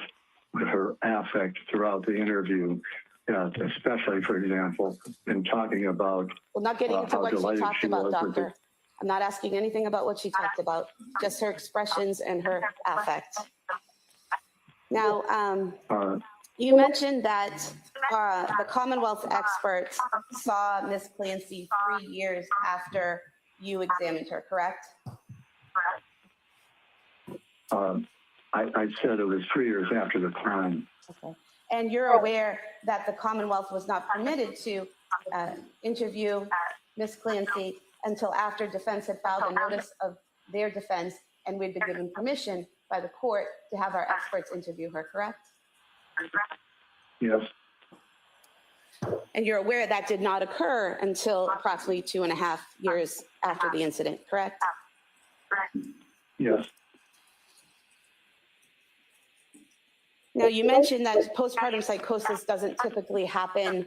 her affect throughout the interview. especially, for example, in talking about Well, not getting into how what she delighted talked she about, was with doctor. I'm not asking anything about what she talked about, just her expressions and her affect. Now, you mentioned that the Commonwealth experts saw Miss Clancy 3 years after you examined her, correct? I said it was 3 years after the crime. Okay. And you're aware that the Commonwealth was not permitted to interview Miss Clancy until after defense had filed a notice of their defense and we'd been given permission by the court to have our experts interview her, correct? Yes. And you're aware that did not occur until approximately 2.5 years after the incident, correct? Yes. Now, you mentioned that postpartum psychosis doesn't typically happen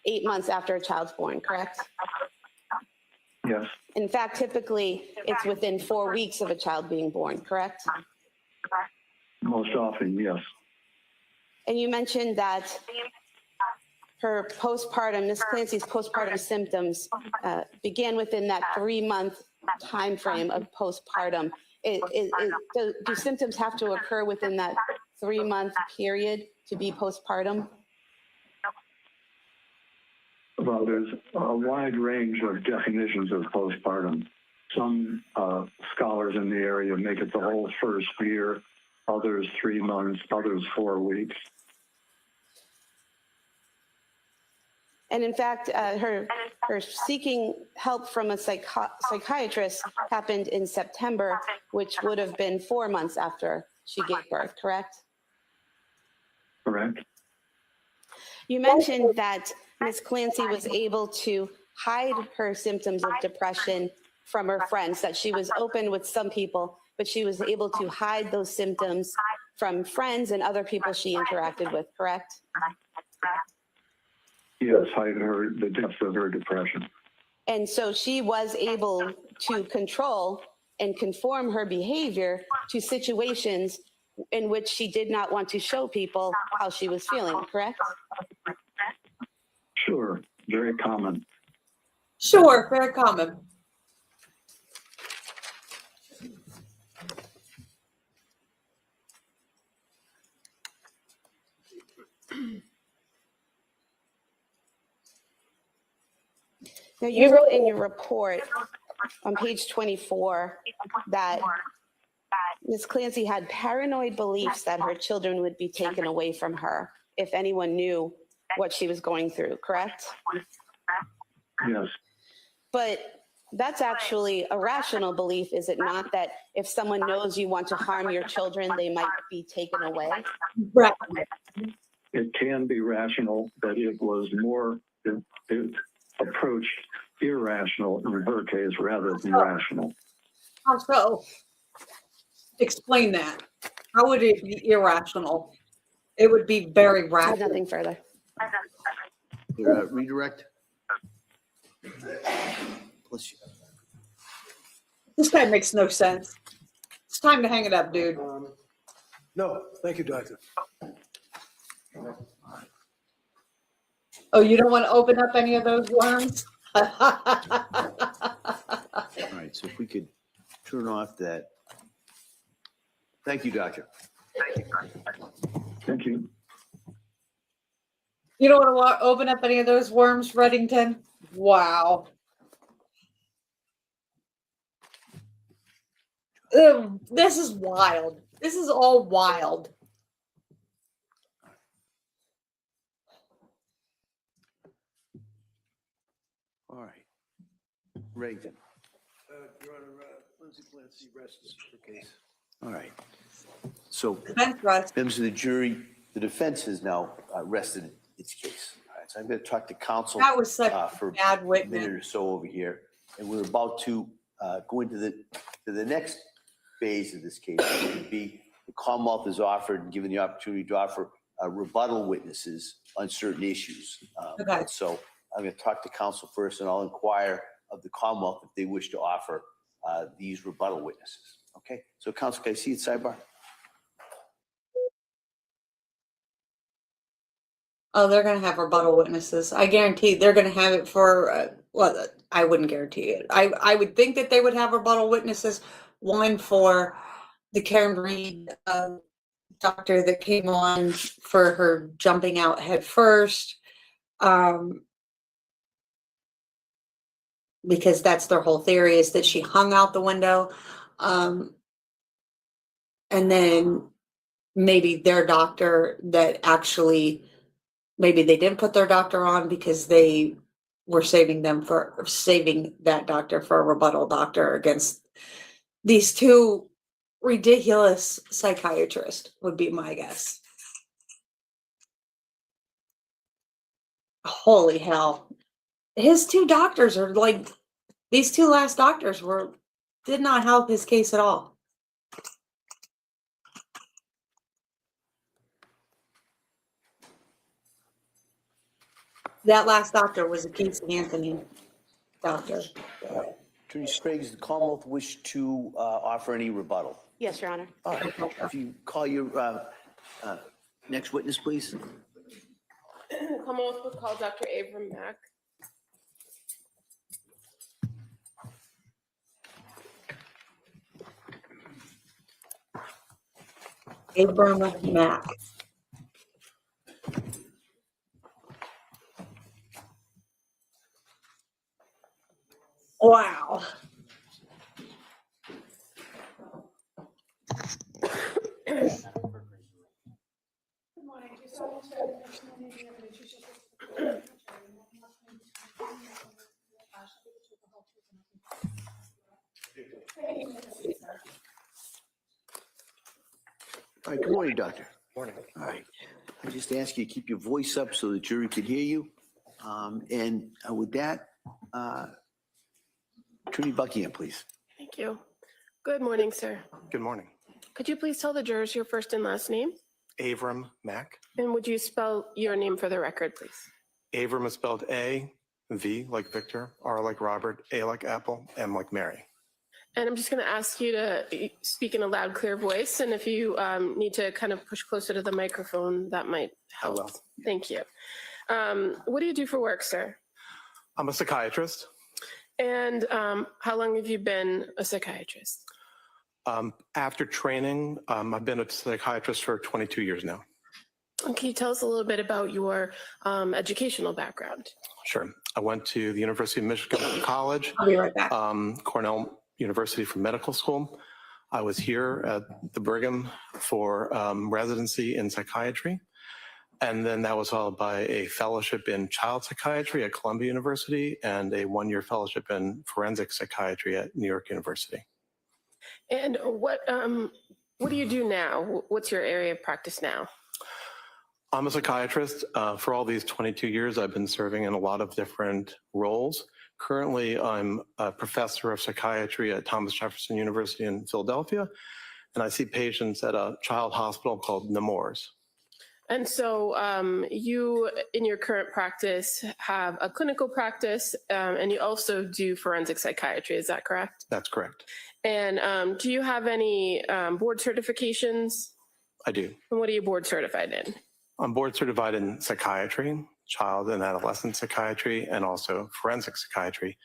8 months after a child's born, correct? Yes. In fact, typically it's within 4 weeks of a child being born, correct? Most often, yes. And you mentioned that her postpartum, Miss Clancy's postpartum symptoms began within that 3-month time frame of postpartum. Do symptoms have to occur within that 3-month period to be postpartum? Well, there's a wide range of definitions of postpartum. Some scholars in the area make it the whole first year, others 3 months, others 4 weeks. And in fact, her seeking help from a psychiatrist happened in September, which would have been 4 months after she gave birth, correct? Correct. You mentioned that Ms. Clancy was able to hide her symptoms of depression from her friends, that she was open with some people, but she was able to hide those symptoms from friends and other people she interacted with, correct? Yes, hide the depths of her depression. And so she was able to control and conform her behavior to situations in which she did not want to show people how she was feeling, correct? Sure, very common. Sure, very common. Now, you wrote in your report on page 24 that Ms. Clancy had paranoid beliefs that her children would be taken away from her if anyone knew what she was going through, correct? Yes. But that's actually a rational belief, is it not? That if someone knows you want to harm your children, they might be taken away? Right. It can be rational, but it was more, it approached irrational in her case rather than rational. How so? Explain that. How would it be irrational? It would be very rational. Nothing further. Your redirect. This guy makes no sense. It's time to hang it up, dude. No, thank you, doctor. Oh, you don't want to open up any of those worms? All right, so if we could turn off that. Thank you, doctor. Thank you. You don't want to open up any of those worms, Reddington? Wow. This is wild. This is all wild. All right. Reddington. Your Honor, Lindsay Clancy rests her case. All right. So, Defense rest. members of the jury, the defense has now rested its case. All right, so I'm going to talk to counsel That was such for bad a witness. minute or so over here, and we're about to go into the next phase of this case, which would be the Commonwealth is offered and given the opportunity to offer rebuttal witnesses on certain issues. Okay. So I'm going to talk to counsel first, and I'll inquire of the Commonwealth if they wish to offer these rebuttal witnesses. Okay, so counsel, can I see it sidebar? Oh, they're going to have rebuttal witnesses. I guarantee they're going to have it for, well, I wouldn't guarantee it. I would think that they would have rebuttal witnesses. One for the Karen Reed doctor that came on for her jumping out head first. Because that's their whole theory, is that she hung out the window. And then maybe their doctor that actually, maybe they didn't put their doctor on because they were saving that doctor for a rebuttal doctor against these two ridiculous psychiatrists, would be my guess. Holy hell. His two doctors are like, these two last doctors did not help his case at all. That last doctor was a Casey Anthony doctor. Attorney Sprague, does the Commonwealth wish to offer any rebuttal? Yes, Your Honor. All right. If you call your next witness, please. Commonwealth would call Dr. Abram Mack. Abram Mack. Wow. All right, good morning, Doctor. Morning. All right. I just ask you to keep your voice up so the jury can hear you. And with that, Attorney Buckingham, please. Thank you. Good morning, sir. Good morning. Could you please tell the jurors your first and last name? Abram Mack. And would you spell your name for the record, please? Abram is spelled A, V like Victor, R like Robert, A like Apple, M like Mary. And I'm just going to ask you to speak in a loud, clear voice. And if you need to kind of push closer to the microphone, that might help. I will. Thank you. What do you do for work, sir? I'm a psychiatrist. And how long have you been a psychiatrist? After training, I've been a psychiatrist for 22 years now. Can you tell us a little bit about your educational background? Sure. I went to the University of Michigan College. I'll be right back. Cornell University for medical school. I was here at the Brigham for residency in psychiatry. And then that was followed by a fellowship in child psychiatry at Columbia University and a one-year fellowship in forensic psychiatry at New York University. And what do you do now? What's your area of practice now? I'm a psychiatrist. For all these 22 years, I've been serving in a lot of different roles. Currently, I'm a professor of psychiatry at Thomas Jefferson University in Philadelphia, and I see patients at a child hospital called Nemours. And so you, in your current practice, have a clinical practice, and you also do forensic psychiatry. Is that correct? That's correct. And do you have any board certifications? I do. And what are you board certified in? I'm board certified in psychiatry, child and adolescent psychiatry, and also forensic psychiatry.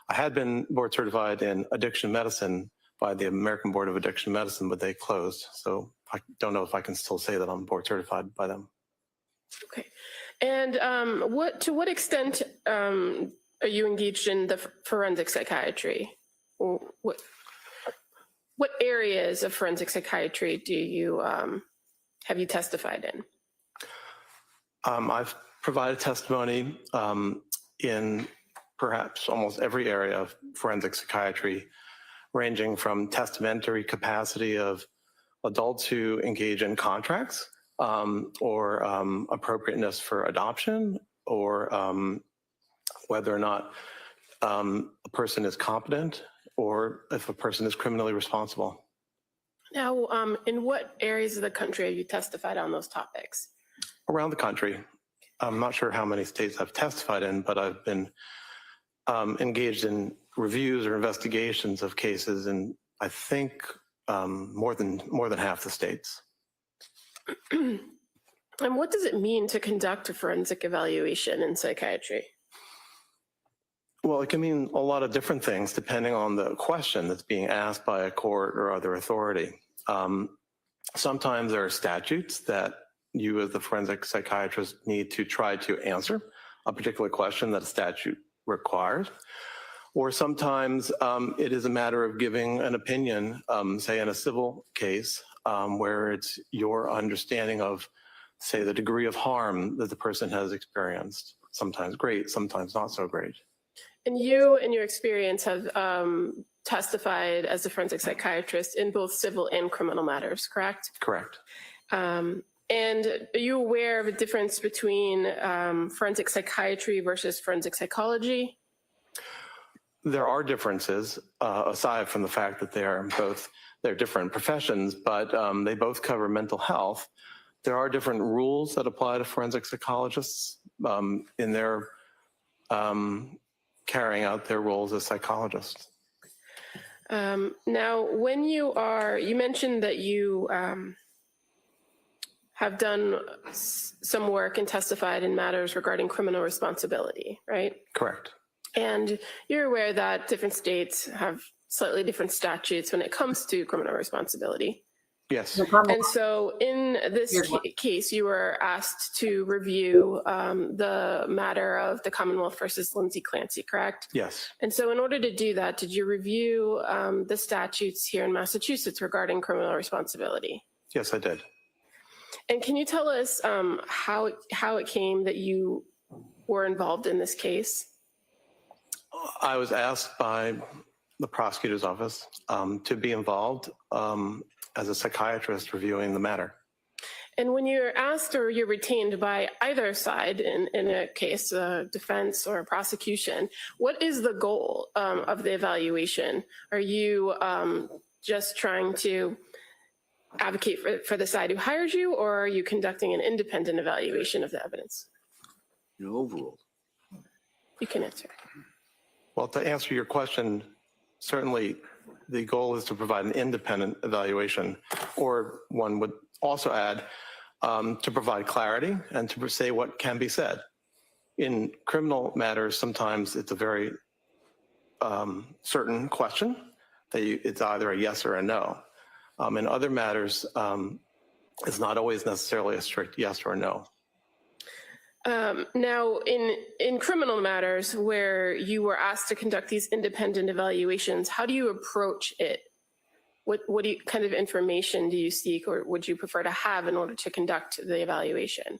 I had been board certified in addiction medicine by the American Board of Addiction Medicine, but they closed. So I don't know if I can still say that I'm board certified by them. Okay. And to what extent are you engaged in the forensic psychiatry? Or what areas of forensic psychiatry do you have you testified in? I've provided testimony in perhaps almost every area of forensic psychiatry, ranging from testamentary capacity of adults who engage in contracts or appropriateness for adoption, or whether or not a person is competent or if a person is criminally responsible. Now, in what areas of the country have you testified on those topics? Around the country. I'm not sure how many states I've testified in, but I've been engaged in reviews or investigations of cases in, I think, more than half the states. And what does it mean to conduct a forensic evaluation in psychiatry? Well, it can mean a lot of different things depending on the question that's being asked by a court or other authority. Sometimes there are statutes that you as the forensic psychiatrist need to try to answer a particular question that a statute requires. Or sometimes it is a matter of giving an opinion, say in a civil case, where it's your understanding of, say, the degree of harm that the person has experienced. Sometimes great, sometimes not so great. And you, in your experience, have testified as a forensic psychiatrist in both civil and criminal matters, correct? Correct. And are you aware of a difference between forensic psychiatry versus forensic psychology? There are differences, aside from the fact that they're different professions, but they both cover mental health. There are different rules that apply to forensic psychologists in their carrying out their roles as psychologists. Now, when you mentioned that you have done some work and testified in matters regarding criminal responsibility, right? Correct. And you're aware that different states have slightly different statutes when it comes to criminal responsibility. Yes. And so in this case, you were asked to review the matter of the Commonwealth versus Lindsay Clancy, correct? Yes. And so in order to do that, did you review the statutes here in Massachusetts regarding criminal responsibility? Yes, I did. And can you tell us how it came that you were involved in this case? I was asked by the prosecutor's office to be involved as a psychiatrist reviewing the matter. And when you're asked or you're retained by either side in a case, defense or prosecution, what is the goal of the evaluation? Are you just trying to advocate for the side who hires you, or are you conducting an independent evaluation of the evidence? Overall. You can answer. Well, to answer your question, certainly the goal is to provide an independent evaluation, or one would also add to provide clarity and to say what can be said. In criminal matters, sometimes it's a very certain question that it's either a yes or a no. In other matters, it's not always necessarily a strict yes or no. Now, in criminal matters where you were asked to conduct these independent evaluations, how do you approach it? What kind of information do you seek, or would you prefer to have in order to conduct the evaluation?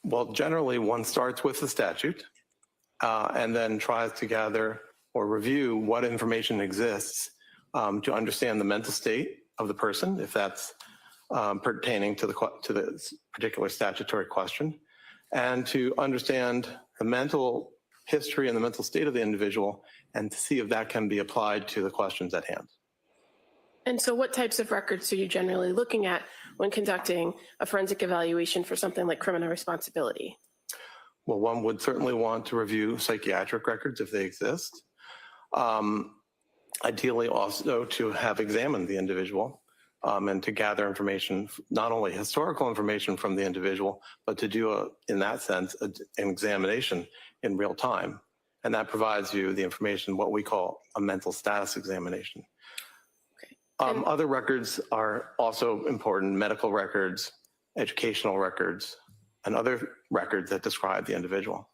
Well, generally one starts with the statute and then tries to gather or review what information exists to understand the mental state of the person, if that's pertaining to the particular statutory question, and to understand the mental history and the mental state of the individual, and to see if that can be applied to the questions at hand. And so what types of records are you generally looking at when conducting a forensic evaluation for something like criminal responsibility? Well, one would certainly want to review psychiatric records if they exist. Ideally also to have examined the individual and to gather information, not only historical information from the individual, but to do, in that sense, an examination in real time. And that provides you the information, what we call a mental status examination. Other records are also important: medical records, educational records, and other records that describe the individual.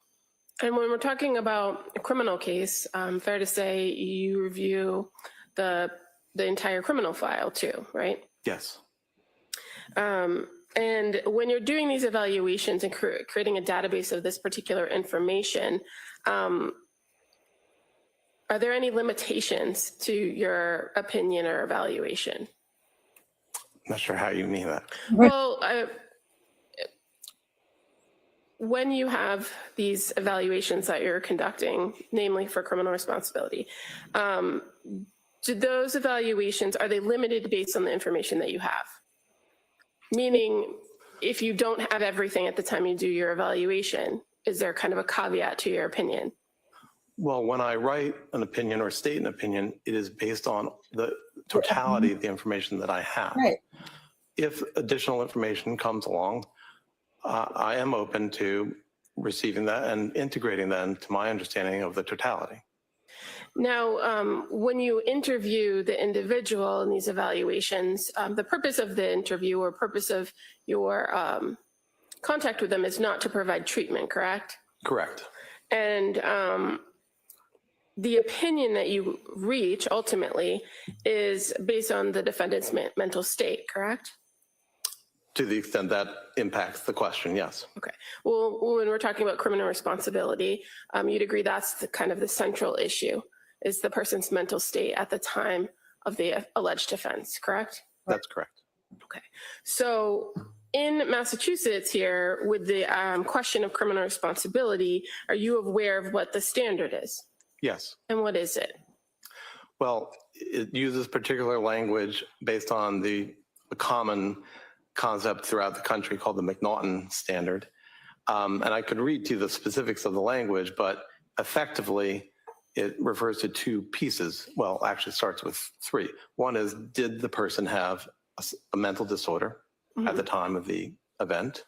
And when we're talking about a criminal case, fair to say you review the entire criminal file too, right? Yes. And when you're doing these evaluations and creating a database of this particular information, are there any limitations to your opinion or evaluation? I'm not sure how you mean that. Well, when you have these evaluations that you're conducting, namely for criminal responsibility, do those evaluations, are they limited based on the information that you have? Meaning, if you don't have everything at the time you do your evaluation, is there kind of a caveat to your opinion? Well, when I write an opinion or state an opinion, it is based on the totality of the information that I have. Right. if additional information comes along, I am open to receiving that and integrating that into my understanding of the totality. Now, when you interview the individual in these evaluations, the purpose of the interview or purpose of your contact with them is not to provide treatment, correct? Correct. And the opinion that you reach ultimately is based on the defendant's mental state, correct? To the extent that impacts the question, yes. Okay. Well, when we're talking about criminal responsibility, you'd agree that's the kind of the central issue, is the person's mental state at the time of the alleged offense, correct? That's correct. Okay. So in Massachusetts here, with the question of criminal responsibility, are you aware of what the standard is? Yes. And what is it? Well, it uses particular language based on the common concept throughout the country called the McNaughton standard. And I could read to you the specifics of the language, but effectively it refers to two pieces. Well, actually starts with three. One is, did the person have a mental disorder at the time of the event?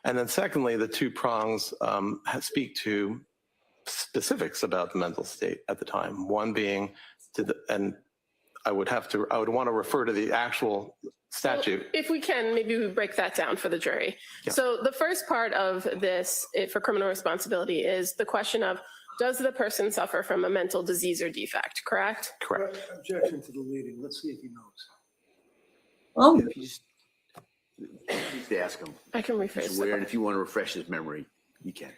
And then secondly, the two prongs speak to specifics about the mental state at the time. One being, and I would want to refer to the actual statute. So if we can, maybe we break that down for the jury. Yeah. So the first part of this for criminal responsibility is the question of, does the person suffer from a mental disease or defect, correct? Correct. Objection to the leading. Let's see if he knows. Oh, If you just ask him. I can rephrase He's aware, and if you want to refresh his memory, you can.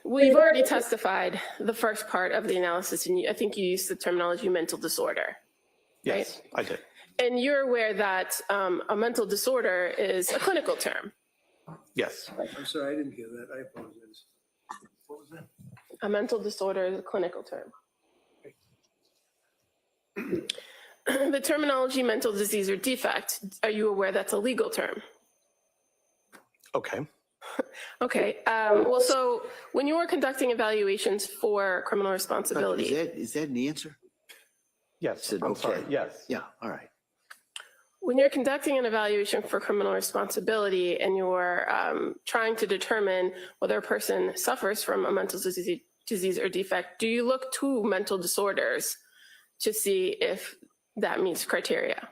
Well, you've already testified the first part of the analysis, and I think you used the terminology mental disorder. Yes, right? I did. And you're aware that a mental disorder is a clinical term. Yes. I'm sorry, I didn't hear that. I apologize. What was that? A mental disorder is a clinical term. The terminology mental disease or defect, are you aware that's a legal term? Okay. Okay. Well, so when you were conducting evaluations for criminal responsibility. Is that an answer? Yes. I'm sorry. Yes. Yeah, all right. When you're conducting an evaluation for criminal responsibility and you're trying to determine whether a person suffers from a mental disease or defect, do you look to mental disorders to see if that meets criteria?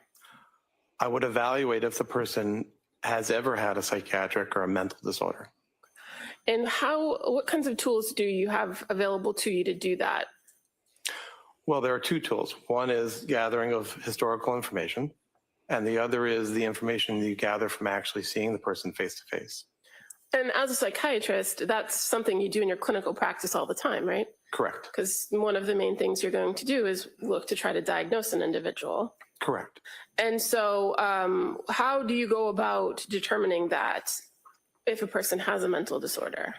I would evaluate if the person has ever had a psychiatric or a mental disorder. And what kinds of tools do you have available to you to do that? Well, there are two tools. One is gathering of historical information, and the other is the information you gather from actually seeing the person face to face. And as a psychiatrist, that's something you do in your clinical practice all the time, right? Correct. Because one of the main things you're going to do is look to try to diagnose an individual. Correct. And so how do you go about determining that if a person has a mental disorder?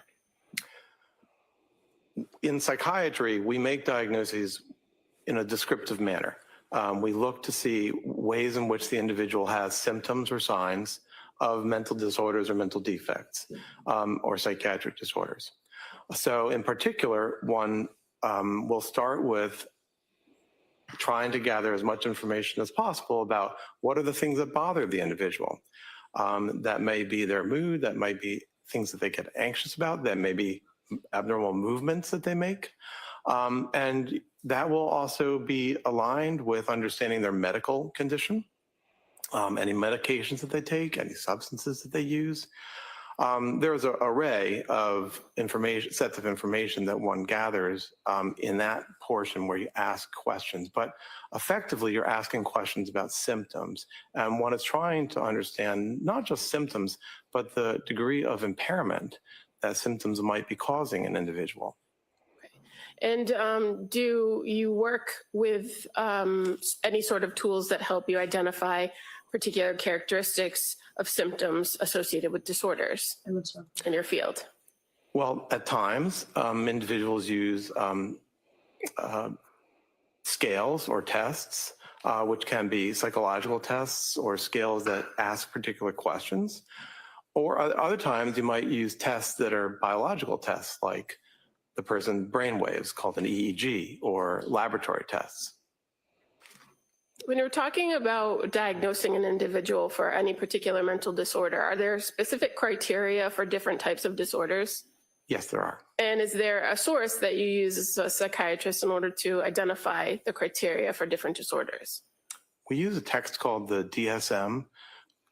In psychiatry, we make diagnoses in a descriptive manner. We look to see ways in which the individual has symptoms or signs of mental disorders or mental defects or psychiatric disorders. So in particular, one will start with trying to gather as much information as possible about what are the things that bother the individual. That may be their mood, that might be things that they get anxious about, that may be abnormal movements that they make. And that will also be aligned with understanding their medical condition, any medications that they take, any substances that they use. There's an array of information, sets of information that one gathers in that portion where you ask questions, but effectively you're asking questions about symptoms. And one is trying to understand not just symptoms, but the degree of impairment that symptoms might be causing an individual. And do you work with any sort of tools that help you identify particular characteristics of symptoms associated with disorders in your field? Well, at times, individuals use scales or tests, which can be psychological tests or scales that ask particular questions. Or other times, you might use tests that are biological tests, like the person's brain waves, called an EEG, or laboratory tests. When you're talking about diagnosing an individual for any particular mental disorder, are there specific criteria for different types of disorders? Yes, there are. And is there a source that you use as a psychiatrist in order to identify the criteria for different disorders? We use a text called the DSM,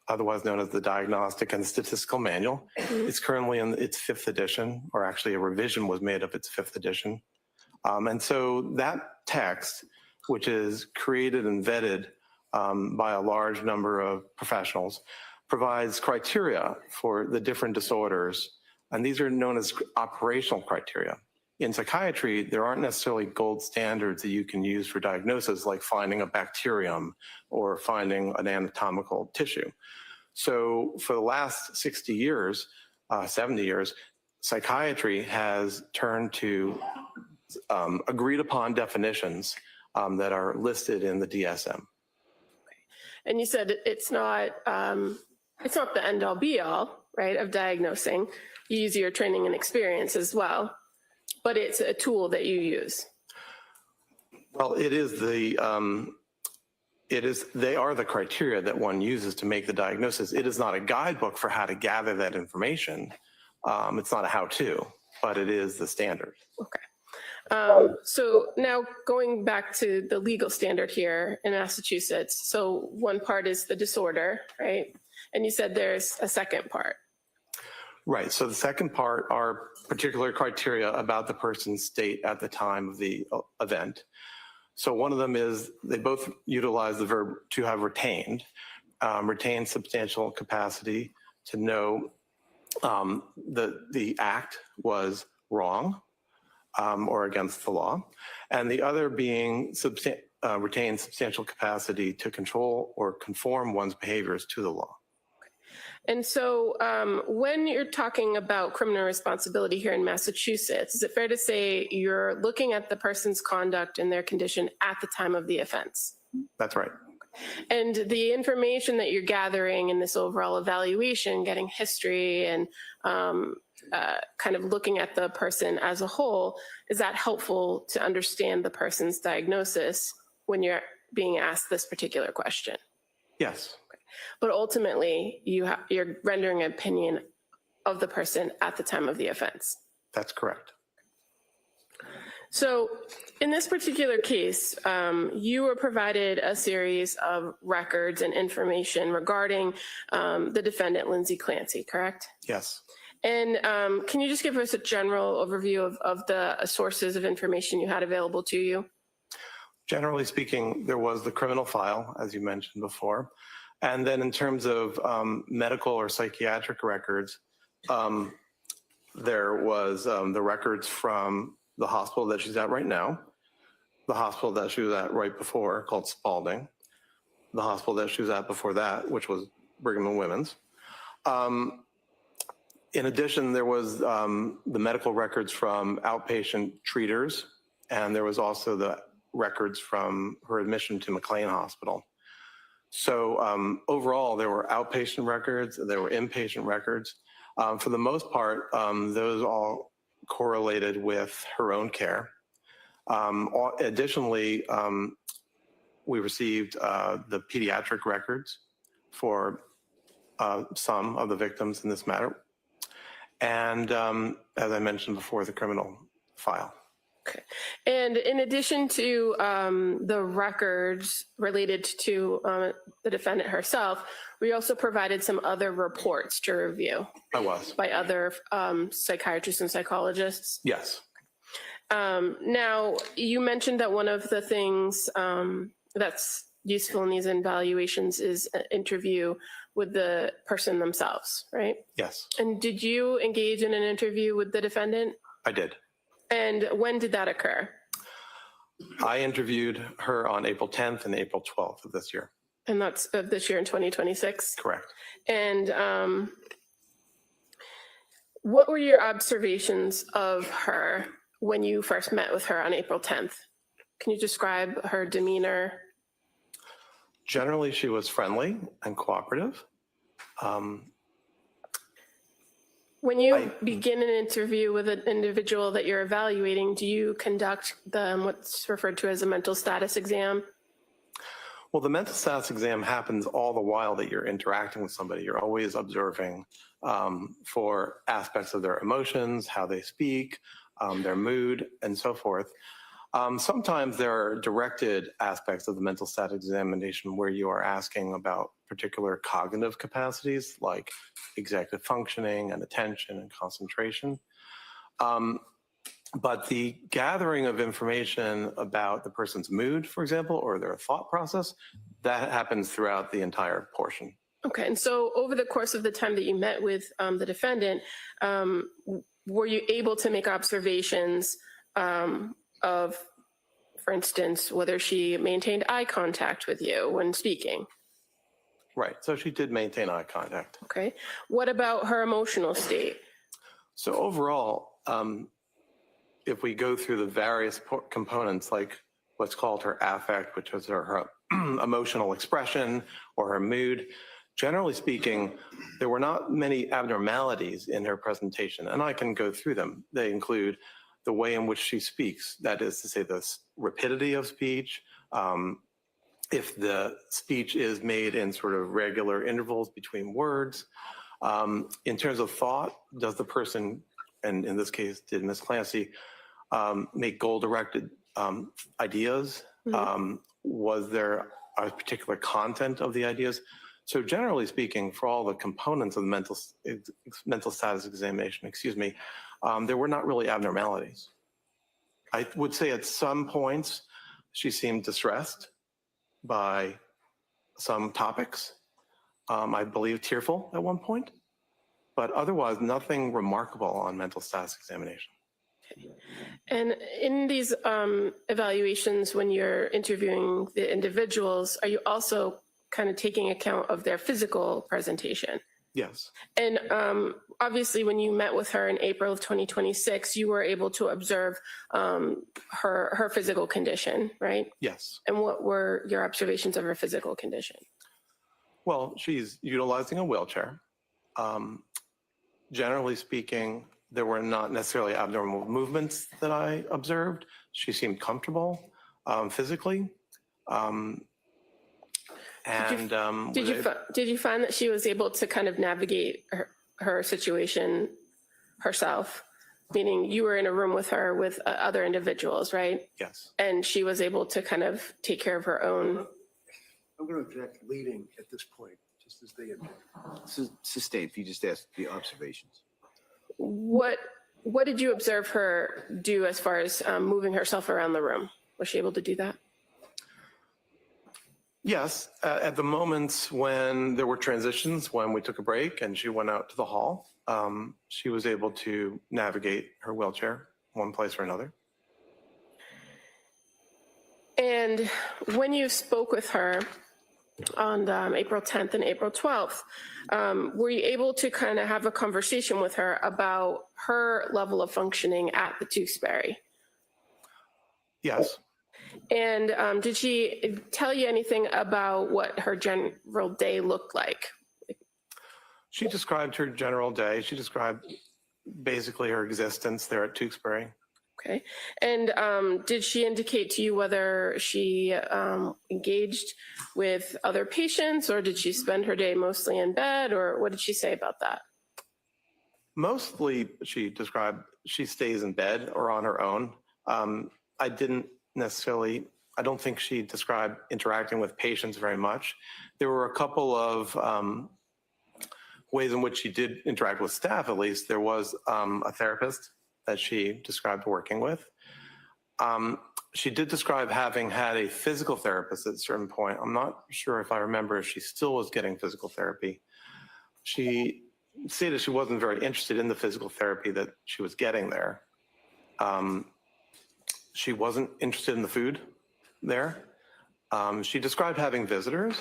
otherwise known as the Diagnostic and Statistical Manual. It's currently in its 5th edition, or actually a revision was made of its 5th edition. And so that text, which is created and vetted by a large number of professionals, provides criteria for the different disorders. And these are known as operational criteria. In psychiatry, there aren't necessarily gold standards that you can use for diagnosis, like finding a bacterium or finding an anatomical tissue. So for the last 60 years, 70 years, psychiatry has turned to agreed upon definitions that are listed in the DSM. And you said it's not the end all be all, right, of diagnosing. You use your training and experience as well, but it's a tool that you use. Well, they are the criteria that one uses to make the diagnosis. It is not a guidebook for how to gather that information. It's not a how-to, but it is the standard. Okay. So now going back to the legal standard here in Massachusetts. So one part is the disorder, right? And you said there's a second part. Right. So the second part are particular criteria about the person's state at the time of the event. So one of them is they both utilize the verb to have retained, retained substantial capacity to know the act was wrong or against the law. And the other being retained substantial capacity to control or conform one's behaviors to the law. And so when you're talking about criminal responsibility here in Massachusetts, is it fair to say you're looking at the person's conduct and their condition at the time of the offense? That's right. And the information that you're gathering in this overall evaluation, getting history and kind of looking at the person as a whole, is that helpful to understand the person's diagnosis when you're being asked this particular question? Yes. But ultimately, you're rendering an opinion of the person at the time of the offense. That's correct. So in this particular case, you were provided a series of records and information regarding the defendant, Lindsay Clancy, correct? Yes. And can you just give us a general overview of the sources of information you had available to you? Generally speaking, there was the criminal file, as you mentioned before. And then in terms of medical or psychiatric records, there was the records from the hospital that she's at right now, the hospital that she was at right before, called Spalding, the hospital that she was at before that, which was Brigham and Women's. In addition, there was the medical records from outpatient treaters, and there was also the records from her admission to McLean Hospital. So overall, there were outpatient records, there were inpatient records. For the most part, those all correlated with her own care. Additionally, we received the pediatric records for some of the victims in this matter. And as I mentioned before, the criminal file. Okay. And in addition to the records related to the defendant herself, we also provided some other reports to review. I was. By other psychiatrists and psychologists? Yes. Now, you mentioned that one of the things that's useful in these evaluations is an interview with the person themselves, right? Yes. And did you engage in an interview with the defendant? I did. And when did that occur? I interviewed her on April 10th and April 12th of this year. And that's of this year in 2026? Correct. And what were your observations of her when you first met with her on April 10th? Can you describe her demeanor? Generally, she was friendly and cooperative. When you begin an interview with an individual that you're evaluating, do you conduct what's referred to as a mental status exam? Well, the mental status exam happens all the while that you're interacting with somebody. You're always observing for aspects of their emotions, how they speak, their mood, and so forth. Sometimes there are directed aspects of the mental status examination where you are asking about particular cognitive capacities like executive functioning and attention and concentration. But the gathering of information about the person's mood, for example, or their thought process, that happens throughout the entire portion. Okay, and so over the course of the time that you met with the defendant, were you able to make observations of, for instance, whether she maintained eye contact with you when speaking? Right, so she did maintain eye contact. Okay, what about her emotional state? So overall, if we go through the various components, like what's called her affect, which is her emotional expression or her mood, generally speaking, there were not many abnormalities in her presentation, and I can go through them. They include the way in which she speaks, that is to say the rapidity of speech, if the speech is made in sort of regular intervals between words. In terms of thought, does the person, and in this case, did Ms. Clancy, make goal-directed ideas? Was there a particular content of the ideas? So generally speaking, for all the components of the mental status examination, there were not really abnormalities. I would say at some points, she seemed distressed by some topics. I believe tearful at one point, but otherwise nothing remarkable on mental status examination. And in these evaluations, when you're interviewing the individuals, are you also kind of taking account of their physical presentation? Yes. And obviously, when you met with her in April of 2026, you were able to observe her physical condition, right? Yes. And what were your observations of her physical condition? Well, she's utilizing a wheelchair. Generally speaking, there were not necessarily abnormal movements that I observed. She seemed comfortable physically. Did you find that she was able to kind of navigate her situation herself? Meaning you were in a room with her with other individuals, right? Yes. And she was able to kind of take care of her own. I'm going to object leading at this point, just as they object. Sustained, if you just ask the observations. What did you observe her do as far as moving herself around the room? Was she able to do that? Yes, at the moments when there were transitions, when we took a break and she went out to the hall, she was able to navigate her wheelchair one place or another. And when you spoke with her on April 10th and April 12th, were you able to kind of have a conversation with her about her level of functioning at the Tewksbury? Yes. And did she tell you anything about what her general day looked like? She described her general day. She described basically her existence there at Tewksbury. Okay. And did she indicate to you whether she engaged with other patients, or did she spend her day mostly in bed, or what did she say about that? Mostly, she described she stays in bed or on her own. I don't think she described interacting with patients very much. There were a couple of ways in which she did interact with staff, at least. There was a therapist that she described working with. She did describe having had a physical therapist at a certain point. I'm not sure if I remember if she still was getting physical therapy. She stated she wasn't very interested in the physical therapy that she was getting there. She wasn't interested in the food there. She described having visitors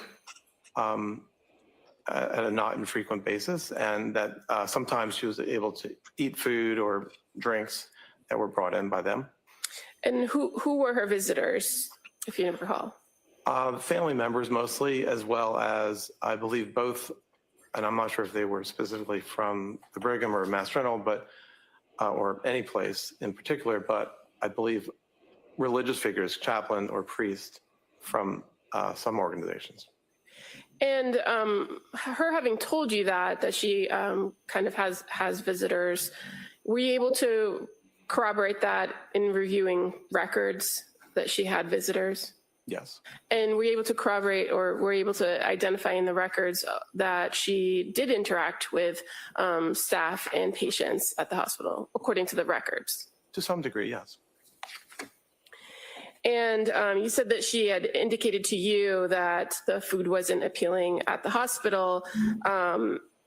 at a not infrequent basis, and that sometimes she was able to eat food or drinks that were brought in by them. And who were her visitors, if you recall? Family members mostly, as well as I believe both, and I'm not sure if they were specifically from the Brigham or Mass General, but or any place in particular, but I believe religious figures, chaplain or priest from some organizations. And her having told you that she kind of has visitors, were you able to corroborate that in reviewing records that she had visitors? Yes. And were you able to corroborate, or were you able to identify in the records that she did interact with staff and patients at the hospital, according to the records? To some degree, yes. And you said that she had indicated to you that the food wasn't appealing at the hospital.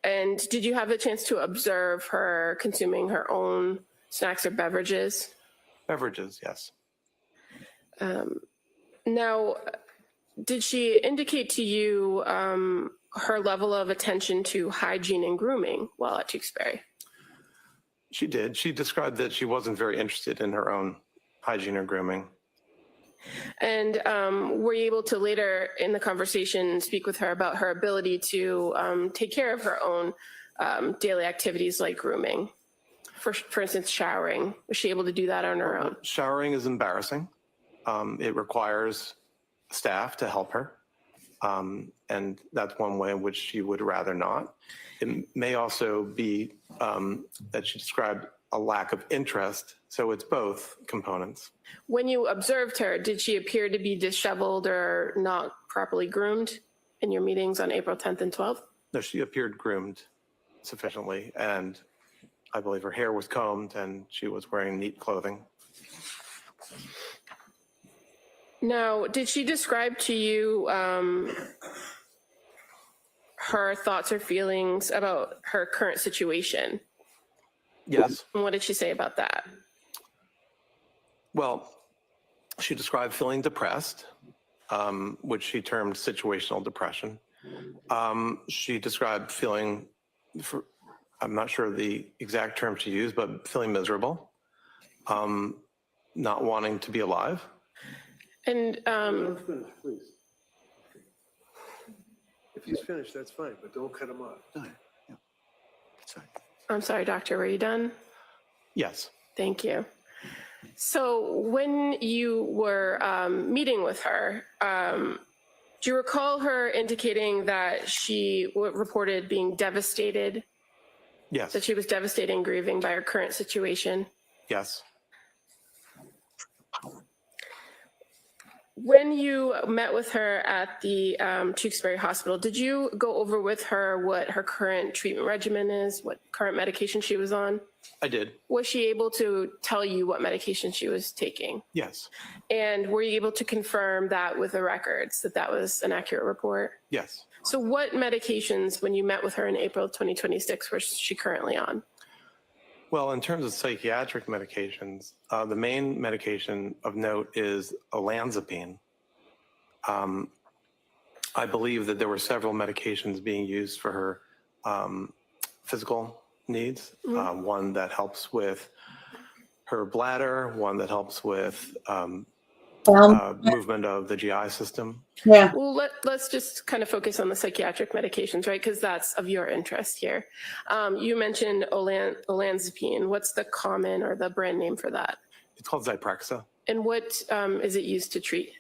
And did you have a chance to observe her consuming her own snacks or beverages? Beverages, yes. Now, did she indicate to you her level of attention to hygiene and grooming while at Tewksbury? She did. She described that she wasn't very interested in her own hygiene or grooming. And were you able to later in the conversation speak with her about her ability to take care of her own daily activities like grooming? For instance, showering. Was she able to do that on her own? Showering is embarrassing. It requires staff to help her. And that's one way in which she would rather not. It may also be that she described a lack of interest. So it's both components. When you observed her, did she appear to be disheveled or not properly groomed in your meetings on April 10th and 12th? No, she appeared groomed sufficiently. And I believe her hair was combed and she was wearing neat clothing. Now, did she describe to you her thoughts or feelings about her current situation? Yes. And what did she say about that? Well, she described feeling depressed, which she termed situational depression. She described feeling, I'm not sure the exact term she used, but feeling miserable, not wanting to be alive. And Finish, please. If he's finished, that's fine, but don't cut him off. I'm sorry, doctor, were you done? Yes. Thank you. So when you were meeting with her, do you recall her indicating that she reported being devastated? Yes. That she was devastated and grieving by her current situation? Yes. When you met with her at the Tewksbury Hospital, did you go over with her what her current treatment regimen is, what current medication she was on? I did. Was she able to tell you what medication she was taking? Yes. And were you able to confirm that with the records, that that was an accurate report? Yes. So what medications, when you met with her in April 2026, was she currently on? Well, in terms of psychiatric medications, the main medication of note is olanzapine. I believe that there were several medications being used for her physical needs. One that helps with her bladder, one that helps with movement of the GI system. Yeah. Well, let's just kind of focus on the psychiatric medications, right? Because that's of your interest here. You mentioned olanzapine. What's the common or the brand name for that? It's called Zyprexa. And what is it used to treat?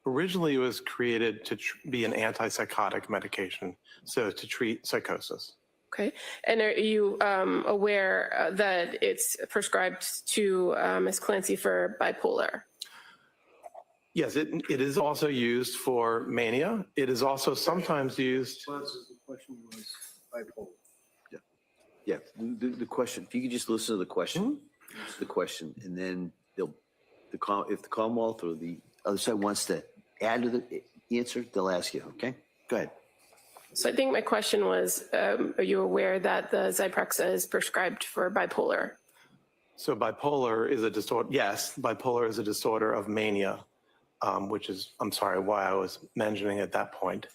Originally, it was created to be an antipsychotic medication, so to treat psychosis. Okay. And are you aware that it's prescribed to Ms. Clancy for bipolar? Yes, it is also used for mania. It is also sometimes used. The question was bipolar. Yeah, the question, if you could just listen to the question, and then if the Commonwealth or the other side wants to add to the answer, they'll ask you, okay? Go ahead. So I think my question was, are you aware that the Zyprexa is prescribed for bipolar? So bipolar is a disorder. Yes, bipolar is a disorder of mania, which is, I'm sorry, why I was mentioning at that point.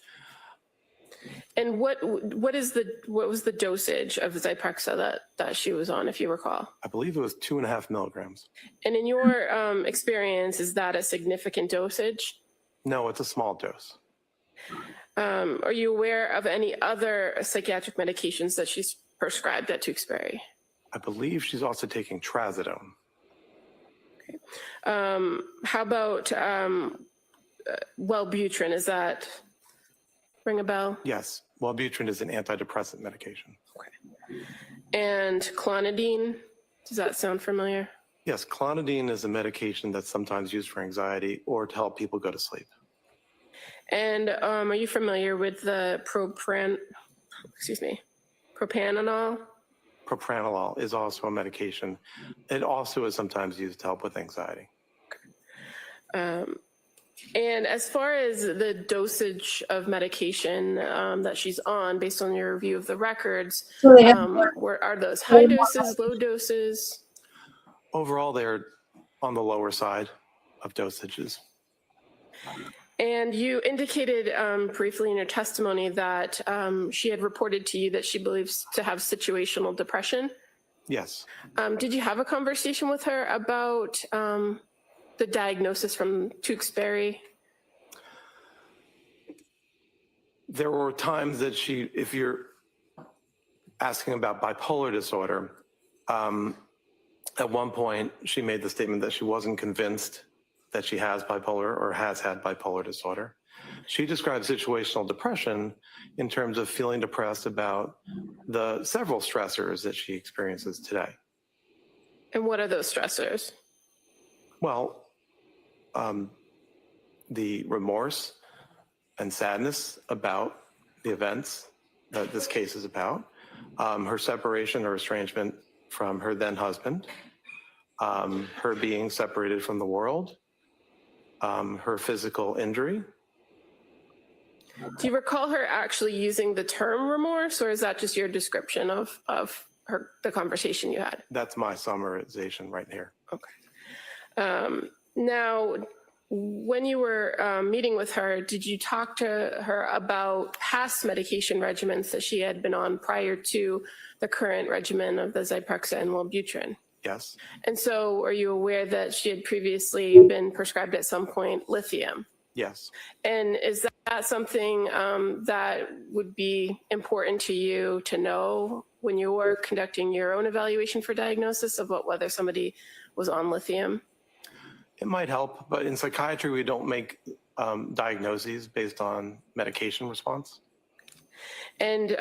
And what was the dosage of Zyprexa that she was on, if you recall? I believe it was 2.5 milligrams. And in your experience, is that a significant dosage? No, it's a small dose. Are you aware of any other psychiatric medications that she's prescribed at Tewksbury? I believe she's also taking trazodone. How about Wellbutrin. Is that ring a bell? Yes, Wellbutrin is an antidepressant medication. And clonidine, does that sound familiar? Yes, clonidine is a medication that's sometimes used for anxiety or to help people go to sleep. And are you familiar with the propranolol? Propranolol is also a medication. It also is sometimes used to help with anxiety. And as far as the dosage of medication that she's on, based on your review of the records, are those high doses, low doses? Overall, they're on the lower side of dosages. And you indicated briefly in your testimony that she had reported to you that she believes to have situational depression. Yes. Did you have a conversation with her about the diagnosis from Tewksbury? There were times that if you're asking about bipolar disorder, at one point she made the statement that she wasn't convinced that she has bipolar or has had bipolar disorder. She described situational depression in terms of feeling depressed about the several stressors that she experiences today. And what are those stressors? Well, the remorse and sadness about the events that this case is about, her separation or estrangement from her then husband, her being separated from the world, her physical injury. Do you recall her actually using the term remorse, or is that just your description of the conversation you had? That's my summarization right here. Okay. Now, when you were meeting with her, did you talk to her about past medication regimens that she had been on prior to the current regimen of the Zyprexa and Wellbutrin? Yes. And so are you aware that she had previously been prescribed at some point lithium? Yes. And is that something that would be important to you to know when you were conducting your own evaluation for diagnosis of whether somebody was on lithium? It might help, but in psychiatry, we don't make diagnoses based on medication response. And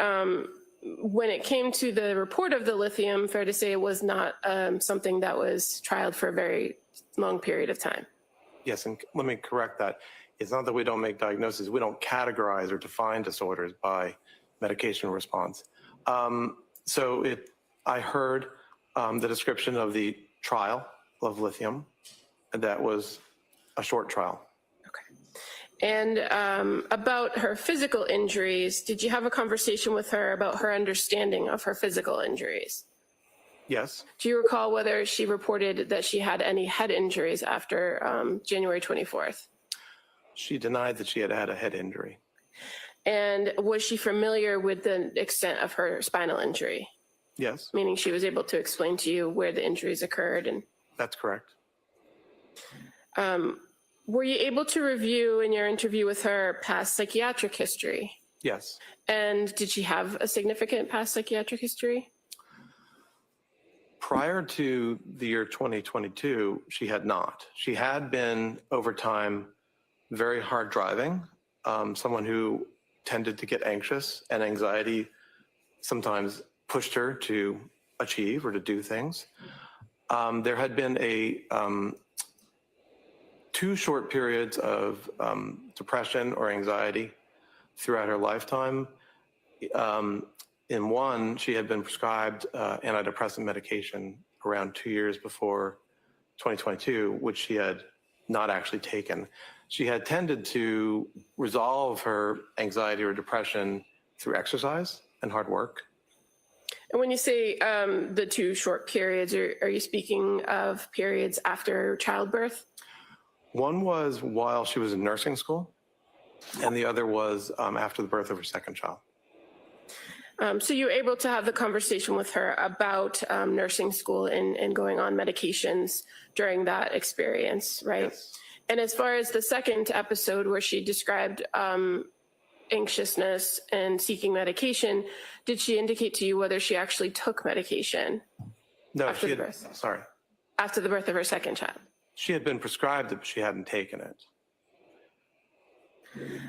when it came to the report of the lithium, fair to say it was not something that was trialed for a very long period of time. Yes, and let me correct that. It's not that we don't make diagnoses. We don't categorize or define disorders by medication response. I heard the description of the trial of lithium. That was a short trial. And about her physical injuries, did you have a conversation with her about her understanding of her physical injuries? Yes. Do you recall whether she reported that she had any head injuries after January 24th? She denied that she had had a head injury. And was she familiar with the extent of her spinal injury? Yes. Meaning she was able to explain to you where the injuries occurred? And that's correct. Were you able to review in your interview with her past psychiatric history? Yes. And did she have a significant past psychiatric history? Prior to the year 2022, she had not. She had been, over time, very hard driving, someone who tended to get anxious, and anxiety sometimes pushed her to achieve or to do things. There had been two short periods of depression or anxiety throughout her lifetime. In one, she had been prescribed antidepressant medication around 2 years before 2022, which she had not actually taken. She had tended to resolve her anxiety or depression through exercise and hard work. And when you say the two short periods, are you speaking of periods after childbirth? One was while she was in nursing school, and the other was after the birth of her second child. So you were able to have the conversation with her about nursing school and going on medications during that experience, right? Yes. And as far as the second episode where she described anxiousness and seeking medication, did she indicate to you whether she actually took medication? No, after she the had, birth? sorry. After the birth of her second child? She had been prescribed it, but she hadn't taken it.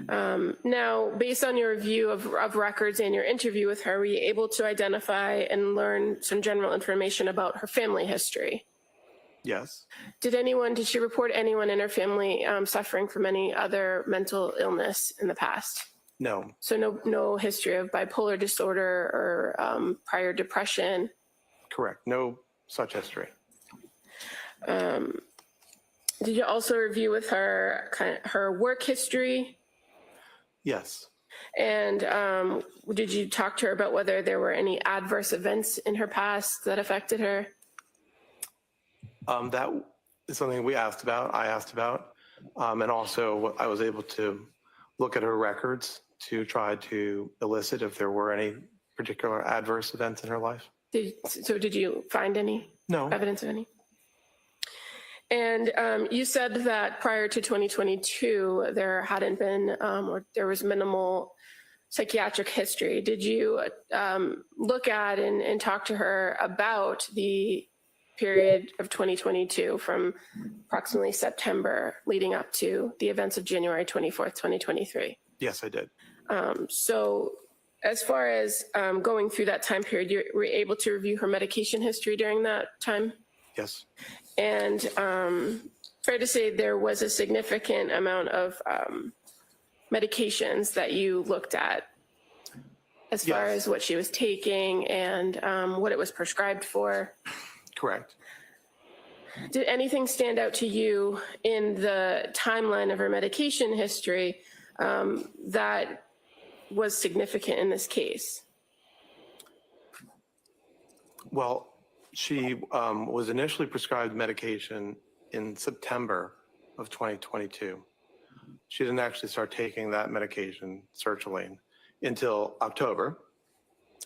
Now, based on your review of records and your interview with her, were you able to identify and learn some general information about her family history? Yes. Did she report anyone in her family suffering from any other mental illness in the past? No. So no history of bipolar disorder or prior depression? Correct. No such history. Did you also review with her her work history? Yes. And did you talk to her about whether there were any adverse events in her past that affected her? That is something I asked about. And also I was able to look at her records to try to elicit if there were any particular adverse events in her life. Did you find any evidence of any? And you said that prior to 2022, there hadn't been, or there was minimal psychiatric history. Did you look at and talk to her about the period of 2022 from approximately September leading up to the events of January 24th, 2023? Yes, I did. So as far as going through that time period, you were able to review her medication history during that time? Yes. And fair to say there was a significant amount of medications that you looked at as far as what she was taking and what it was prescribed for? Correct. Did anything stand out to you in the timeline of her medication history that was significant in this case? Well, she was initially prescribed medication in September of 2022. She didn't actually start taking that medication, sertraline, until October.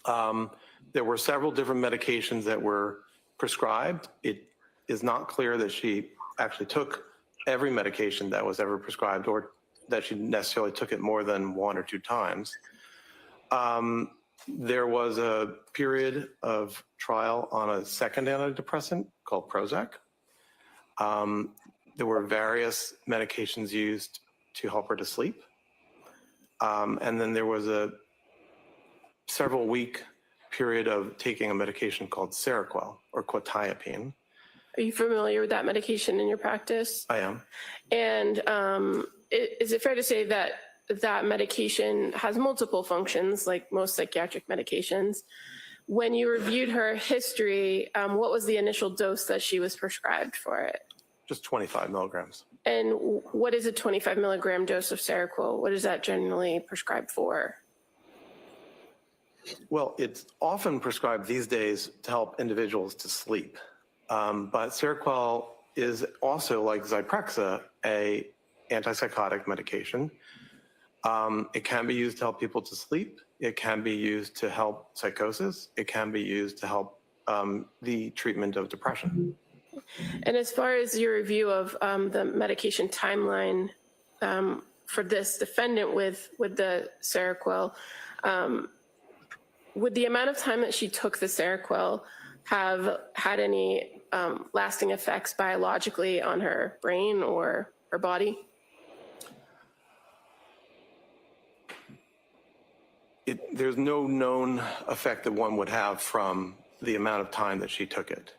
There were several different medications that were prescribed. It is not clear that she actually took every medication that was ever prescribed or that she necessarily took it more than 1 or 2 times. There was a period of trial on a second antidepressant called Prozac. There were various medications used to help her to sleep. And then there was a several week period of taking a medication called Seroquel or quetiapine. Are you familiar with that medication in your practice? I am. And is it fair to say that that medication has multiple functions, like most psychiatric medications? When you reviewed her history, what was the initial dose that she was prescribed for it? Just 25 milligrams. And what is a 25 milligram dose of Seroquel? What is that generally prescribed for? Well, it's often prescribed these days to help individuals to sleep. But Seroquel is also, like Zyprexa, a antipsychotic medication. It can be used to help people to sleep. It can be used to help psychosis. It can be used to help the treatment of depression. And as far as your review of the medication timeline for this defendant with the Seroquel, would the amount of time that she took the Seroquel have had any lasting effects biologically on her brain or her body? There's no known effect that one would have from the amount of time that she took it.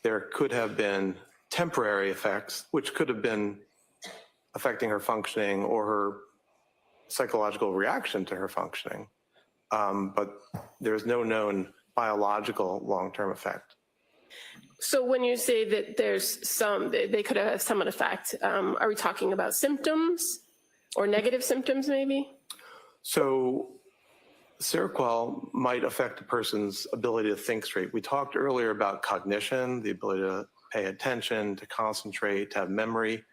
There could have been temporary effects, which could have been affecting her functioning or her psychological reaction to her functioning. But there's no known biological long-term effect. So when you say that they could have some effect, are we talking about symptoms or negative symptoms maybe? So Seroquel might affect a person's ability to think straight. We talked earlier about cognition, the ability to pay attention, to concentrate, to have memory.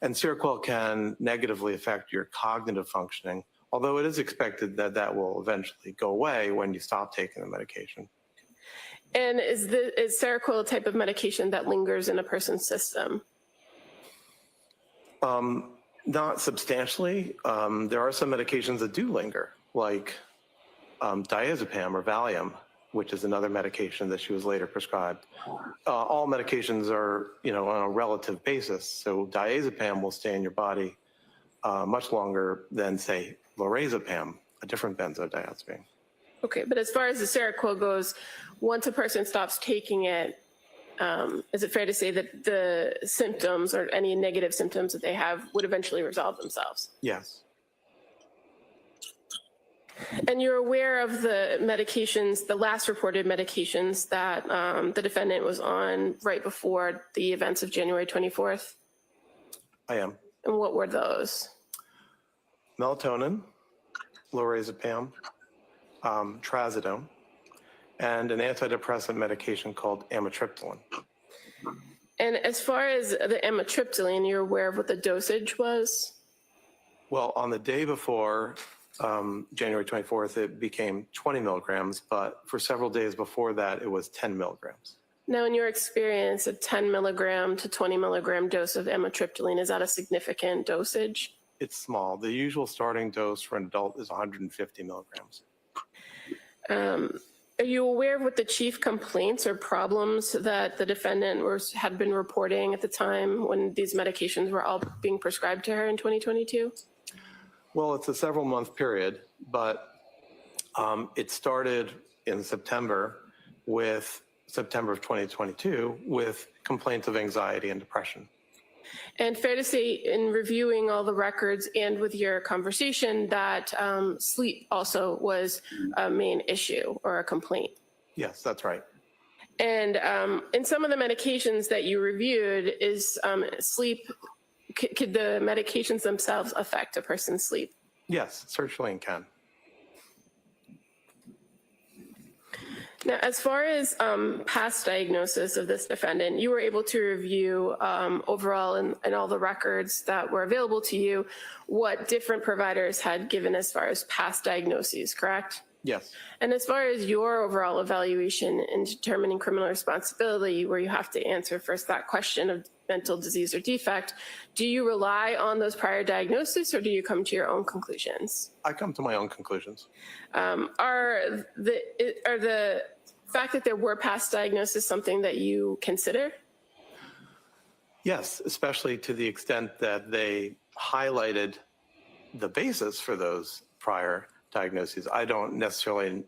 And Seroquel can negatively affect your cognitive functioning, although it is expected that that will eventually go away when you stop taking the medication. And is Seroquel a type of medication that lingers in a person's system? Not substantially. There are some medications that do linger, like diazepam or Valium, which is another medication that she was later prescribed. All medications are, on a relative basis. So diazepam will stay in your body much longer than, say, lorazepam, a different benzodiazepine. Okay, but as far as the Seroquel goes, once a person stops taking it, is it fair to say that the symptoms or any negative symptoms that they have would eventually resolve themselves? Yes. And you're aware of the medications, the last reported medications that the defendant was on right before the events of January 24th? I am. And what were those? Melatonin, lorazepam, trazodone, and an antidepressant medication called amitriptyline. And as far as the amitriptyline, you're aware of what the dosage was? Well, on the day before January 24th, it became 20 milligrams, but for several days before that, it was 10 milligrams. Now, in your experience, a 10 milligram to 20 milligram dose of amitriptyline, is that a significant dosage? It's small. The usual starting dose for an adult is 150 milligrams. Are you aware of what the chief complaints or problems that the defendant had been reporting at the time when these medications were all being prescribed to her in 2022? Well, it's a several month period, but it started in September of 2022 with complaints of anxiety and depression. And fair to say, in reviewing all the records and with your conversation, that sleep also was a main issue or a complaint. Yes, that's right. And in some of the medications that you reviewed, is sleep, could the medications themselves affect a person's sleep? Yes, certainly can. Now, as far as past diagnosis of this defendant, you were able to review overall and all the records that were available to you, what different providers had given as far as past diagnoses, correct? Yes. And as far as your overall evaluation in determining criminal responsibility, where you have to answer first that question of mental disease or defect, do you rely on those prior diagnoses or do you come to your own conclusions? I come to my own conclusions. Are the fact that there were past diagnoses something that you consider? Yes, especially to the extent that they highlighted the basis for those prior diagnoses. I don't necessarily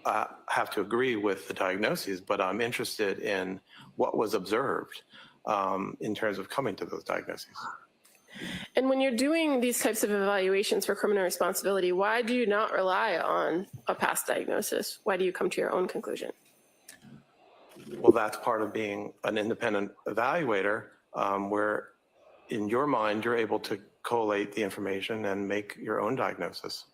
have to agree with the diagnoses, but I'm interested in what was observed in terms of coming to those diagnoses. And when you're doing these types of evaluations for criminal responsibility, why do you not rely on a past diagnosis? Why do you come to your own conclusion? Well, that's part of being an independent evaluator, where in your mind, you're able to collate the information and make your own diagnosis.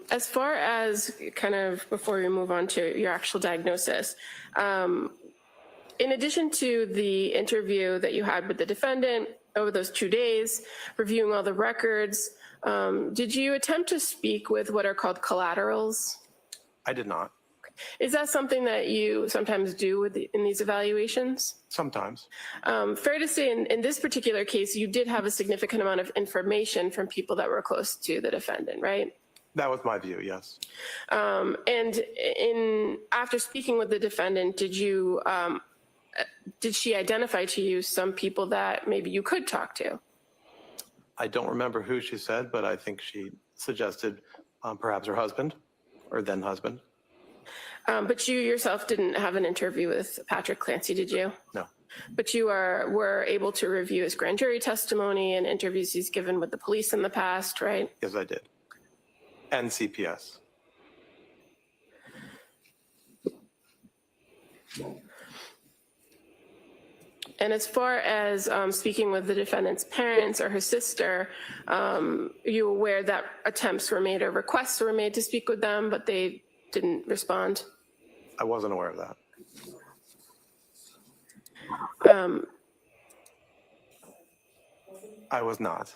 As far as kind of before we move on to your actual diagnosis, in addition to the interview that you had with the defendant over those 2 days, reviewing all the records, did you attempt to speak with what are called collaterals? I did not. Is that something that you sometimes do in these evaluations? Sometimes. Fair to say in this particular case, you did have a significant amount of information from people that were close to the defendant, right? That was my view, yes. And after speaking with the defendant, did she identify to you some people that maybe you could talk to? I don't remember who she said, but I think she suggested perhaps her husband or then husband. But you yourself didn't have an interview with Patrick Clancy, did you? No. But you were able to review his grand jury testimony and interviews he's given with the police in the past, right? Yes, I did. And CPS. And as far as speaking with the defendant's parents or her sister, are you aware that attempts were made or requests were made to speak with them, but they didn't respond? I wasn't aware of that. I was not.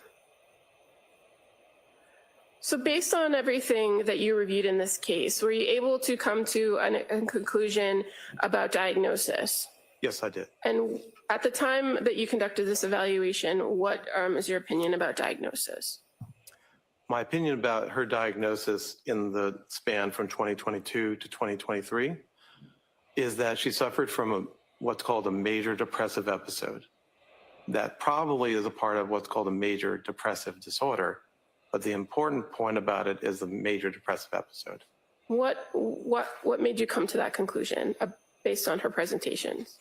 So based on everything that you reviewed in this case, were you able to come to a conclusion about diagnosis? Yes, I did. And at the time that you conducted this evaluation, what is your opinion about diagnosis? My opinion about her diagnosis in the span from 2022 to 2023 is that she suffered from what's called a major depressive episode. that probably is a part of what's called a major depressive disorder. But the important point about it is the major depressive episode. What made you come to that conclusion based on her presentations?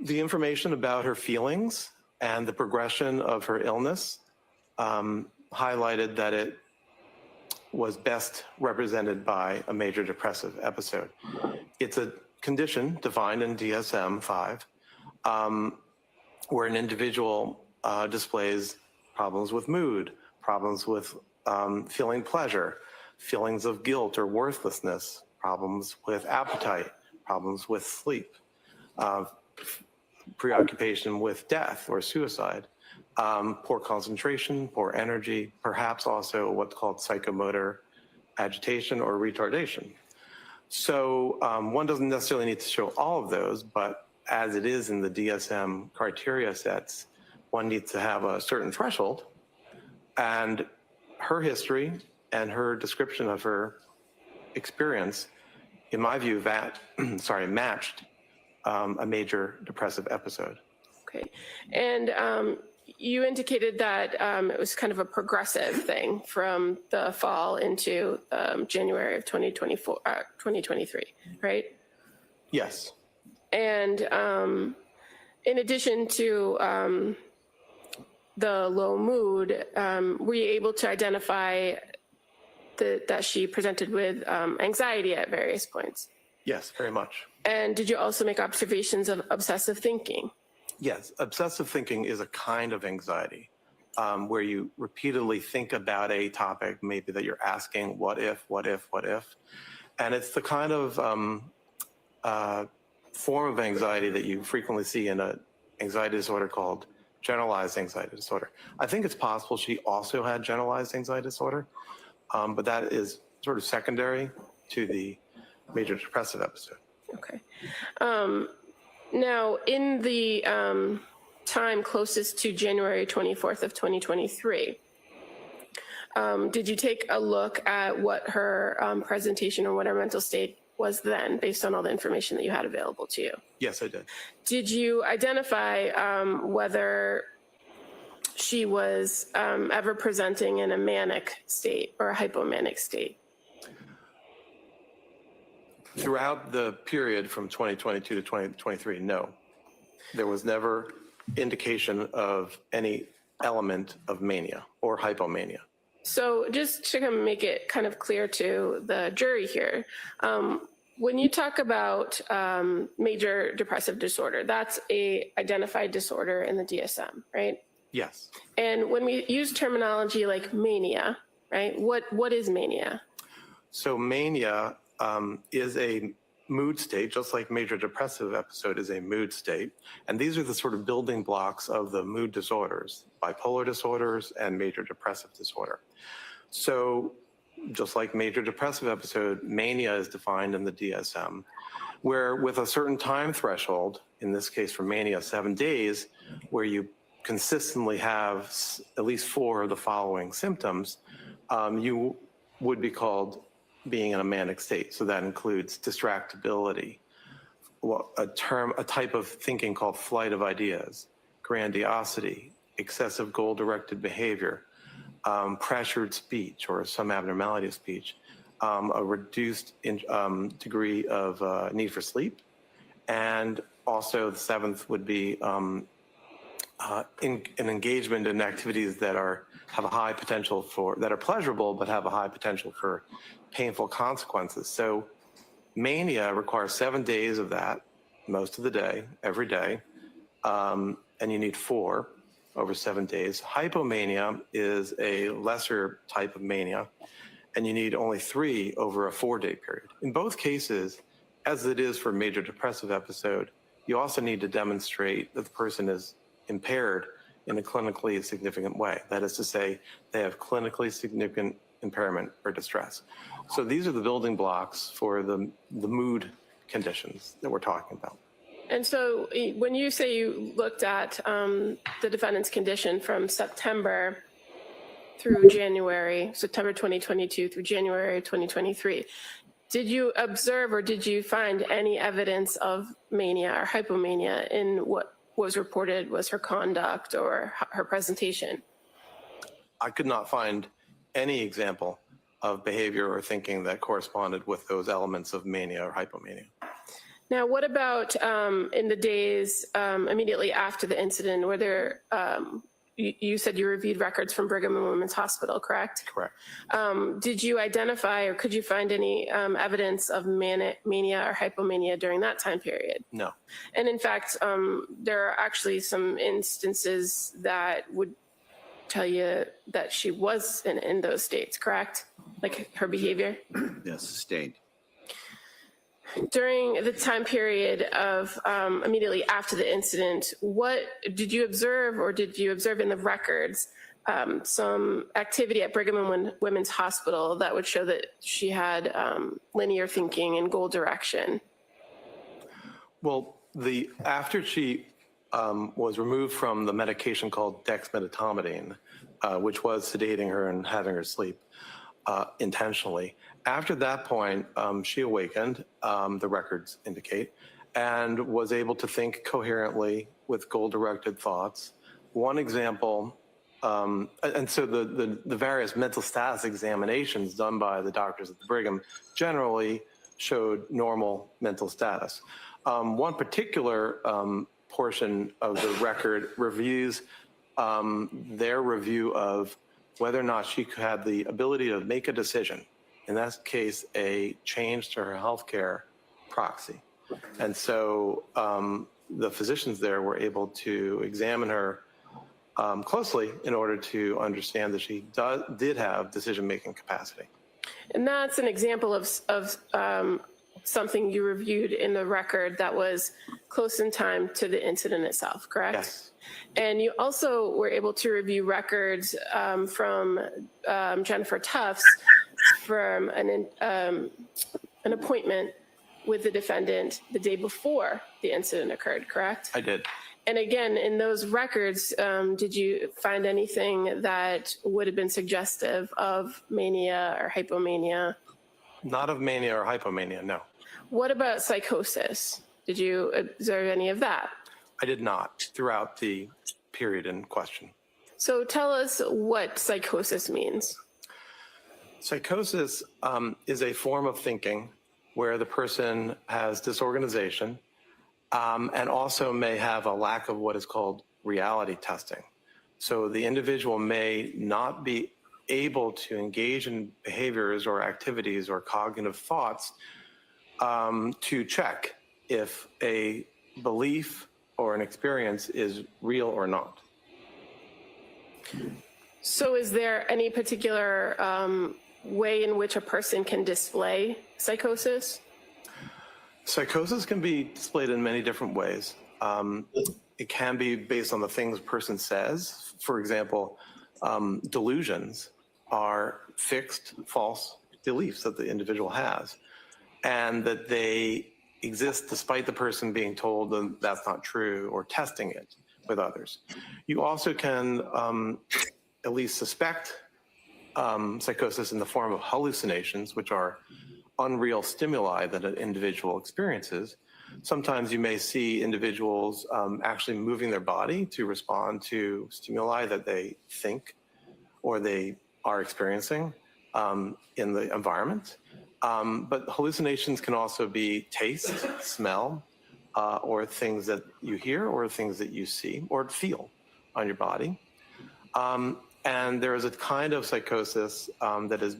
The information about her feelings and the progression of her illness highlighted that it was best represented by a major depressive episode. It's a condition defined in DSM-5 where an individual displays problems with mood, problems with feeling pleasure, feelings of guilt or worthlessness, problems with appetite, problems with sleep, preoccupation with death or suicide, poor concentration, poor energy, perhaps also what's called psychomotor agitation or retardation. So one doesn't necessarily need to show all of those, but as it is in the DSM criteria sets, one needs to have a certain threshold. And her history and her description of her experience, in my view, matched a major depressive episode. Okay. And you indicated that it was kind of a progressive thing from the fall into January of 2023, right? Yes. And in addition to the low mood, were you able to identify that she presented with anxiety at various points? Yes, very much. And did you also make observations of obsessive thinking? Yes, obsessive thinking is a kind of anxiety where you repeatedly think about a topic, maybe that you're asking, what if, what if, what if? And it's the kind of form of anxiety that you frequently see in an anxiety disorder called generalized anxiety disorder. I think it's possible she also had generalized anxiety disorder, but that is sort of secondary to the major depressive episode. Okay. Now, in the time closest to January 24th of 2023, did you take a look at what her presentation or what her mental state was then, based on all the information that you had available to you? Yes, I did. Did you identify whether she was ever presenting in a manic state or a hypomanic state? Throughout the period from 2022 to 2023, no. There was never indication of any element of mania or hypomania. So just to kind of make it kind of clear to the jury here, when you talk about major depressive disorder, that's a identified disorder in the DSM, right? Yes. And when we use terminology like mania, right, what is mania? So mania is a mood state, just like major depressive episode is a mood state. And these are the sort of building blocks of the mood disorders, bipolar disorders and major depressive disorder. So just like major depressive episode, mania is defined in the DSM, where with a certain time threshold, in this case for mania, 7 days, where you consistently have at least 4 of the following symptoms, you would be called being in a manic state. So that includes distractibility, a type of thinking called flight of ideas, grandiosity, excessive goal-directed behavior, pressured speech or some abnormality of speech, a reduced degree of need for sleep, and also the 7th would be an engagement in activities that have a high potential that are pleasurable but have a high potential for painful consequences. So mania requires 7 days of that, most of the day, every day, and you need 4 over 7 days. Hypomania is a lesser type of mania, and you need only 3 over a 4-day period. In both cases, as it is for major depressive episode, you also need to demonstrate that the person is impaired in a clinically significant way. That is to say, they have clinically significant impairment or distress. So these are the building blocks for the mood conditions that we're talking about. And so when you say you looked at the defendant's condition from September through January, September 2022 through January 2023, did you observe or did you find any evidence of mania or hypomania in what was reported was her conduct or her presentation? I could not find any example of behavior or thinking that corresponded with those elements of mania or hypomania. Now, what about in the days immediately after the incident, were there, you said you reviewed records from Brigham and Women's Hospital, correct? Correct. Did you identify or could you find any evidence of mania or hypomania during that time period? No. And in fact, there are actually some instances that would tell you that she was in those states, correct? Like her behavior? Yes, sustained. During the time period of immediately after the incident, what did you observe or did you observe in the records some activity at Brigham and Women's Hospital that would show that she had linear thinking and goal direction? Well, after she was removed from the medication called dexmedetomidine, which was sedating her and having her sleep intentionally. After that point, she awakened, the records indicate, and was able to think coherently with goal-directed thoughts. One example, and so the various mental status examinations done by the doctors at the Brigham generally showed normal mental status. One particular portion of the record reviews their review of whether or not she had the ability to make a decision. In that case, a change to her healthcare proxy. And so the physicians there were able to examine her closely in order to understand that she did have decision-making capacity. And that's an example of something you reviewed in the record that was close in time to the incident itself, correct? Yes. And you also were able to review records from Jennifer Tufts from an appointment with the defendant the day before the incident occurred, correct? I did. And again, in those records, did you find anything that would have been suggestive of mania or hypomania? Not of mania or hypomania, no. What about psychosis? Did you observe any of that? I did not throughout the period in question. So tell us what psychosis means. Psychosis is a form of thinking where the person has disorganization and also may have a lack of what is called reality testing. So the individual may not be able to engage in behaviors or activities or cognitive thoughts to check if a belief or an experience is real or not. So is there any particular way in which a person can display psychosis? Psychosis can be displayed in many different ways. It can be based on the things a person says. For example, delusions are fixed, false beliefs that the individual has, and that they exist despite the person being told that that's not true or testing it with others. You also can at least suspect psychosis in the form of hallucinations, which are unreal stimuli that an individual experiences. Sometimes you may see individuals actually moving their body to respond to stimuli that they think or they are experiencing in the environment. But hallucinations can also be taste, smell, or things that you hear or things that you see or feel on your body. And there is a kind of psychosis that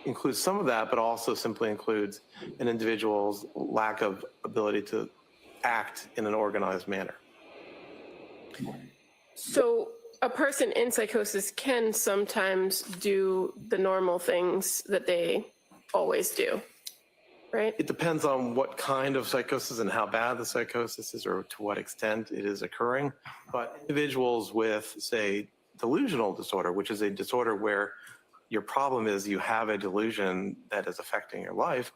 includes some of that, but also simply includes an individual's lack of ability to act in an organized manner. So a person in psychosis can sometimes do the normal things that they always do, right? It depends on what kind of psychosis and how bad the psychosis is or to what extent it is occurring. But individuals with, say, delusional disorder, which is a disorder where your problem is you have a delusion that is affecting your life,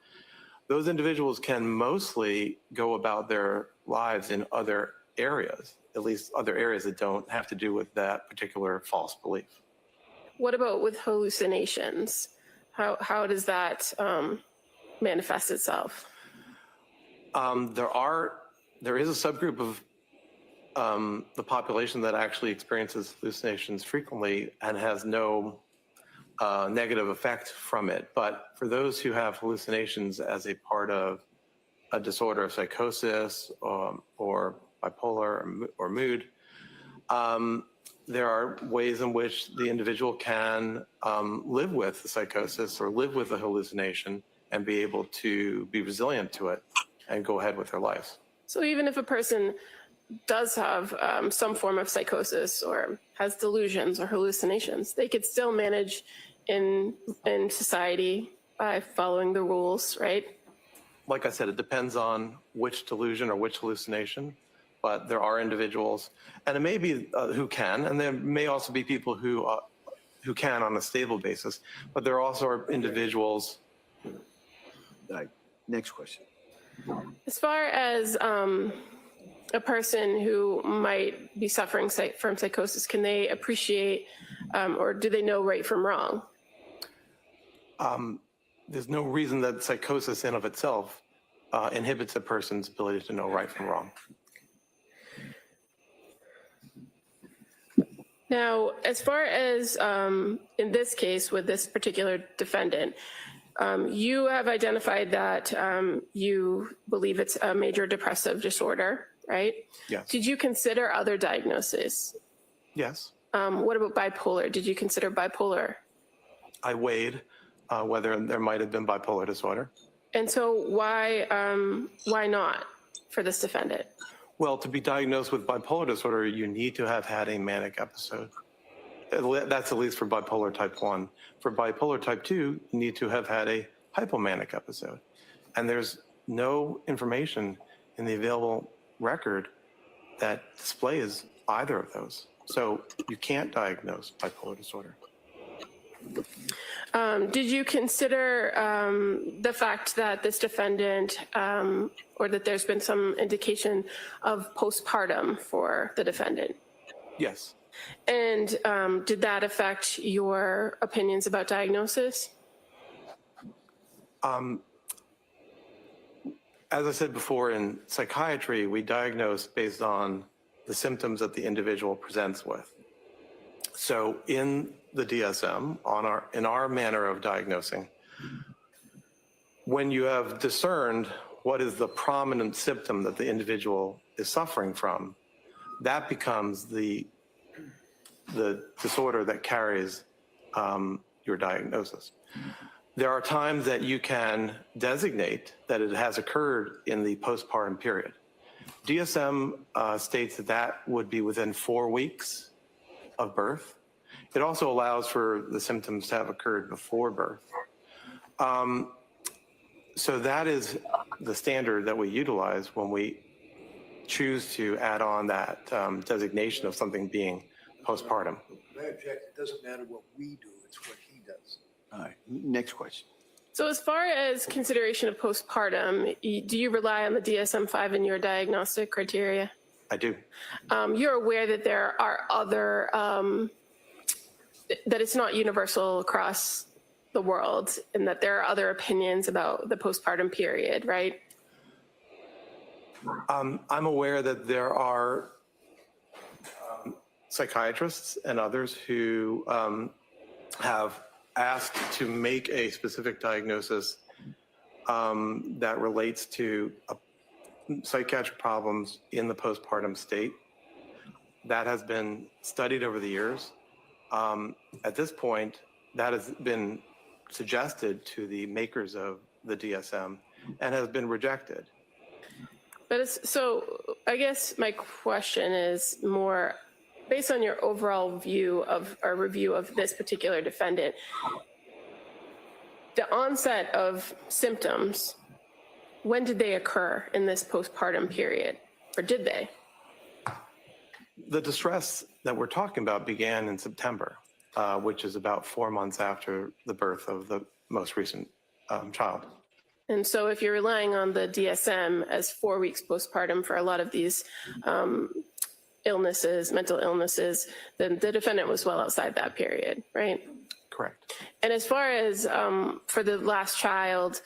those individuals can mostly go about their lives in other areas, at least other areas that don't have to do with that particular false belief. What about with hallucinations? How does that manifest itself? There is a subgroup of the population that actually experiences hallucinations frequently and has no negative effect from it. But for those who have hallucinations as a part of a disorder of psychosis or bipolar or mood, there are ways in which the individual can live with the psychosis or live with the hallucination and be able to be resilient to it and go ahead with their lives. So even if a person does have some form of psychosis or has delusions or hallucinations, they could still manage in society by following the rules, right? Like I said, it depends on which delusion or which hallucination, but there are individuals, and it may be who can, and there may also be people who can on a stable basis, but there also are individuals. Next question. As far as a person who might be suffering from psychosis, can they appreciate or do they know right from wrong? There's no reason that psychosis in of itself inhibits a person's ability to know right from wrong. Now, as far as in this case with this particular defendant, you have identified that you believe it's a major depressive disorder, right? Yes. Did you consider other diagnoses? Yes. What about bipolar? Did you consider bipolar? I weighed whether there might have been bipolar disorder. And so why not for this defendant? Well, to be diagnosed with bipolar disorder, you need to have had a manic episode. That's at least for bipolar type 1. For bipolar type 2, you need to have had a hypomanic episode. And there's no information in the available record that displays either of those. So you can't diagnose bipolar disorder. Did you consider the fact that this defendant, or that there's been some indication of postpartum for the defendant? Yes. And did that affect your opinions about diagnosis? As I said before, in psychiatry, we diagnose based on the symptoms that the individual presents with. So in the DSM, in our manner of diagnosing, when you have discerned what is the prominent symptom that the individual is suffering from, that becomes the disorder that carries your diagnosis. There are times that you can designate that it has occurred in the postpartum period. DSM states that that would be within 4 weeks of birth. It also allows for the symptoms to have occurred before birth. So that is the standard that we utilize when we choose to add on that designation of something being postpartum. I object. It doesn't matter what we do, it's what he does. All right, next question. So as far as consideration of postpartum, do you rely on the DSM-5 in your diagnostic criteria? I do. You're aware that there are other, that it's not universal across the world and that there are other opinions about the postpartum period, right? I'm aware that there are psychiatrists and others who have asked to make a specific diagnosis that relates to psychiatric problems in the postpartum state. That has been studied over the years. At this point, that has been suggested to the makers of the DSM and has been rejected. But so I guess my question is more based on your overall view of or review of this particular defendant. The onset of symptoms, when did they occur in this postpartum period, or did they? The distress that we're talking about began in September, which is about 4 months after the birth of the most recent child. And so if you're relying on the DSM as 4 weeks postpartum for a lot of these illnesses, mental illnesses, then the defendant was well outside that period, right? Correct. And as far as for the last child,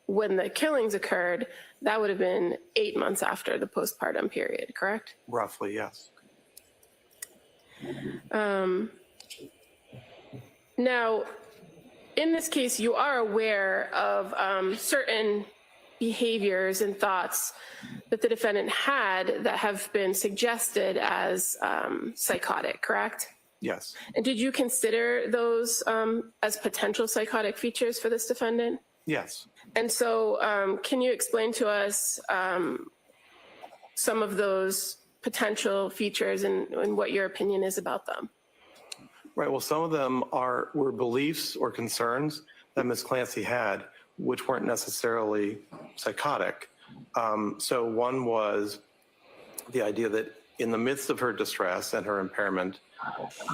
when the killings occurred, that would have been 8 months after the postpartum period, correct? Roughly, yes. Now, in this case, you are aware of certain behaviors and thoughts that the defendant had that have been suggested as psychotic, correct? Yes. And did you consider those as potential psychotic features for this defendant? Yes. And so can you explain to us some of those potential features and what your opinion is about them? Right. Well, some of them were beliefs or concerns that Ms. Clancy had, which weren't necessarily psychotic. So one was the idea that in the midst of her distress and her impairment,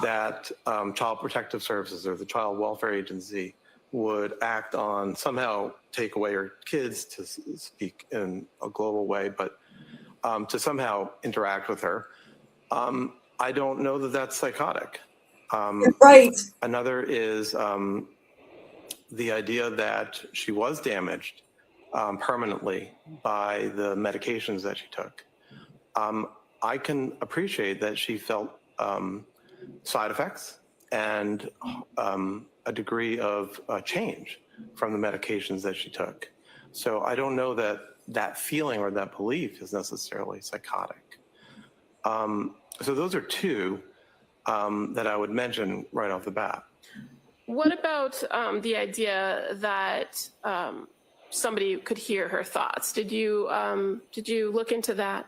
that Child Protective Services or the Child Welfare Agency would act on, somehow take away her kids, to speak in a global way, but to somehow interact with her. I don't know that that's psychotic. Right. Another is the idea that she was damaged permanently by the medications that she took. I can appreciate that she felt side effects and a degree of change from the medications that she took. So I don't know that that feeling or that belief is necessarily psychotic. So those are two that I would mention right off the bat. What about the idea that somebody could hear her thoughts? Did you look into that?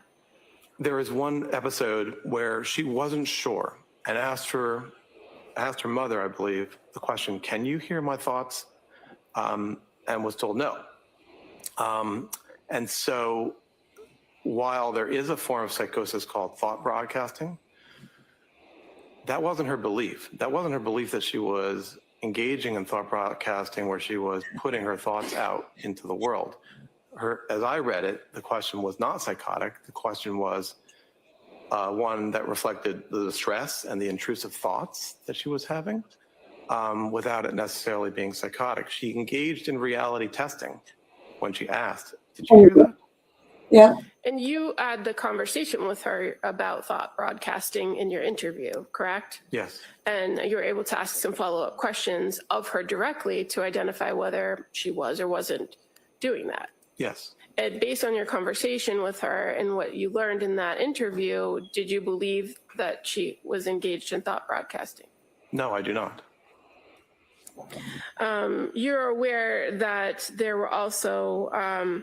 There is one episode where she wasn't sure and asked her mother, I believe, the question, "Can you hear my thoughts?" And was told no. And so while there is a form of psychosis called thought broadcasting, that wasn't her belief. That wasn't her belief that she was engaging in thought broadcasting where she was putting her thoughts out into the world. As I read it, the question was not psychotic. The question was one that reflected the distress and the intrusive thoughts that she was having without it necessarily being psychotic. She engaged in reality testing when she asked. Did you hear that? Yeah. And you had the conversation with her about thought broadcasting in your interview, correct? Yes. And you were able to ask some follow-up questions of her directly to identify whether she was or wasn't doing that. Yes. And based on your conversation with her and what you learned in that interview, did you believe that she was engaged in thought broadcasting? No, I do not. You're aware that there were also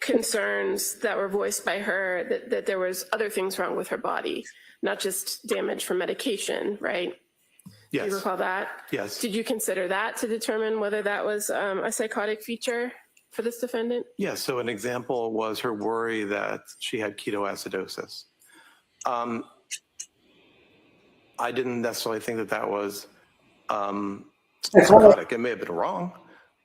concerns that were voiced by her that there was other things wrong with her body, not just damage from medication, right? Yes. Do you recall that? Yes. Did you consider that to determine whether that was a psychotic feature for this defendant? Yes. So an example was her worry that she had ketoacidosis. I didn't necessarily think that that was psychotic. It may have been wrong,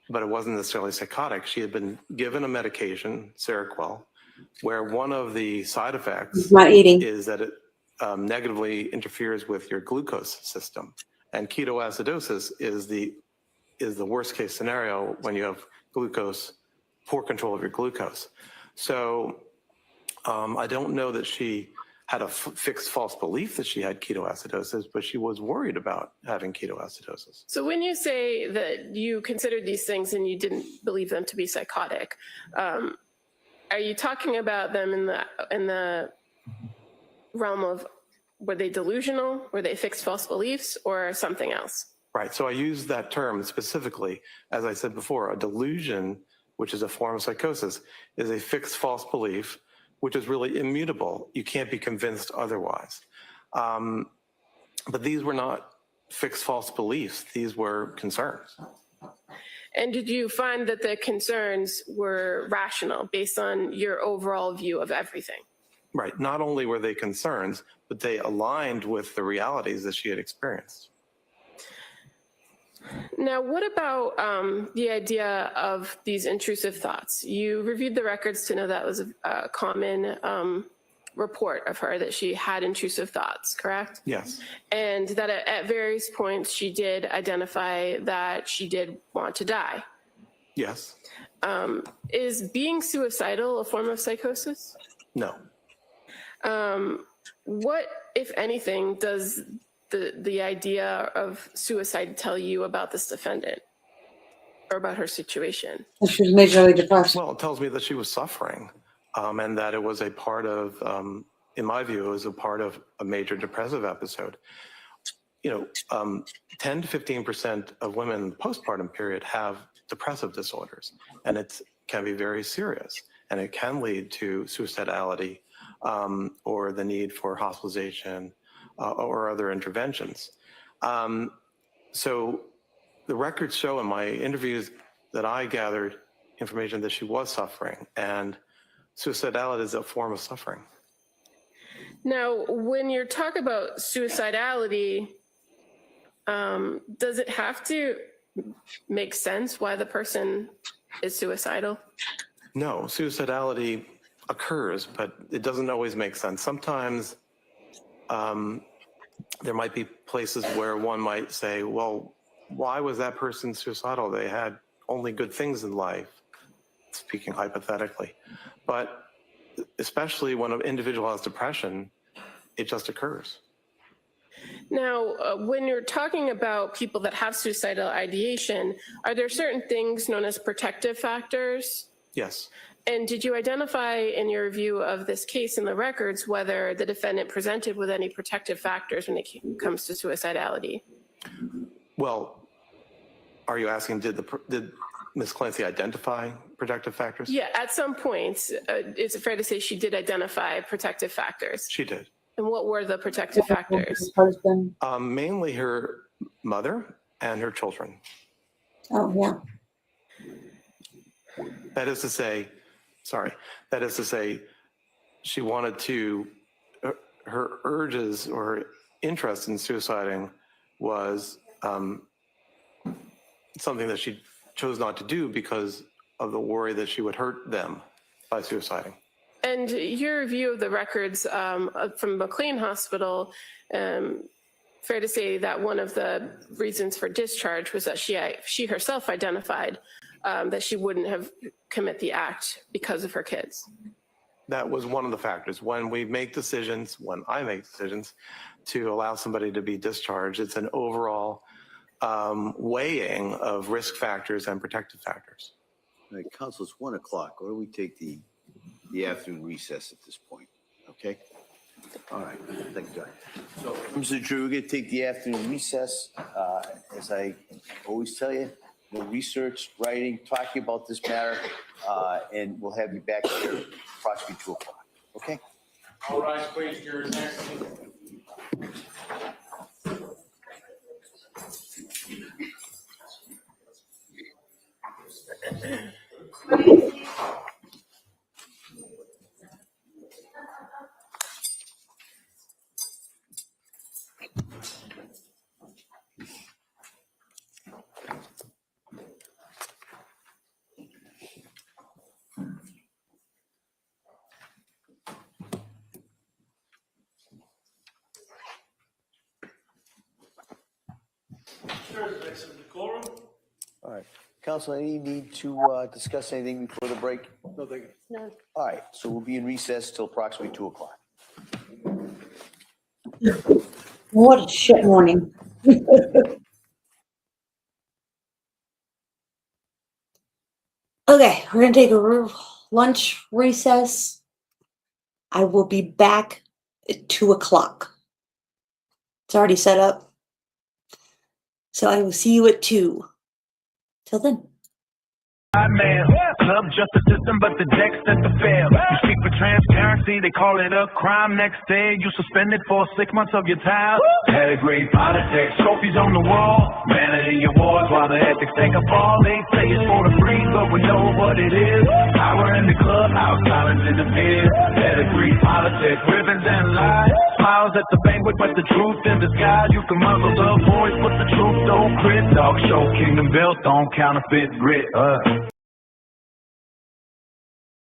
but it wasn't necessarily psychotic. She had been given a medication, Seroquel, where one of the side effects is that it negatively interferes with your glucose system. And ketoacidosis is the worst case scenario when you have glucose, poor control of your glucose. So I don't know that she had a fixed false belief that she had ketoacidosis, but she was worried about having ketoacidosis. So when you say that you considered these things and you didn't believe them to be psychotic, are you talking about them in the realm of, were they delusional? Were they fixed false beliefs or something else? Right. So I use that term specifically, as I said before, a delusion, which is a form of psychosis, is a fixed false belief, which is really immutable. You can't be convinced otherwise. But these were not fixed false beliefs. These were concerns. And did you find that the concerns were rational based on your overall view of everything? Right. Not only were they concerns, but they aligned with the realities that she had experienced. Now, what about the idea of these intrusive thoughts? You reviewed the records to know that was a common report of her that she had intrusive thoughts, correct? Yes. And that at various points she did identify that she did want to die. Yes. Is being suicidal a form of psychosis? No. What, if anything, does the idea of suicide tell you about this defendant or about her situation? She was majorly depressed. Well, it tells me that she was suffering, and that it was a part of, in my view, it was a part of a major depressive episode. 10 to 15% of women in the postpartum period have depressive disorders, and it can be very serious, and it can lead to suicidality or the need for hospitalization or other interventions. So the records show in my interviews that I gathered information that she was suffering, and suicidality is a form of suffering. Now, when you talk about suicidality, does it have to make sense why the person is suicidal? No, suicidality occurs, but it doesn't always make sense. Sometimes there might be places where one might say, well, why was that person suicidal? They had only good things in life, speaking hypothetically. But especially when an individual has depression, it just occurs. Now, when you're talking about people that have suicidal ideation, are there certain things known as protective factors? Yes. And did you identify in your review of this case in the records whether the defendant presented with any protective factors when it comes to suicidality? Well, are you asking, did Ms. Clancy identify protective factors? Yeah, at some point, is it fair to say she did identify protective factors? She did. And what were the protective factors? Mainly her mother and her children. Oh, yeah. That is to say, she wanted to, her urges or interest in suiciding was something that she chose not to do because of the worry that she would hurt them by suiciding. And your review of the records from McLean Hospital, fair to say that one of the reasons for discharge was that she herself identified that she wouldn't have commit the act because of her kids. That was one of the factors. When I make decisions to allow somebody to be discharged, it's an overall weighing of risk factors and protective factors. All right, Council, it's 1 o'clock. Why don't we take the afternoon recess at this point? Okay? All right, thank you, Doc. So, Mr. Drew, we're going to take the afternoon recess. As I always tell you, no research, writing, talking about this matter, and we'll have you back here approximately 2 o'clock. Okay? All right, please, your next. All right. Council, any need to discuss anything before the break? No, thank you. No. All right, so we'll be in recess till approximately 2 o'clock. What a shit morning. Okay, we're gonna take a lunch recess. I will be back at 2 o'clock. It's already set up. So I will see you at 2. Till then. Man, club justice system, but the deck set to fail. You speak for transparency, they call it a crime. Next day, you suspended for 6 months of your time. Pedigree, politics, trophies on the wall. Vanity awards while the ethics take a fall. They say it's for the free, but we know what it is. Power in the clubhouse, silence in the pier. Pedigree, politics, ribbons and lies. Smiles at the banquet, but the truth in disguise. You can muzzle the voice, but the truth don't crit. Dog show, kingdom built on counterfeit grit.